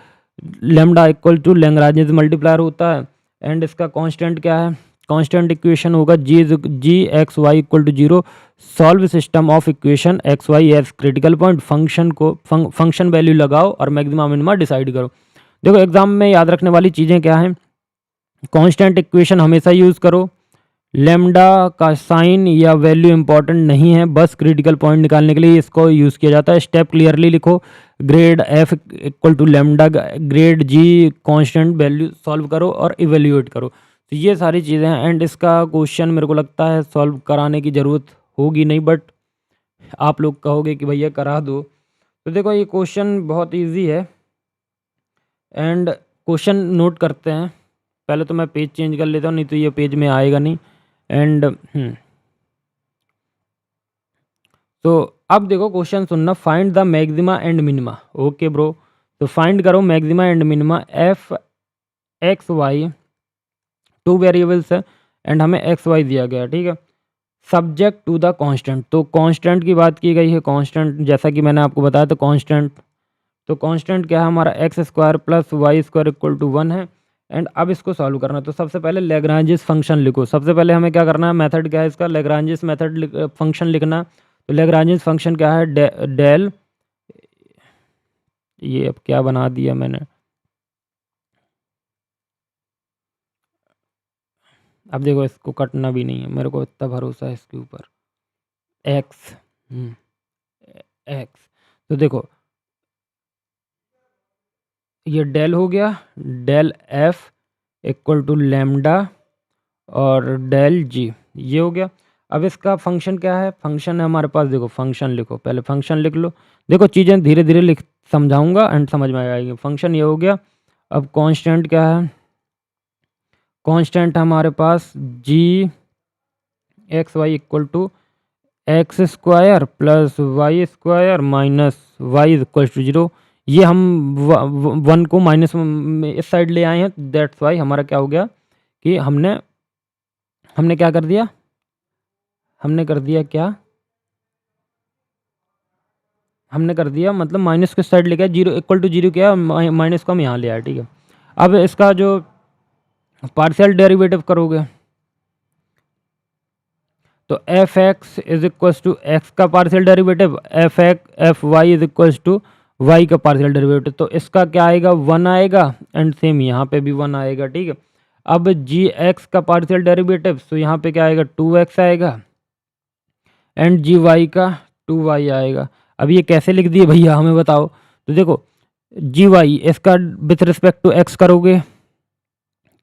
A: lambda equal to Lagrange's multiplier होता है। एंड इसका कांस्टेंट क्या है, कांस्टेंट इक्वेशन होगा g x y equal to 0। Solve system of equation x y as critical point. Function value लगाओ और मैक्सिमा मिनिमा डिसाइड करो। देखो एग्जाम में याद रखने वाली चीज़ें क्या हैं, कांस्टेंट इक्वेशन हमेशा यूज़ करो, लेमडा का साइन या वैल्यू इंपॉर्टेंट नहीं है, बस क्रिटिकल पॉइंट निकालने के लिए इसको यूज़ किया जाता है। स्टेप क्लियरली लिखो, grad F equal to lambda grad G constant value solve करो और इवेल्यूएट करो। तो ये सारी चीज़ें हैं। एंड इसका क्वेश्चन मेरे को लगता है सॉल्व कराने की ज़रूरत होगी नहीं, बट आप लोग कहोगे कि भैया करा दो। तो देखो ये क्वेश्चन बहुत ईजी है। एंड क्वेश्चन नोट करते हैं, पहले तो मैं पेज चेंज कर लेता हूँ, नहीं तो ये पेज में आएगा नहीं। एंड तो अब देखो क्वेश्चन सुनना, find the maxima and minima. Okay bro, तो फाइंड करो maxima and minima F x Y, two variables है एंड हमें एक्स वाई दिया गया, ठीक है, सब्जेक्ट टू द कांस्टेंट। तो कांस्टेंट की बात की गई है, कांस्टेंट जैसा कि मैंने आपको बताया, तो कांस्टेंट क्या है हमारा, X square plus Y square equal to 1 है। एंड अब इसको सॉल्व करना है, तो सबसे पहले लैग्रांजेस फंक्शन लिखो। सबसे पहले हमें क्या करना है, मेथड क्या है इसका, लैग्रांजेस मेथड फंक्शन लिखना। तो लैग्रांजेस फंक्शन क्या है, डेल, ये अब क्या बना दिया मैंने, अब देखो इसको कटना भी नहीं है, मेरे को इतना भरोसा है इसके ऊपर, एक्स एक्स। तो देखो ये डेल हो गया, del F equal to lambda और डेल जी, ये हो गया। अब इसका फंक्शन क्या है, फंक्शन है हमारे पास, देखो फंक्शन लिखो, पहले फंक्शन लिख लो। देखो चीज़ें धीरे धीरे लिख समझाऊंगा एंड समझ में आएगी। फंक्शन ये हो गया। अब कांस्टेंट क्या है, कांस्टेंट हमारे पास g x y equal to x square plus Y square minus y equal to 0। ये हम 1 को माइनस में इस साइड ले आए हैं, दैट्स वाई हमारा क्या हो गया कि हमने क्या कर दिया, हमने कर दिया क्या, हमने कर दिया मतलब माइनस के साइड लेके 0 इक्वल टू 0 किया, माइनस को हम यहाँ ले आए, ठीक है। अब इसका जो पार्शियल डेरिवेटिव करोगे तो F x is equal to x का partial derivative, f y is equal to y का पार्शियल डेरिवेटिव। तो इसका क्या आएगा, 1 आएगा एंड सेम यहाँ पे भी 1 आएगा, ठीक है। अब जी एक्स का पार्शियल डेरिवेटिव, तो यहाँ पे क्या आएगा, 2x आएगा एंड जी वाई का 2y आएगा। अब ये कैसे लिख दिए भैया हमें बताओ। तो देखो जी वाई इसका विथ रिस्पेक्ट टू एक्स करोगे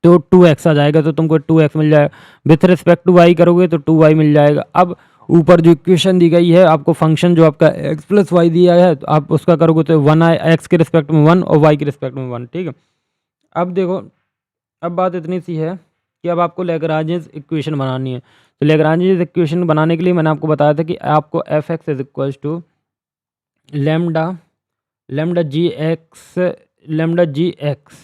A: तो 2x आ जाएगा, तो तुमको 2x मिल जाएगा। विथ रिस्पेक्ट टू y करोगे तो 2y मिल जाएगा। अब ऊपर जो इक्वेशन दी गई है आपको, फंक्शन जो आपका x प्लस वाई दिया है, तो आप उसका करोगे तो 1 x के रिस्पेक्ट में 1 और y के रिस्पेक्ट में 1, ठीक है। अब देखो अब बात इतनी सी है कि अब आपको लैग्रांजेस इक्वेशन बनानी है। तो लैग्रांजेस इक्वेशन बनाने के लिए मैंने आपको बताया था कि आपको F x is equals to lambda G X,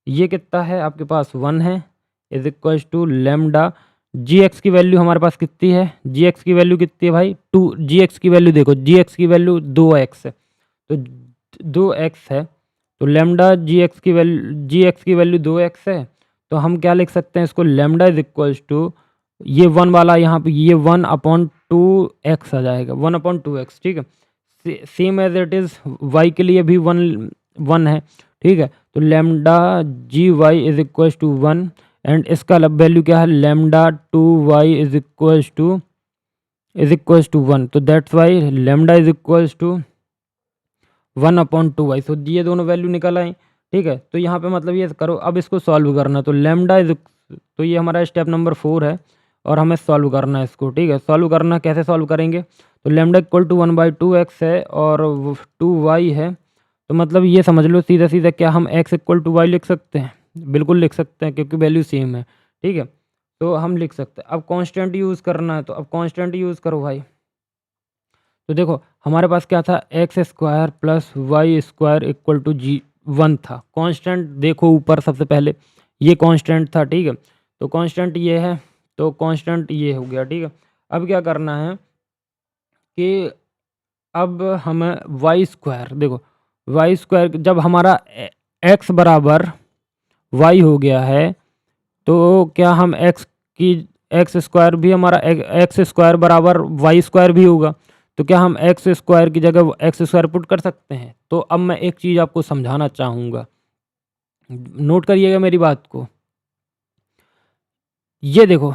A: ये कितना है आपके पास 1 है, is equals to lambda G X की वैल्यू हमारे पास कितनी है, जी एक्स की वैल्यू कितनी है भाई 2, जी एक्स की वैल्यू देखो, जी एक्स की वैल्यू 2x है, तो 2x है, तो लेमडा जी एक्स की वैल्यू 2x है। तो हम क्या लिख सकते हैं इसको, लेमडा इज इक्वल्स टू ये 1 वाला यहाँ पे ये 1/2x आ जाएगा, 1/2x, ठीक है। Same as it is y के लिए भी 1 है, ठीक है। तो lambda G Y is equals to 1 and इसका वैल्यू क्या है, lambda 2y is equals to 1। तो that's why lambda is equals to 1/2y। So ये दोनों वैल्यू निकल आए, ठीक है। तो यहाँ पे मतलब ये करो, अब इसको सॉल्व करना, तो लेमडा इज, तो ये हमारा स्टेप नंबर 4 है। और हमें सॉल्व करना है इसको, ठीक है। सॉल्व करना, कैसे सॉल्व करेंगे, तो लैम्डा इक्वल टू 1/2x है और 2y है, तो मतलब ये समझ लो सीधा सीधा क्या हम x इक्वल टू वाई लिख सकते हैं, बिल्कुल लिख सकते हैं क्योंकि वैल्यू सेम है, ठीक है। तो हम लिख सकते हैं। अब कांस्टेंट यूज़ करना है, तो अब कांस्टेंट यूज़ करो भाई। तो देखो हमारे पास क्या था, x square plus Y square equal to g 1 था। कांस्टेंट देखो ऊपर सबसे पहले ये कांस्टेंट था, ठीक है। तो कांस्टेंट ये है, तो कांस्टेंट ये हो गया, ठीक है। अब क्या करना है कि अब हमें वाई स्क्वायर, देखो वाई स्क्वायर जब हमारा एक्स बराबर वाई हो गया है, तो क्या हम एक्स की एक्स स्क्वायर भी हमारा एक्स स्क्वायर बराबर वाई स्क्वायर भी होगा, तो क्या हम एक्स स्क्वायर की जगह एक्स स्क्वायर पुट कर सकते हैं। तो अब मैं एक चीज़ आपको समझाना चाहूँगा, नोट करिएगा मेरी बात को। ये देखो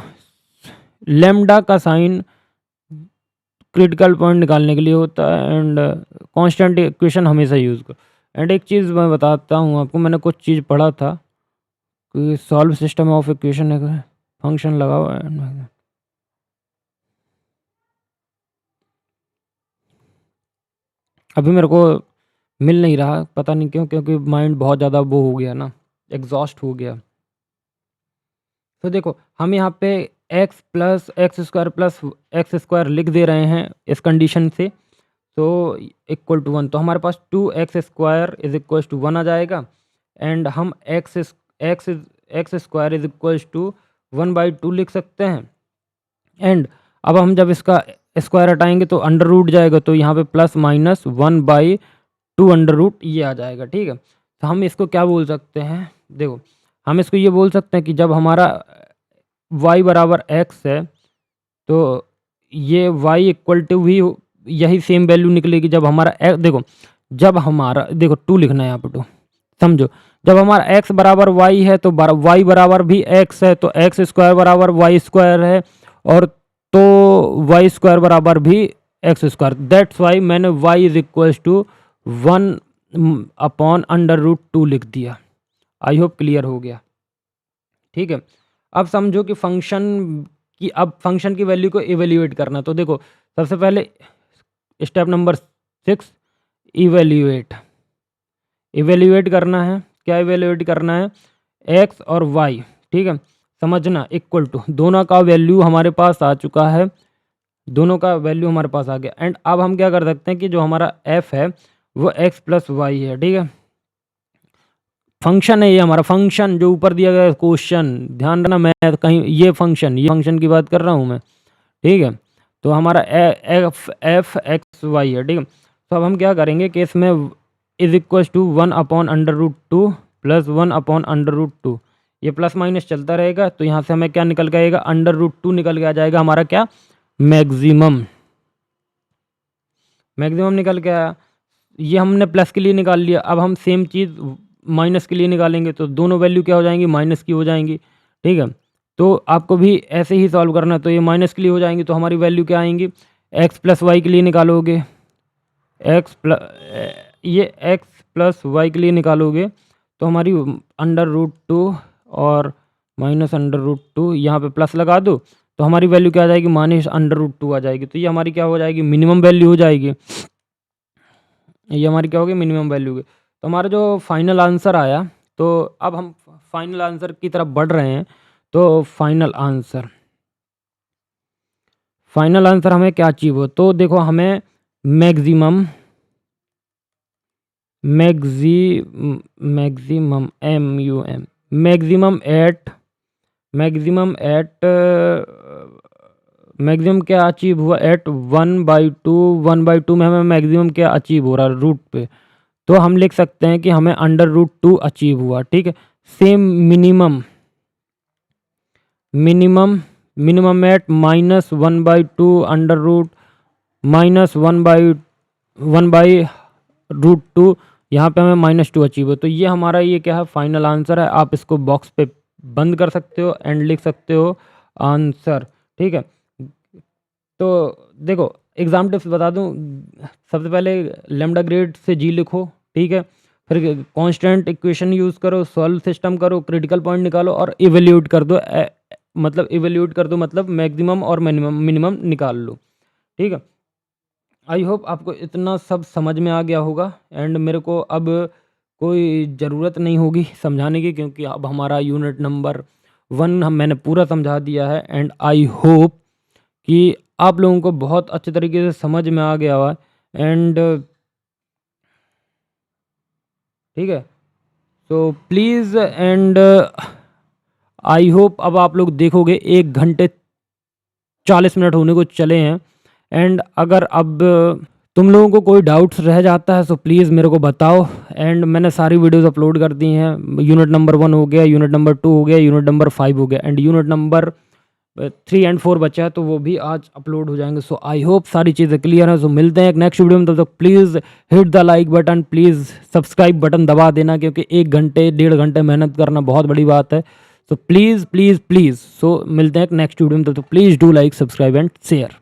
A: लेमडा का साइन क्रिटिकल पॉइंट निकालने के लिए होता है एंड कांस्टेंट इक्वेशन हमेशा यूज़ करो। एंड एक चीज़ मैं बताता हूँ आपको, मैंने कुछ चीज़ पढ़ा था कि सॉल्व सिस्टम ऑफ इक्वेशन है, फंक्शन लगा हुआ है। अभी मेरे को मिल नहीं रहा, पता नहीं क्यों, क्योंकि माइंड बहुत ज़्यादा वो हो गया ना, एग्जॉस्ट हो गया। तो देखो हम यहाँ पे x plus X square plus X square लिख दे रहे हैं इस कंडीशन से, तो इक्वल टू 1, तो हमारे पास 2x square is equal to 1 आ जाएगा। एंड हम X square is equal to 1/2 लिख सकते हैं। एंड अब हम जब इसका स्क्वायर हटाएंगे तो अंडर रूट जाएगा, तो यहाँ पे प्लस माइनस 1/2 अंडर रूट ये आ जाएगा, ठीक है। तो हम इसको क्या बोल सकते हैं, देखो हम इसको ये बोल सकते हैं कि जब हमारा y बराबर x है, तो ये y इक्वल टू भी यही सेम वैल्यू निकलेगी जब हमारा देखो जब हमारा देखो 2 लिखना है यहाँ पे 2, समझो जब हमारा x बराबर y है तो y बराबर भी x है, तो x स्क्वायर बराबर y स्क्वायर है, और तो y स्क्वायर बराबर भी x स्क्वायर। दैट्स वाई मैंने y इज इक्वल टू 1/√2 लिख दिया। आई होप क्लियर हो गया, ठीक है। अब समझो कि फंक्शन की वैल्यू को इवेल्युएट करना, तो देखो सबसे पहले स्टेप नंबर 6 इवेल्युएट करना है। क्या इवेल्युएट करना है, एक्स और वाई, ठीक है। समझना इक्वल टू, दोनों का वैल्यू हमारे पास आ चुका है, दोनों का वैल्यू हमारे पास आ गया। एंड अब हम क्या कर सकते हैं कि जो हमारा एफ है वो एक्स प्लस वाई है, ठीक है। फंक्शन है ये हमारा, फंक्शन जो ऊपर दिया गया क्वेश्चन, ध्यान रखना मैं कहीं ये फंक्शन की बात कर रहा हूँ मैं, ठीक है। तो हमारा एफ एक्स वाई है, ठीक है। तो अब हम क्या करेंगे कि इसमें इज इक्वल टू 1/√2 प्लस 1/√2, ये प्लस माइनस चलता रहेगा, तो यहाँ से हमें क्या निकल के आएगा, √2 निकल के आ जाएगा हमारा क्या, मैक्सिमम निकल के आया। ये हमने प्लस के लिए निकाल लिया। अब हम सेम चीज़ माइनस के लिए निकालेंगे, तो दोनों वैल्यू क्या हो जाएंगी, माइनस की हो जाएंगी, ठीक है। तो आपको भी ऐसे ही सॉल्व करना है, तो ये माइनस के लिए हो जाएंगी, तो हमारी वैल्यू क्या आएंगी, एक्स प्लस वाई के लिए निकालोगे, ये एक्स प्लस वाई के लिए निकालोगे तो हमारी √2 और माइनस √2, यहाँ पे प्लस लगा दो तो हमारी वैल्यू क्या आ जाएगी, माइनस √2 आ जाएगी। तो ये हमारी क्या हो जाएगी, मिनिमम वैल्यू हो जाएगी, ये हमारी क्या होगी, मिनिमम वैल्यू की। तो हमारा जो फाइनल आंसर आया, तो अब हम फाइनल आंसर की तरफ बढ़ रहे हैं। तो फाइनल आंसर हमें क्या अचीव हो, तो देखो हमें मैक्सिमम मैक्सिमम क्या अचीव हुआ एट 1/2 में हमें मैक्सिमम क्या अचीव हो रहा है रूट पे, तो हम लिख सकते हैं कि हमें √2 अचीव हुआ, ठीक है। Same minimum at -1/2 under root -1/√2, यहाँ पे हमें -2 अचीव हो। तो ये हमारा ये क्या है, फाइनल आंसर है। आप इसको बॉक्स पे बंद कर सकते हो एंड लिख सकते हो आंसर, ठीक है। तो देखो एग्जाम टिप्स बता दूं, सबसे पहले लैम्डा ग्रेड से जी लिखो, ठीक है। फिर कांस्टेंट इक्वेशन यूज़ करो, सॉल्व सिस्टम करो, क्रिटिकल पॉइंट निकालो और इवेल्यूट कर दो मतलब इवैल्यूएट कर दो, मतलब मैक्सिमम और मिनिमम निकाल लो। ठीक है, आई होप आपको इतना सब समझ में आ गया होगा एंड मेरे को अब कोई ज़रूरत नहीं होगी समझाने की, क्योंकि अब हमारा यूनिट नंबर 1 मैंने पूरा समझा दिया है एंड आई होप कि आप लोगों को बहुत अच्छे तरीके से समझ में आ गया हुआ एंड ठीक है। तो प्लीज़ एंड आई होप अब आप लोग देखोगे 1 घंटे 40 मिनट होने को चले हैं एंड अगर अब तुम लोगों को कोई डाउट्स रह जाता है तो प्लीज़ मेरे को बताओ एंड मैंने सारी वीडियोस अपलोड कर दी हैं। यूनिट नंबर 1 हो गया, यूनिट नंबर 2 हो गया, यूनिट नंबर 5 हो गया एंड यूनिट नंबर 3 एंड 4 बचा है, तो वो भी आज अपलोड हो जाएंगे। सो आई होप सारी चीज़ें क्लियर हैं। सो मिलते हैं एक नेक्स्ट वीडियो में, तब तक please hit the like button, please subscribe button दबा देना, क्योंकि 1 घंटे 1.5 घंटे मेहनत करना बहुत बड़ी बात है। सो प्लीज़ प्लीज़ प्लीज़, सो मिलते हैं एक नेक्स्ट वीडियो में, तब तक please do like, subscribe and share.